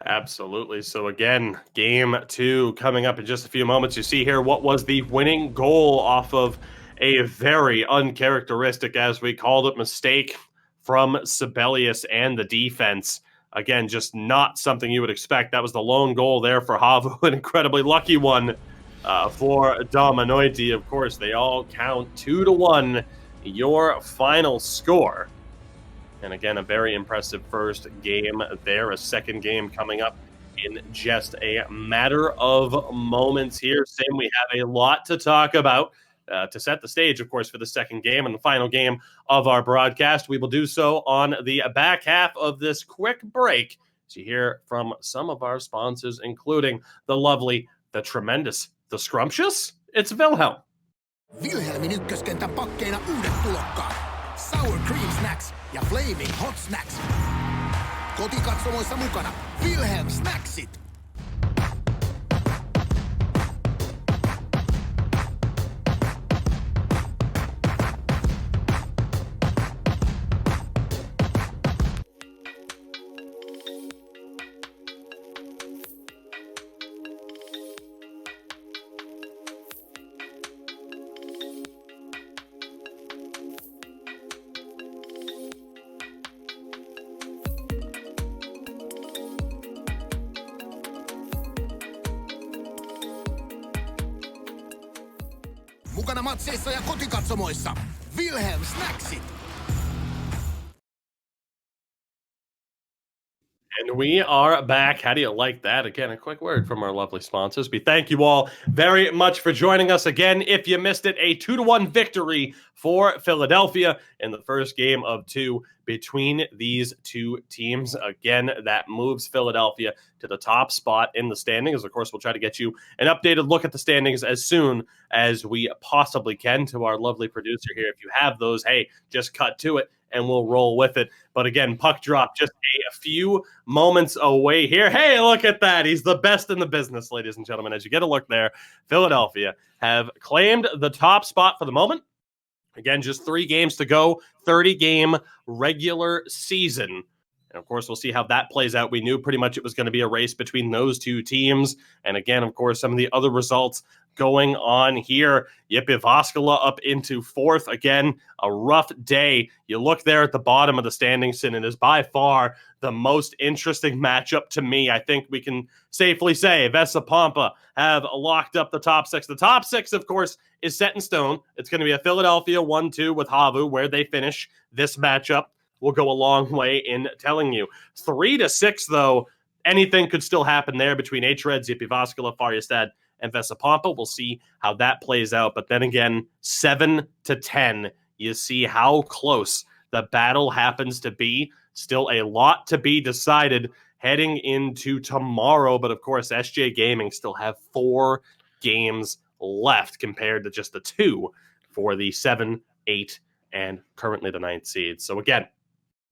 Absolutely. So again, game 2 coming up in just a few moments. You see here what was the winning goal off of a very uncharacteristic, as we called it, mistake from Sibelius and the defense. Again, just not something you would expect. That was the lone goal there for HAVU, an incredibly lucky one for Dominoiti. Of course, they all count 2-1, your final score. And again, a very impressive first game there. A second game coming up in just a matter of moments here. Sam, we have a lot to talk about to set the stage, of course, for the second game and the final game of our broadcast. We will do so on the back half of this quick break to hear from some of our sponsors, including the lovely, the tremendous, the scrumptious. It's Wilhelm. Wilhelmin ykköskentän pakkeina uudet tulokkaat. Sour Cream Snacks ja Flaming Hot Snacks. Kotikatsomoissa mukana Wilhelm Snacksit. Mukana matseissa ja kotikatsomoissa. Wilhelm Snacksit. And we are back. How do you like that? Again, a quick word from our lovely sponsors. We thank you all very much for joining us again. If you missed it, a 2-1 victory for Philadelphia in the first game of 2 between these two teams. Again, that moves Philadelphia to the top spot in the standings. Of course, we'll try to get you an updated look at the standings as soon as we possibly can. To our lovely producer here, if you have those, hey, just cut to it and we'll roll with it. But again, puck drop just a few moments away here. Hey, look at that. He's the best in the business, ladies and gentlemen. As you get a look there, Philadelphia have claimed the top spot for the moment. Again, just 3 games to go, 30-game regular season. And, of course, we'll see how that plays out. We knew pretty much it was going to be a race between those two teams. And, again, of course, some of the other results going on here. Jyväskylä up into 4th. Again, a rough day. You look there at the bottom of the standings, and it is by far the most interesting matchup to me. I think we can safely say Vesa Pompa have locked up the top 6. The top 6, of course, is set in stone. It's going to be a Philadelphia 1-2 with HAVU. Where they finish this matchup will go a long way in telling you. 3-6, though, anything could still happen there between H-Reds, Jyväskylä, Färjestad, and Vesa Pompa. We'll see how that plays out. But then again, 7-10, you see how close the battle happens to be. Still a lot to be decided heading into tomorrow. But of course, SJ Gaming still have 4 games left compared to just the 2 for the 7, 8, and currently the 9th seed. So again,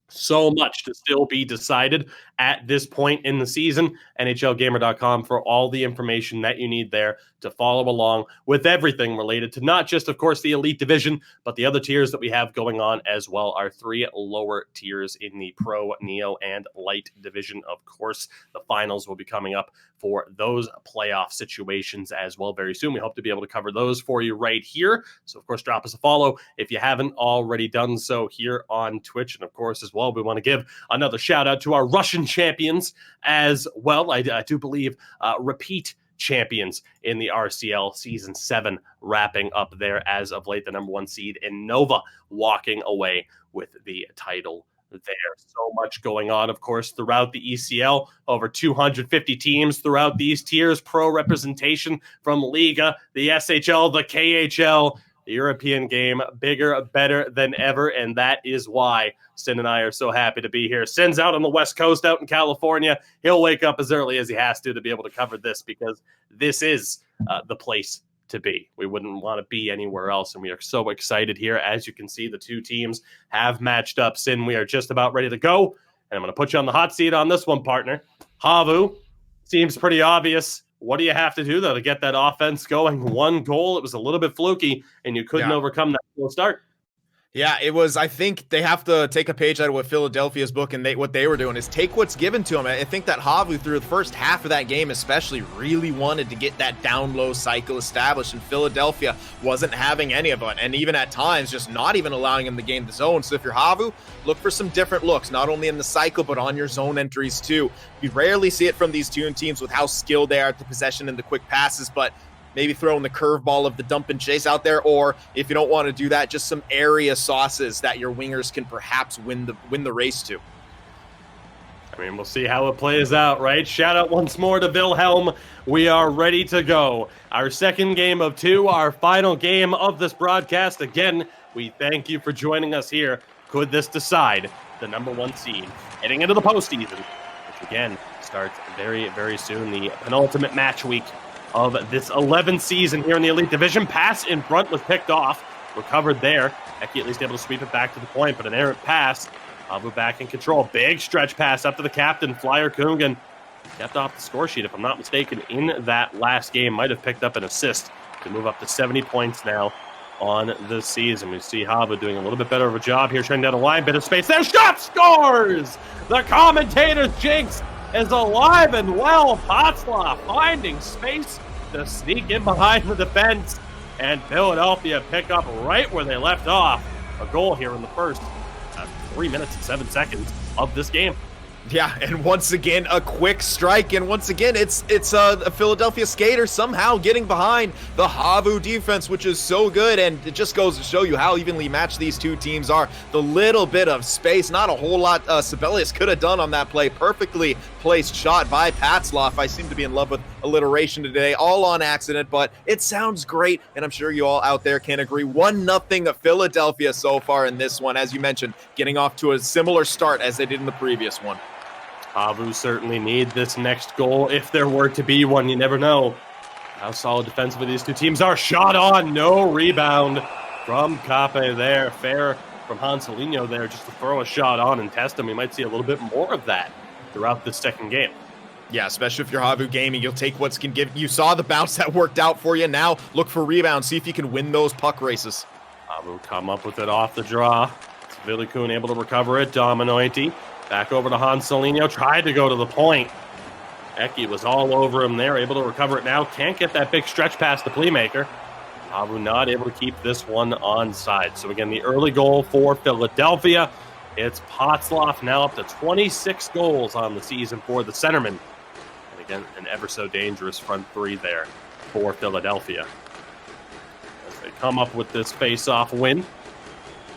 So much to still be decided at this point in the season. NHLgamer.com for all the information that you need there to follow along with everything related to not just, of course, the Elite Division, but the other tiers that we have going on as well. Our 3 lower tiers in the Pro, Neo, and Light Division. Of course, the finals will be coming up for those playoff situations as well very soon. We hope to be able to cover those for you right here. So, of course, drop us a follow if you haven't already done so here on Twitch. And, of course, as well, we want to give another shout out to our Russian champions as well. I do believe repeat champions in the RCL Season 7 wrapping up there as of late. The number 1 seed in Nova walking away with the title there. So much going on, of course, throughout the ECL. Over 250 teams throughout these tiers. Pro representation from Liga, the SHL, the KHL. The European game, bigger, better than ever, and that is why Sin and I are so happy to be here. Sin's out on the West Coast, out in California. He'll wake up as early as he has to be able to cover this, because this is the place to be. We wouldn't want to be anywhere else, and we are so excited here. As you can see, the 2 teams have matched up. Sin, we are just about ready to go, and I'm going to put you on the hot seat on this one, partner. HAVU, seems pretty obvious. What do you have to do, though, to get that offense going? 1 goal, it was a little bit fluky, and you couldn't overcome that slow start. Yeah, it was. I think they have to take a page out of what Philadelphia's book, and what they were doing is take what's given to them. I think that HAVU, through the first half of that game especially, really wanted to get that down-low cycle established, and Philadelphia wasn't having any of it, and even at times just not even allowing them to gain the zone. So if you're HAVU, look for some different looks, not only in the cycle, but on your zone entries too. You rarely see it from these 2 teams with how skilled they are at the possession and the quick passes, but maybe throwing the curveball of the dump and chase out there, or if you don't want to do that, just some area sauces that your wingers can perhaps win the race to. I mean, we'll see how it plays out, right? Shout out once more to Wilhelm. We are ready to go. Our second game of 2, our final game of this broadcast. Again, we thank you for joining us here. Could this decide the number 1 seed heading into the postseason, which again starts very, very soon, the penultimate match week of this 11th season here in the Elite Division. Pass in front was picked off, recovered there. Eki at least able to sweep it back to the point, but an errant pass. HAVU back in control. Big stretch pass up to the captain, Flyer Kungan. Kept off the score sheet, if I'm not mistaken, in that last game. Might have picked up an assist to move up to 70 points now on the season. We see HAVU doing a little bit better of a job here, trying down the line, bit of space there. Shot scores! The commentator's jinx is alive and well. Potzlaw finding space to sneak in behind the defense, and Philadelphia pick up right where they left off. A goal here in the first 3 minutes and 7 seconds of this game. Yeah, and once again, a quick strike, and once again, it's a Philadelphia skater somehow getting behind the HAVU defense, which is so good, and it just goes to show you how evenly matched these 2 teams are. The little bit of space, not a whole lot Sibelius could have done on that play. Perfectly placed shot by Patzloff. I seem to be in love with alliteration today, all on accident, but it sounds great, and I'm sure you all out there can agree. 1-0 Philadelphia so far in this one, as you mentioned, getting off to a similar start as they did in the previous one. HAVU certainly need this next goal, if there were to be one. You never know how solid defensively these 2 teams are. Shot on, no rebound from Cape there. Fair from Hanselino there, just to throw a shot on and test him. We might see a little bit more of that throughout the second game. Yeah, especially if you're HAVU gaming, you'll take what's can give. You saw the bounce that worked out for you. Now look for rebounds. See if you can win those puck races. HAVU come up with it off the draw. Vilikun able to recover it. Dominoiti back over to Hanselino. Tried to go to the point. Eki was all over him there. Able to recover it now. Can't get that big stretch past the playmaker. HAVU not able to keep this one onside. So again, the early goal for Philadelphia. It's Potzloff now up to 26 goals on the season for the centerman. And again, an ever so dangerous front 3 there for Philadelphia. As they come up with this face-off win.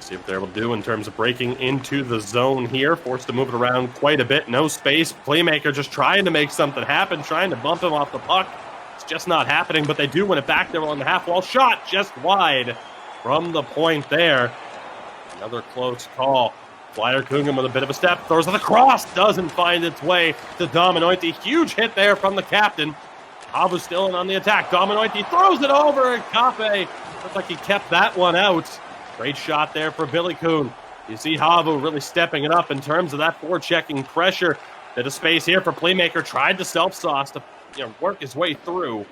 See what they're able to do in terms of breaking into the zone here. Forced to move it around quite a bit. No space. Playmaker just trying to make something happen. Trying to bump him off the puck. It's just not happening, but they do win it back there on the half wall. Shot just wide from the point there. Another close call. Flyer Kungan with a bit of a step. Throws it across. Doesn't find its way to Dominoiti. Huge hit there from the captain. HAVU still in on the attack. Dominoiti throws it over, and Cape looks like he kept that one out. Great shot there for Billy Kuhn. You see HAVU really stepping it up in terms of that forechecking pressure. Bit of space here for Playmaker. Tried to self-sauce to work his way through.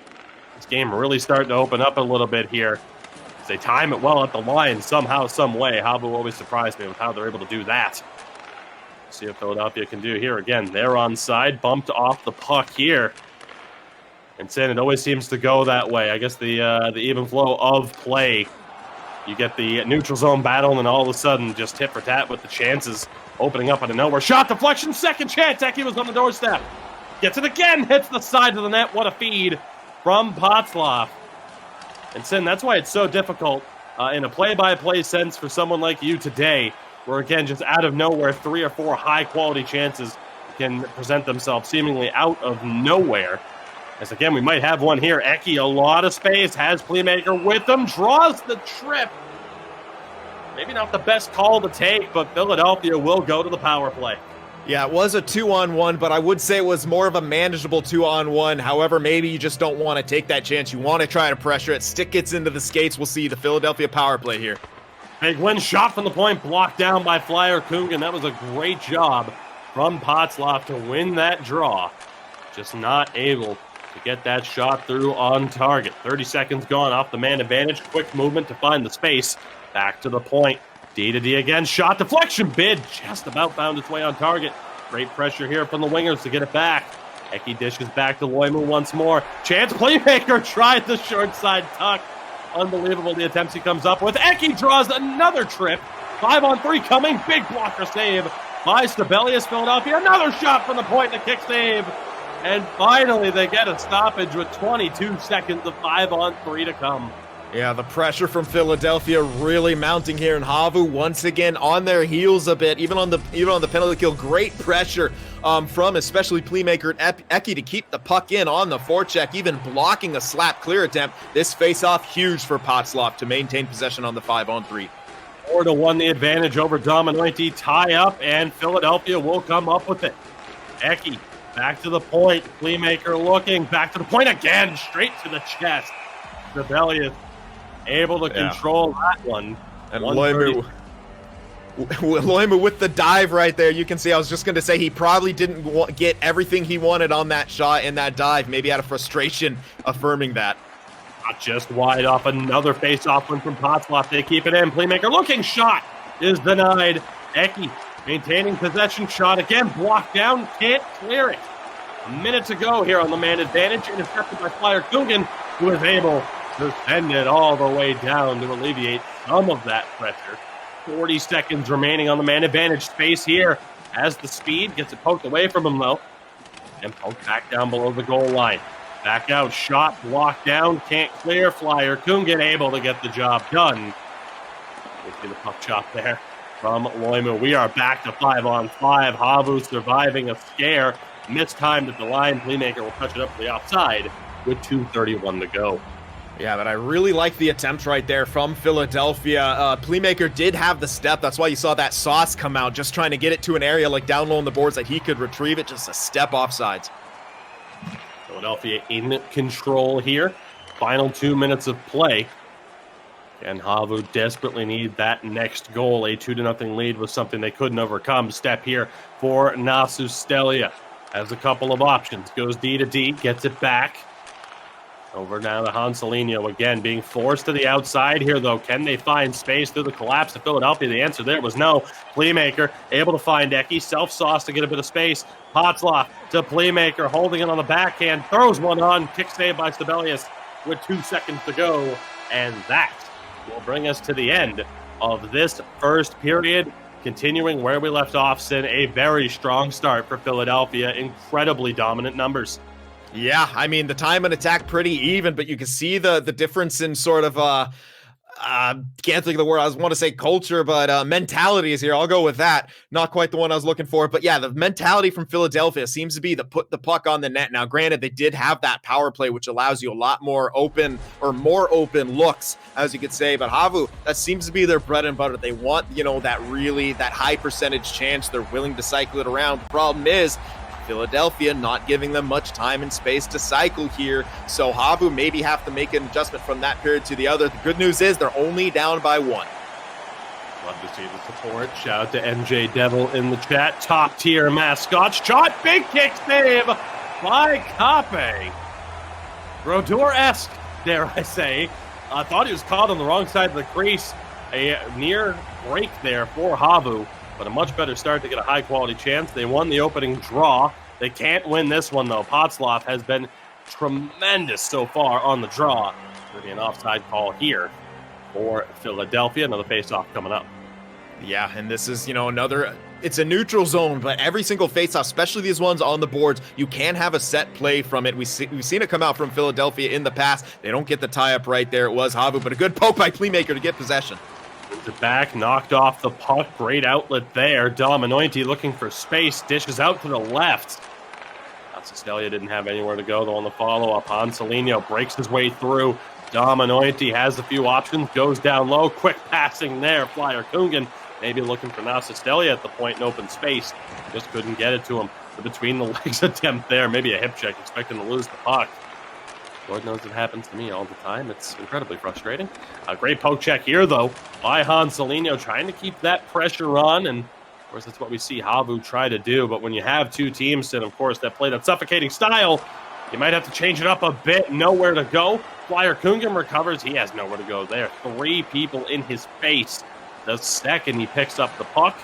This game really starting to open up a little bit here. They time it well at the line somehow, some way. HAVU always surprised me with how they're able to do that. See what Philadelphia can do here. Again, they're onside, bumped off the puck here. And it always seems to go that way. I guess the even flow of play. You get the neutral zone battle, and then all of a sudden, just tit for tat with the chances opening up out of nowhere. Shot deflection, second chance. Eki was on the doorstep. Gets it again, hits the side of the net. What a feed from Potzloff. And that's why it's so difficult in a play-by-play sense for someone like you today, where, again, just out of nowhere, 3 or 4 high-quality chances can present themselves seemingly out of nowhere. As, again, we might have one here. Eki, a lot of space, has Playmaker with him, draws the trip. Maybe not the best call to take, but Philadelphia will go to the power play. Yeah, it was a 2-on-1, but I would say it was more of a manageable 2-on-1. However, maybe you just don't want to take that chance. You want to try to pressure it. Stick gets into the skates. We'll see the Philadelphia power play here. Big win shot from the point, blocked down by Flyer Coogan. That was a great job from Potzloff to win that draw. Just not able to get that shot through on target. 30 seconds gone off the man advantage. Quick movement to find the space. Back to the point. D-to-D again. Shot deflection bid. Just about found its way on target. Great pressure here from the wingers to get it back. Eki dishes back to Loimu once more. Chance Playmaker tried the short side tuck. Unbelievable the attempts he comes up with. Eki draws another trip. 5-on-3 coming. Big blocker save by Sibelius. Philadelphia. Another shot from the point. The kick save. And finally they get a stoppage with 22 seconds of 5-on-3 to come. Yeah, the pressure from Philadelphia really mounting here, and HAVU once again on their heels a bit, even on the penalty kill. Great pressure from especially Playmaker and Eki to keep the puck in on the forecheck, even blocking a slap clear attempt. This face-off huge for Potzloff to maintain possession on the 5-on-3. 4-1 the advantage over Dominoiti. Tie up, and Philadelphia will come up with it. Eki back to the point. Playmaker looking back to the point again, straight to the chest. Sibelius able to control that one. And Loimu with the dive right there. You can see, I was just going to say, he probably didn't get everything he wanted on that shot in that dive. Maybe out of frustration, affirming that. Not just wide off. Another face-off one from Potzloff. They keep it in. Playmaker looking. Shot is denied. Eki maintaining possession. Shot again. Blocked down. Can't clear it. A minute to go here on the man advantage. Intercepted by Flyer Coogan, who is able to send it all the way down to alleviate some of that pressure. 40 seconds remaining on the man advantage. Space here as the speed gets it poked away from him, though. And poked back down below the goal line. Back out, shot, blocked down, can't clear. Flyer Coogan able to get the job done. You see the puck chop there from Loimu. We are back to 5-on-5. HAVU surviving a scare. Mistimed at the line. Playmaker will touch it up to the offside with 2:31 to go. Yeah, but I really like the attempt right there from Philadelphia. Playmaker did have the step. That's why you saw that sauce come out, just trying to get it to an area like down low on the boards that he could retrieve it. Just a step offsides. Philadelphia in control here. Final 2 minutes of play. And HAVU desperately need that next goal. A 2-0 lead was something they couldn't overcome. Step here for Nasu Stelia. Has a couple of options. Goes D-to-D, gets it back. Over now to Hanselino again, being forced to the outside here, though. Can they find space through the collapse of Philadelphia? The answer there was no. Playmaker able to find Eki. Self-sauce to get a bit of space. Potzloff to Playmaker, holding it on the backhand. Throws one on. Kick save by Sibelius with 2 seconds to go. And that will bring us to the end of this first period. Continuing where we left off, Sin, a very strong start for Philadelphia. Incredibly dominant numbers. Yeah, I mean, the time and attack pretty even, but you can see the difference in sort of, can't think of the word, I want to say culture, but mentality is here. I'll go with that. Not quite the one I was looking for, but yeah, the mentality from Philadelphia seems to be to put the puck on the net. Now, granted, they did have that power play, which allows you a lot more open looks, as you could say, but HAVU, that seems to be their bread and butter. They want, that high percentage chance. They're willing to cycle it around. The problem is, Philadelphia not giving them much time and space to cycle here. So HAVU maybe have to make an adjustment from that period to the other. The good news is they're only down by 1. Love to see the support. Shout out to MJ Devil in the chat. Top tier mascot. Shot. Big kick save by Kape. Brodeur-esque, dare I say. I thought he was caught on the wrong side of the crease. A near break there for HAVU, but a much better start to get a high-quality chance. They won the opening draw. They can't win this one, though. Potzloff has been tremendous so far on the draw. There'll be an offside call here for Philadelphia. Another face-off coming up. Yeah, and this is, it's a neutral zone, but every single face-off, especially these ones on the boards, you can have a set play from it. We've seen it come out from Philadelphia in the past. They don't get the tie-up right there. It was HAVU, but a good poke by Playmaker to get possession. Brings it back, knocked off the puck. Great outlet there. Dominointi looking for space, dishes out to the left. Cestellia didn't have anywhere to go, though, on the follow-up. Hanselino breaks his way through. Dominointi has a few options, goes down low. Quick passing there. Flyer Kungan maybe looking for Cestellia at the point in open space. Just couldn't get it to him. The between-the-legs attempt there. Maybe a hip check, expecting to lose the puck. Lord knows it happens to me all the time. It's incredibly frustrating. A great poke check here, though, by Hanselino, trying to keep that pressure on, and of course, that's what we see HAVU try to do. But when you have two teams and, of course, that play that suffocating style, you might have to change it up a bit. Nowhere to go. Flyer Kungan recovers. He has nowhere to go there. 3 people in his face. The second he picks up the puck.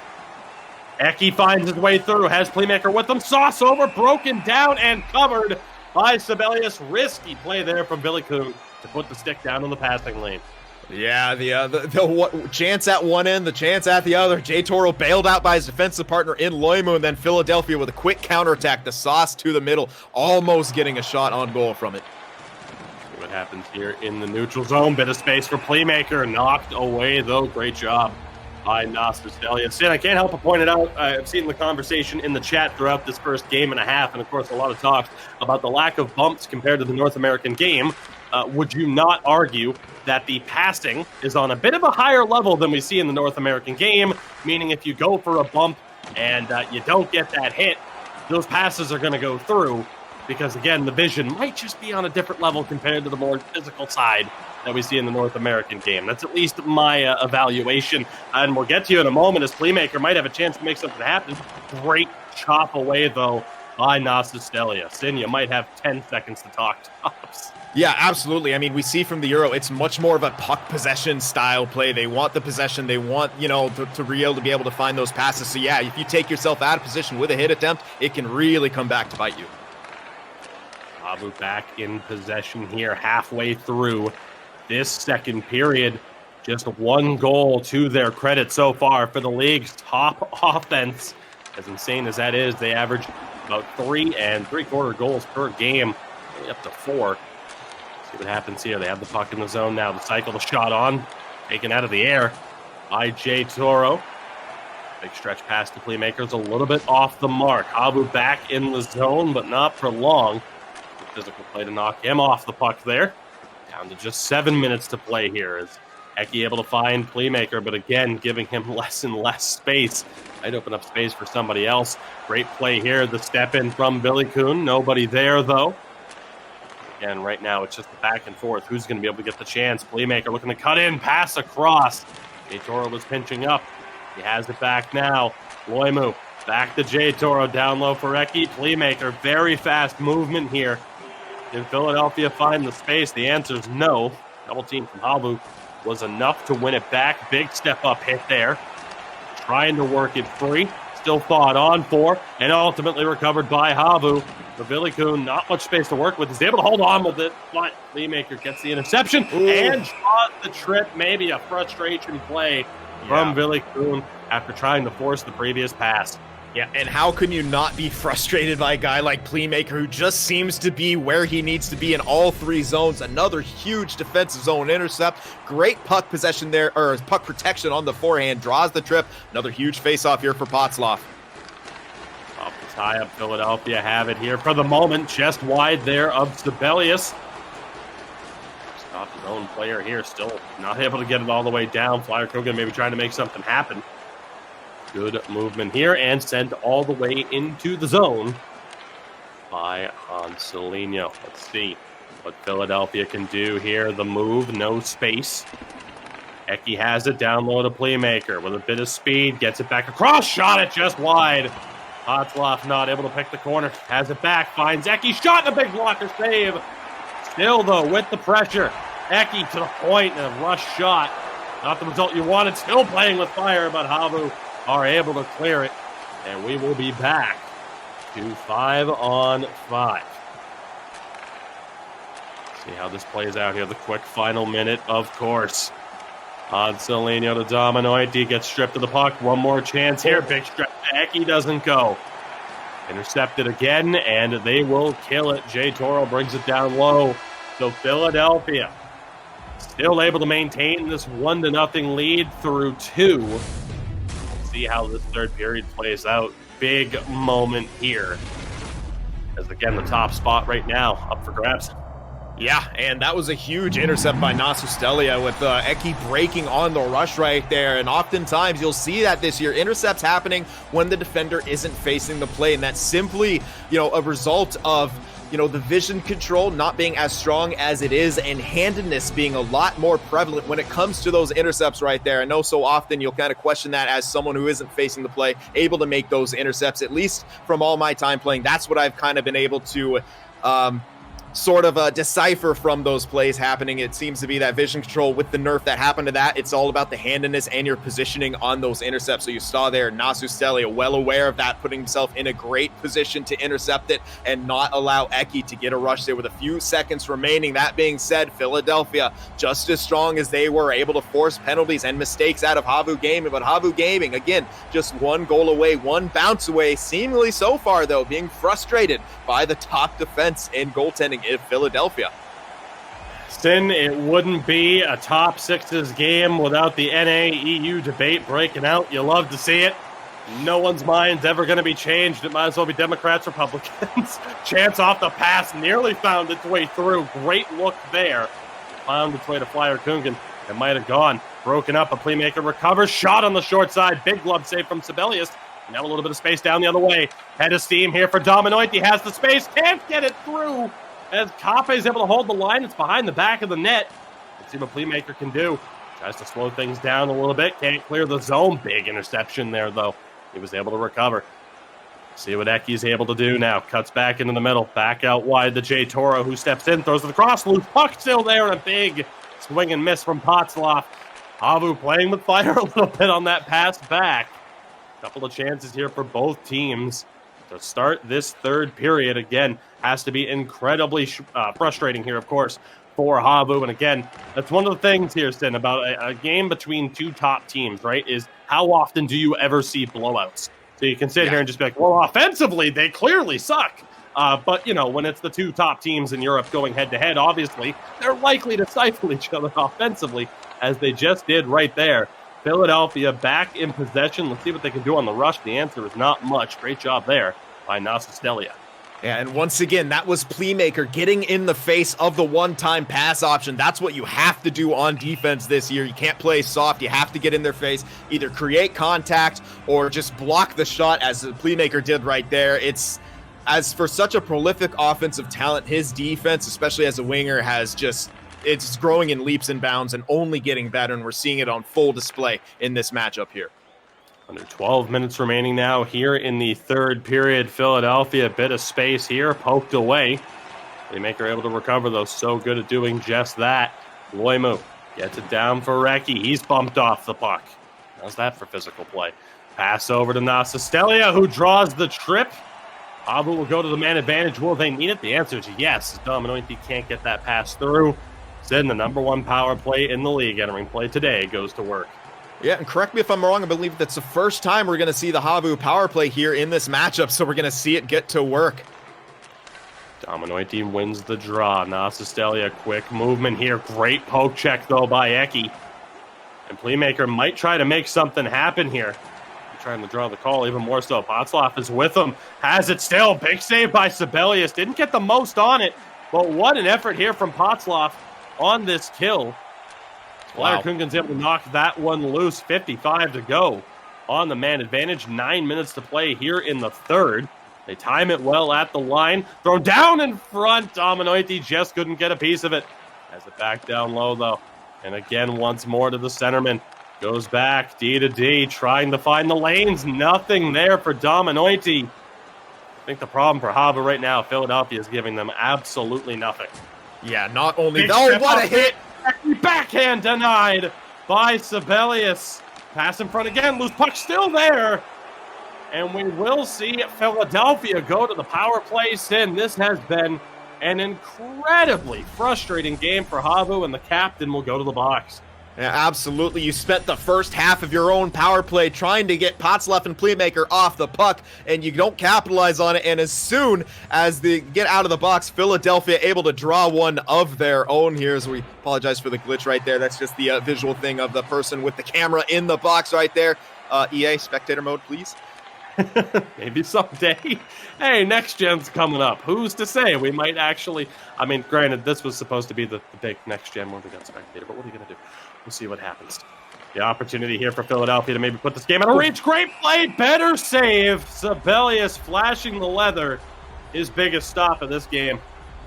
Eki finds his way through. Has Playmaker with him. Sauce over. Broken down and covered by Sibelius. Risky play there from Billy Kuhn to put the stick down in the passing lane. Yeah, the chance at one end, the chance at the other. Jay Toro bailed out by his defensive partner in Loimu, and then Philadelphia with a quick counterattack. The sauce to the middle, almost getting a shot on goal from it. See what happens here in the neutral zone. Bit of space for Playmaker. Knocked away, though. Great job by Cestellia. Sin, I can't help but point it out. I've seen the conversation in the chat throughout this first game and a half, and of course a lot of talks about the lack of bumps compared to the North American game. Would you not argue that the passing is on a bit of a higher level than we see in the North American game, meaning if you go for a bump and you don't get that hit, those passes are going to go through because, again, the vision might just be on a different level compared to the more physical side that we see in the North American game. That's at least my evaluation, and we'll get to you in a moment as Playmaker might have a chance to make something happen. Great chop away, though, by Cestellia. Sin, you might have 10 seconds to talk tops. Yeah, absolutely. I mean, we see from the Euro, it's much more of a puck possession style play. They want the possession. They want, to be able to find those passes. So, yeah, if you take yourself out of position with a hit attempt, it can really come back to bite you. HAVU back in possession here halfway through this second period. Just 1 goal to their credit so far for the league's top offense. As insane as that is, they average about 3 3/4 goals per game, up to 4. See what happens here. They have the puck in the zone now. The cycle, the shot on, taken out of the air by Jay Toro. Big stretch pass to Playmakers, a little bit off the mark. HAVU back in the zone, but not for long. The physical play to knock him off the puck there. Down to just 7 minutes to play here. Is Eki able to find Playmaker, but again, giving him less and less space. Might open up space for somebody else. Great play here. The step in from Billy Kuhn. Nobody there, though. Again, right now, it's just the back and forth. Who's going to be able to get the chance? Playmaker looking to cut in, pass across. Jay Toro was pinching up. He has it back now. Loimu back to Jay Toro, down low for Eki. Playmaker, very fast movement here. Can Philadelphia find the space? The answer is no. Double team from HAVU was enough to win it back. Big step up hit there. Trying to work it free. Still fought on for, and ultimately recovered by HAVU. For Billy Kuhn, not much space to work with. He's able to hold on with it, but Playmaker gets the interception and draws the trip. Maybe a frustration play from Billy Kuhn after trying to force the previous pass. Yeah, and how can you not be frustrated by a guy like Playmaker who just seems to be where he needs to be in all 3 zones? Another huge defensive zone intercept. Great puck possession there, or puck protection on the forehand. Draws the trip. Another huge face-off here for Potzloff. Off the tie-up, Philadelphia have it here for the moment. Just wide there of Sibelius. Stop his own player here. Still not able to get it all the way down. Flyer Kogan maybe trying to make something happen. Good movement here and sent all the way into the zone by Hanselino. Let's see what Philadelphia can do here. The move, no space. Eki has it down low to Playmaker with a bit of speed. Gets it back across. Shot it just wide. Hotzloff not able to pick the corner. Has it back. Finds Eki. Shot and a big blocker save. Still, though, with the pressure. Eki to the point and a rush shot. Not the result you wanted. Still playing with fire, but HAVU are able to clear it. And we will be back to 5-on-5. See how this plays out here. The quick final minute, of course. Anselino to Dominoiti. Gets stripped of the puck. One more chance here. Big strip. Eki doesn't go. Intercepted again, and they will kill it. Jay Toro brings it down low. So Philadelphia still able to maintain this 1-0 lead through 2. See how this third period plays out. Big moment here. As again, the top spot right now up for grabs. Yeah, and that was a huge intercept by Nasu Stelia with Eki breaking on the rush right there. And oftentimes you'll see that this year, intercepts happening when the defender isn't facing the play. And that's simply, a result of, the vision control not being as strong as it is and handedness being a lot more prevalent when it comes to those intercepts right there. I know so often you'll kind of question that as someone who isn't facing the play, able to make those intercepts, at least from all my time playing. That's what I've kind of been able to sort of decipher from those plays happening. It seems to be that vision control with the nerf that happened to that. It's all about the handedness and your positioning on those intercepts. So you saw there, Nasu Stelia well aware of that, putting himself in a great position to intercept it and not allow Eki to get a rush there with a few seconds remaining. That being said, Philadelphia, just as strong as they were, able to force penalties and mistakes out of HAVU Gaming. But HAVU Gaming, again, just one goal away, one bounce away, seemingly so far, though, being frustrated by the top defense in goaltending in Philadelphia. Sin, it wouldn't be a top sixes game without the NA-EU debate breaking out. You love to see it. No one's mind's ever going to be changed. It might as well be Democrats, Republicans. Chance off the pass, nearly found its way through. Great look there. Found its way to Flyer Kungen. It might have gone. Broken up, a Playmaker recovers. Shot on the short side. Big glove save from Sibelius. Now a little bit of space down the other way. Head of steam here for Dominoit. He has the space. Can't get it through. As Kape is able to hold the line, it's behind the back of the net. Let's see what Playmaker can do. Tries to slow things down a little bit. Can't clear the zone. Big interception there, though. He was able to recover. See what Eki's able to do now. Cuts back into the middle. Back out wide to Jay Toro, who steps in, throws it across. Loose puck still there, and a big swing and miss from Potzloff. HAVU playing with fire a little bit on that pass back. Couple of chances here for both teams to start this third period. Again, has to be incredibly frustrating here, of course, for HAVU. And again, that's one of the things here, Sin, about a game between two top teams, right, is how often do you ever see blowouts? So you can sit here and just be like, well, offensively, they clearly suck. But, when it's the two top teams in Europe going head-to-head, obviously, they're likely to stifle each other offensively, as they just did right there. Philadelphia back in possession. Let's see what they can do on the rush. The answer is not much. Great job there by Nasu Stelia. Yeah, and once again, that was Playmaker getting in the face of the one-time pass option. That's what you have to do on defense this year. You can't play soft. You have to get in their face, either create contact or just block the shot, as the Playmaker did right there. As for such a prolific offensive talent, his defense, especially as a winger, it's growing in leaps and bounds and only getting better, and we're seeing it on full display in this matchup here. Under 12 minutes remaining now here in the third period. Philadelphia, a bit of space here, poked away. Playmaker able to recover, though, so good at doing just that. Loimu gets it down for Recchi. He's bumped off the puck. How's that for physical play? Pass over to Nasu Stelia, who draws the trip. HAVU will go to the man advantage. Will they need it? The answer is yes. Dominoiti can't get that pass through. Then the number one power play in the league entering play today goes to work. Yeah, and correct me if I'm wrong, I believe that's the first time we're going to see the HAVU power play here in this matchup, so we're going to see it get to work. Dominoiti wins the draw. Nasu Stelia, quick movement here. Great poke check, though, by Eki. And Playmaker might try to make something happen here. Trying to draw the call even more so. Potzloff is with him. Has it still. Big save by Sibelius. Didn't get the most on it, but what an effort here from Potzloff on this kill. Flyer Kungen's able to knock that one loose. 55 to go on the man advantage. 9 minutes to play here in the third. They time it well at the line. Throw down in front. Dominoiti just couldn't get a piece of it. Has it back down low, though. And again, once more to the centerman. Goes back, D to D, trying to find the lanes. Nothing there for Dominoiti. I think the problem for HAVU right now, Philadelphia is giving them absolutely nothing. Yeah, not only... Big Oh, step what a up. hit! Backhand denied by Sibelius. Pass in front again, loose puck still there. And we will see Philadelphia go to the power play. Sin, this has been an incredibly frustrating game for HAVU, and the captain will go to the box. Yeah, absolutely. You spent the first half of your own power play trying to get Potzlef and Playmaker off the puck, and you don't capitalize on it. And as soon as they get out of the box, Philadelphia able to draw one of their own here. So we apologize for the glitch right there. That's just the visual thing of the person with the camera in the box right there. EA, spectator mode, please. Maybe someday. Hey, next gen's coming up. Who's to say? We might actually... I mean, granted, this was supposed to be the big next gen when we got spectator, but what are you going to do? We'll see what happens. The opportunity here for Philadelphia to maybe put this game out of reach. Great play, better save. Sibelius flashing the leather. His biggest stop of this game.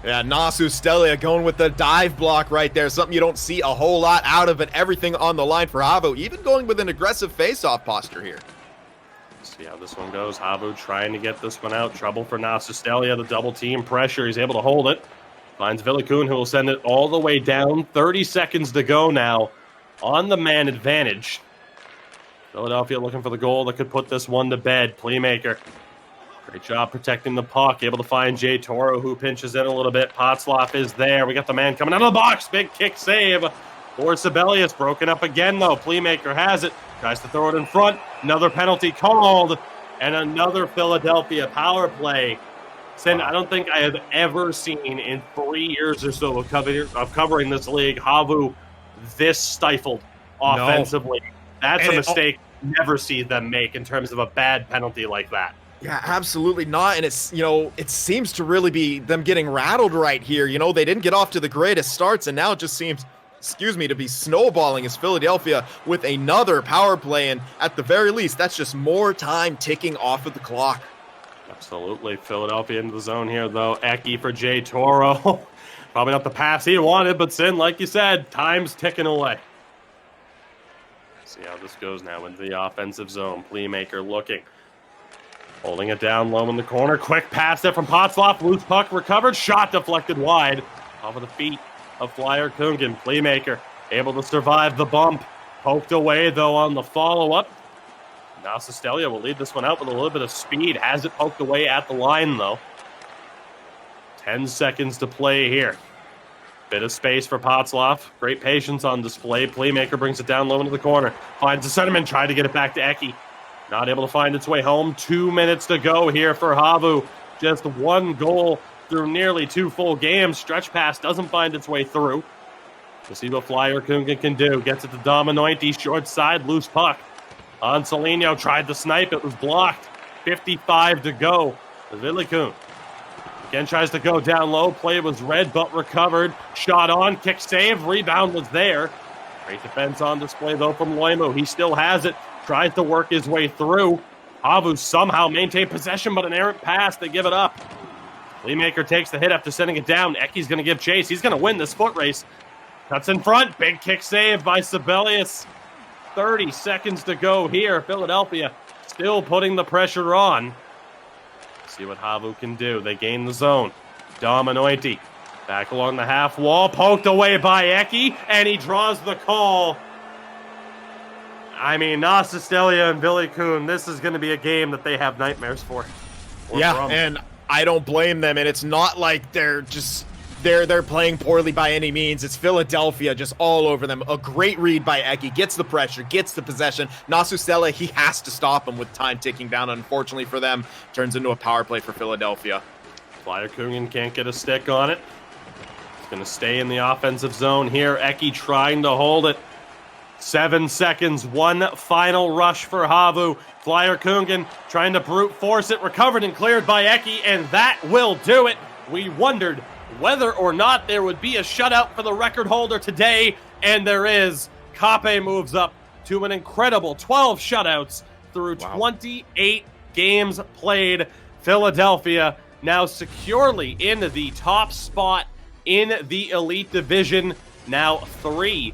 Yeah, Nasu Stelia going with the dive block right there. Something you don't see a whole lot out of it. Everything on the line for HAVU. Even going with an aggressive face-off posture here. See how this one goes. HAVU trying to get this one out. Trouble for Nasu Stelia. The double team pressure. He's able to hold it. Finds Villikun, who will send it all the way down. 30 seconds to go now. On the man advantage. Philadelphia looking for the goal that could put this one to bed. Playmaker. Great job protecting the puck. Able to find Jay Toro, who pinches in a little bit. Potzlaf is there. We got the man coming out of the box. Big kick save for Sibelius. Broken up again, though. Playmaker has it. Tries to throw it in front. Another penalty called. And another Philadelphia power play. Sin, I don't think I have ever seen in 3 years or so of covering this league HAVU this stifled offensively. No. That's a mistake never see them make in terms of a bad penalty like that. Yeah, absolutely not. And it's, you know, it seems to really be them getting rattled right here. You know, they didn't get off to the greatest starts, and now it just seems, to be snowballing as Philadelphia with another power play. And at the very least, that's just more time ticking off of the clock. Absolutely. Philadelphia into the zone here, though. Eki for Jay Toro. Probably not the pass he wanted, but Sin, like you said, time's ticking away. See how this goes now into the offensive zone. Playmaker looking. Holding it down low in the corner. Quick pass there from Potzlaf. Loose puck recovered. Shot deflected wide. Off of the feet of Flyer Kungen. Playmaker able to survive the bump. Poked away, though, on the follow-up. Nasu Stelia will lead this one out with a little bit of speed. Has it poked away at the line, though. 10 seconds to play here. Bit of space for Potzlaf. Great patience on display. Playmaker brings it down low into the corner. Finds the centerman. Tried to get it back to Eki. Not able to find its way home. 2 minutes to go here for HAVU. Just one goal through nearly 2 full games. Stretch pass doesn't find its way through. We'll see what Flyer Kungen can do. Gets it to Dominoiti. Short side. Loose puck. Anselino tried to snipe. It was blocked. 55 to go. Villikun again tries to go down low. Play was red, but recovered. Shot on. Kick save. Rebound was there. Great defense on display, though, from Loimu. He still has it. Tries to work his way through. HAVU somehow maintained possession, but an errant pass. They give it up. Playmaker takes the hit after sending it down. Eki's going to give chase. He's going to win this foot race. Cuts in front. Big kick save by Sibelius. 30 seconds to go here. Philadelphia still putting the pressure on. See what HAVU can do. They gain the zone. Dominoiti back along the half wall. Poked away by Eki, and he draws the call. I mean, Nasu Stelia and Villikun, this is going to be a game that they have nightmares for. Yeah, and I don't blame them. And it's not like they're playing poorly by any means. It's Philadelphia just all over them. A great read by Eki. Gets the pressure, gets the possession. Nasu Stelia, he has to stop him with time ticking down. Unfortunately for them, turns into a power play for Philadelphia. Flyer Kungen can't get a stick on it. He's going to stay in the offensive zone here. Eki trying to hold it. 7 seconds, one final rush for HAVU. Flyer Kungen trying to brute force it. Recovered and cleared by Eki, and that will do it. We wondered whether or not there would be a shutout for the record holder today, and there is. Kape moves up to an incredible 12 shutouts through 28 games played. Philadelphia now securely in the top spot in the Elite Division, now 3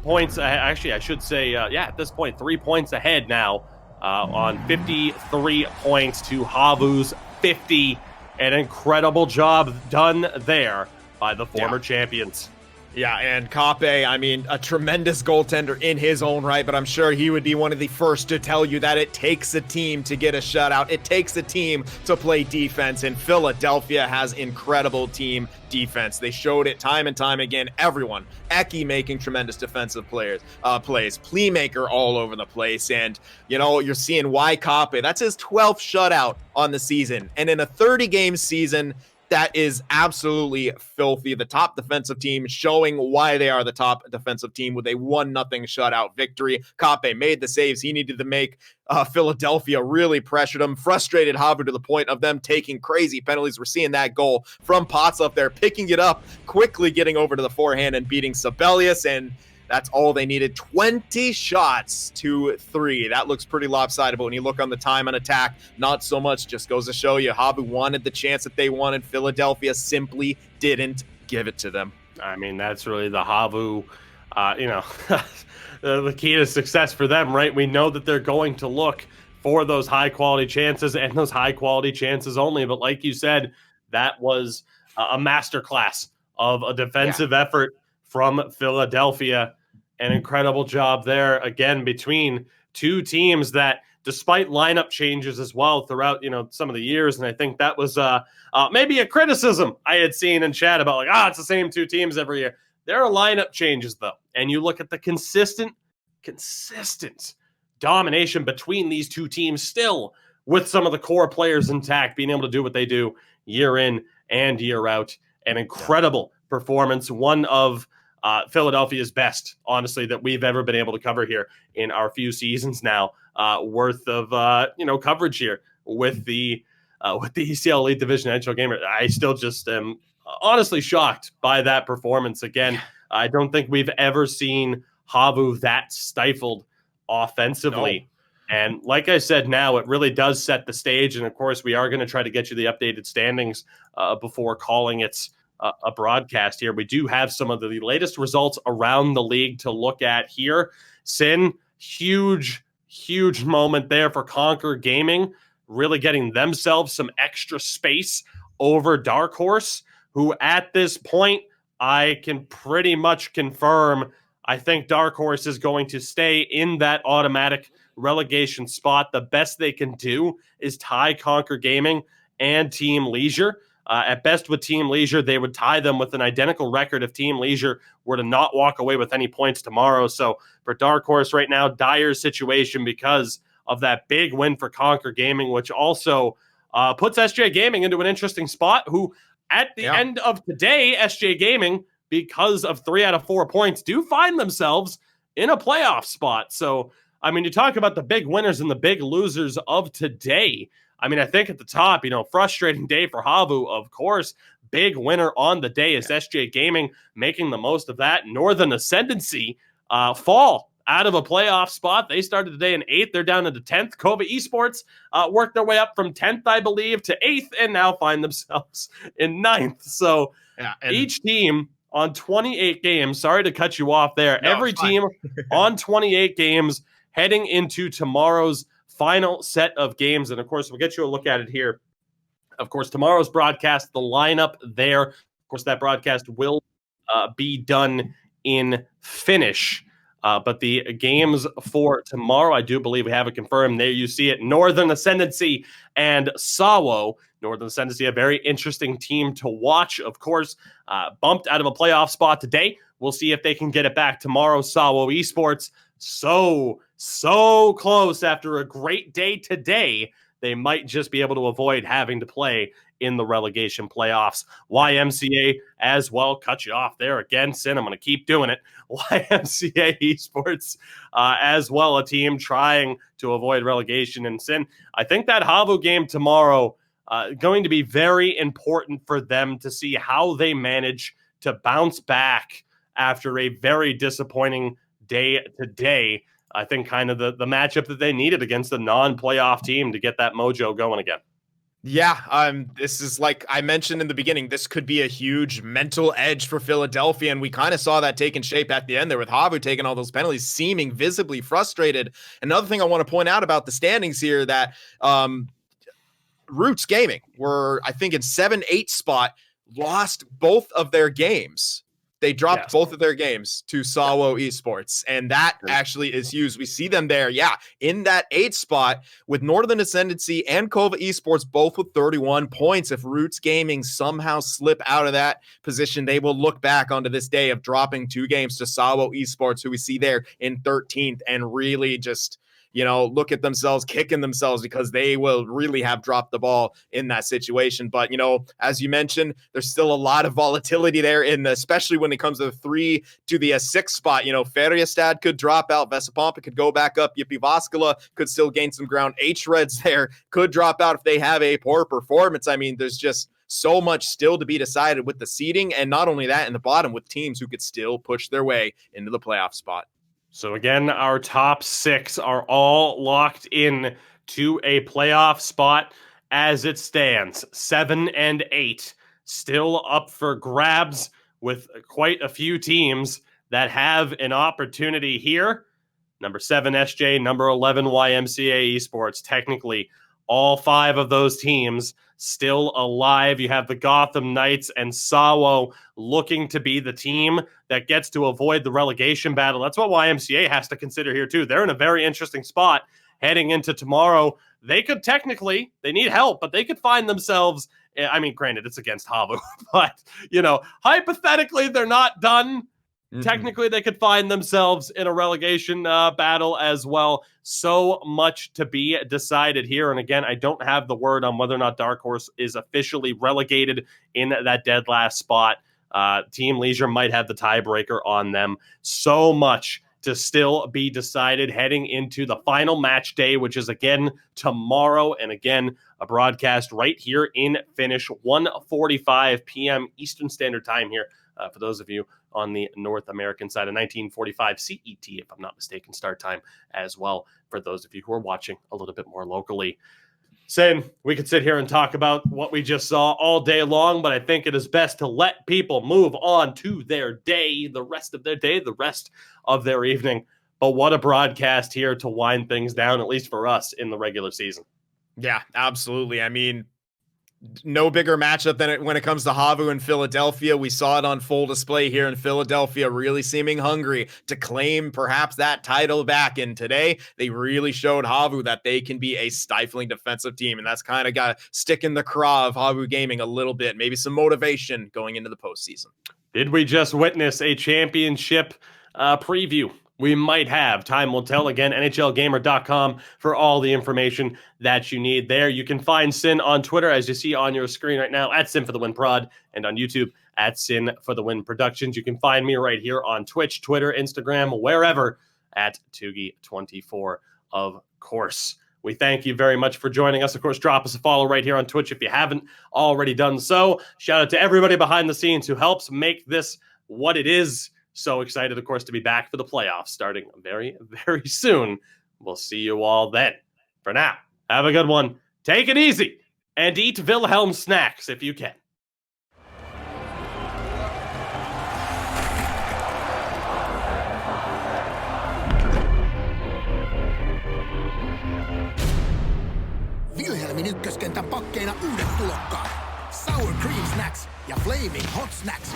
points. Actually, I should say, at this point, 3 points ahead now on 53 points to HAVU's 50. An incredible job done there by the former champions. Yeah, and Kape, I mean, a tremendous goaltender in his own right, but I'm sure he would be one of the first to tell you that it takes a team to get a shutout. It takes a team to play defense, and Philadelphia has incredible team defense. They showed it time and time again. Everyone, Eki making tremendous defensive plays, Playmaker all over the place, and, you know, you're seeing why Kape, that's his 12th shutout on the season, and in a 30-game season, that is absolutely filthy. The top defensive team showing why they are the top defensive team with a 1-0 shutout victory. Kape made the saves he needed to make. Philadelphia really pressured him, frustrated HAVU to the point of them taking crazy penalties. We're seeing that goal from Potts up there, picking it up, quickly getting over to the forehand and beating Sibelius, and that's all they needed. 20 shots to 3. That looks pretty lopsided, but when you look on the time on attack, not so much. Just goes to show you HAVU wanted the chance that they wanted. Philadelphia simply didn't give it to them. I mean, that's really the HAVU, the key to success for them, right? We know that they're going to look for those high-quality chances and those high-quality chances only. But like you said, that was a masterclass of a defensive effort from Philadelphia. An incredible job there, again, between two teams that, despite lineup changes as well throughout, some of the years, and I think that was maybe a criticism I had seen in chat about, like, it's the same two teams every year. There are lineup changes, though, and you look at the consistent domination between these two teams still, with some of the core players intact, being able to do what they do year in and year out. An incredible performance, one of Philadelphia's best, honestly, that we've ever been able to cover here in our few seasons now worth of coverage here with the ECL Elite Division NHL Gamer. I still just am honestly shocked by that performance. Again, I don't think we've ever seen HAVU that stifled offensively. No. And like I said, now it really does set the stage. And of course, we are going to try to get you the updated standings before calling it a broadcast here. We do have some of the latest results around the league to look at here. Sin, huge moment there for Conquer Gaming, really getting themselves some extra space over Dark Horse, who at this point, I can pretty much confirm, I think Dark Horse is going to stay in that automatic relegation spot. The best they can do is tie Conquer Gaming and Team Leisure. At best with Team Leisure, they would tie them with an identical record if Team Leisure were to not walk away with any points tomorrow. So for Dark Horse right now, dire situation because of that big win for Conquer Gaming, which also puts SJ Gaming into an interesting spot, who at the end of today, SJ Gaming, because of 3 out of 4 points, do find themselves in a playoff spot. So, I mean, you talk about the big winners and the big losers of today. I mean, I think at the top, frustrating day for HAVU, of course. Big winner on the day is SJ Gaming, making the most of that. Northern Ascendancy fall out of a playoff spot. They started the day in 8th. They're down into 10th. Kova Esports worked their way up from 10th, I believe, to 8th, and now find themselves in 9th. So each team on 28 games, sorry to cut you off there, every team on 28 games heading into tomorrow's final set of games. And of course, we'll get you a look at it here. Of course, tomorrow's broadcast, the lineup there. Of course, that broadcast will be done in Finnish. But the games for tomorrow, I do believe we have it confirmed. There you see it. Northern Ascendancy and Sawo. Northern Ascendancy, a very interesting team to watch. Of course, bumped out of a playoff spot today. We'll see if they can get it back tomorrow. Sawo Esports, so close after a great day today. They might just be able to avoid having to play in the relegation playoffs. YMCA as well. Cut you off there again, Sin. I'm going to keep doing it. YMCA Esports as well, a team trying to avoid relegation. And Sin, I think that HAVU game tomorrow going to be very important for them to see how they manage to bounce back after a very disappointing day today. I think kind of the matchup that they needed against a non-playoff team to get that mojo going again. Yeah, this is like I mentioned in the beginning, this could be a huge mental edge for Philadelphia, and we kind of saw that taking shape at the end there with HAVU taking all those penalties, seeming visibly frustrated. Another thing I want to point out about the standings here that Roots Gaming were, I think, in 7-8 spot, lost both of their games. They dropped both of their games to Sawo Esports, and that actually is huge. We see them there, in that 8th spot with Northern Ascendancy and Kova Esports both with 31 points. If Roots Gaming somehow slip out of that position, they will look back onto this day of dropping 2 games to Sawo Esports, who we see there in 13th, and really just look at themselves, kicking themselves because they will really have dropped the ball in that situation. But, as you mentioned, there's still a lot of volatility there, especially when it comes to the 3 to the 6 spot. Färjestad could drop out. Vesa Pompa could go back up. Jyväskylä could still gain some ground. H-Reds there could drop out if they have a poor performance. I mean, there's just so much still to be decided with the seeding. And not only that, in the bottom with teams who could still push their way into the playoff spot. So again, our top 6 are all locked in to a playoff spot as it stands. 7 and 8 still up for grabs with quite a few teams that have an opportunity here. Number 7, SJ, number 11, YMCA Esports. Technically, all 5 of those teams still alive. You have the Gotham Knights and Sawo looking to be the team that gets to avoid the relegation battle. That's what YMCA has to consider here too. They're in a very interesting spot heading into tomorrow. They could technically, they need help, but they could find themselves, I mean, granted, it's against HAVU, but, hypothetically, they're not done. Mm-hmm. Technically, they could find themselves in a relegation battle as well. So much to be decided here. And again, I don't have the word on whether or not Dark Horse is officially relegated in that dead last spot. Team Leisure might have the tiebreaker on them. So much to still be decided heading into the final match day, which is again tomorrow. And again, a broadcast right here in Finnish, 1:45 p.m. Eastern Standard Time here. For those of you on the North American side, of 1945 CET, if I'm not mistaken, start time as well, for those of you who are watching a little bit more locally. Sin, we could sit here and talk about what we just saw all day long, but I think it is best to let people move on to their day, the rest of their day, the rest of their evening. But what a broadcast here to wind things down, at least for us, in the regular season. Yeah, absolutely. I mean, no bigger matchup than when it comes to HAVU and Philadelphia. We saw it on full display here in Philadelphia, really seeming hungry to claim perhaps that title back. And today, they really showed HAVU that they can be a stifling defensive team. And that's kind of got to stick in the craw of HAVU Gaming a little bit, maybe some motivation going into the postseason. Did we just witness a championship preview? We might have. Time will tell. Again, NHLGamer.com for all the information that you need there. You can find Sin on Twitter, as you see on your screen right now, at Sin for the Win Prod, and on YouTube at Sin for the Win Productions. You can find me right here on Twitch, Twitter, Instagram, wherever, at Tugi24, of course. We thank you very much for joining us. Of course, drop us a follow right here on Twitch if you haven't already done so. Shout out to everybody behind the scenes who helps make this what it is. So excited, of course, to be back for the playoffs starting very, very soon. We'll see you all then. For now, have a good one. Take it easy and eat Wilhelm snacks if you can. Wilhelmin ykköskentän pakkeina uudet tulokkaat. Sour Cream Snacks ja Flaming Hot Snacks.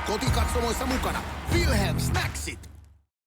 Kotikatsomoissa mukana Wilhelm Snacksit.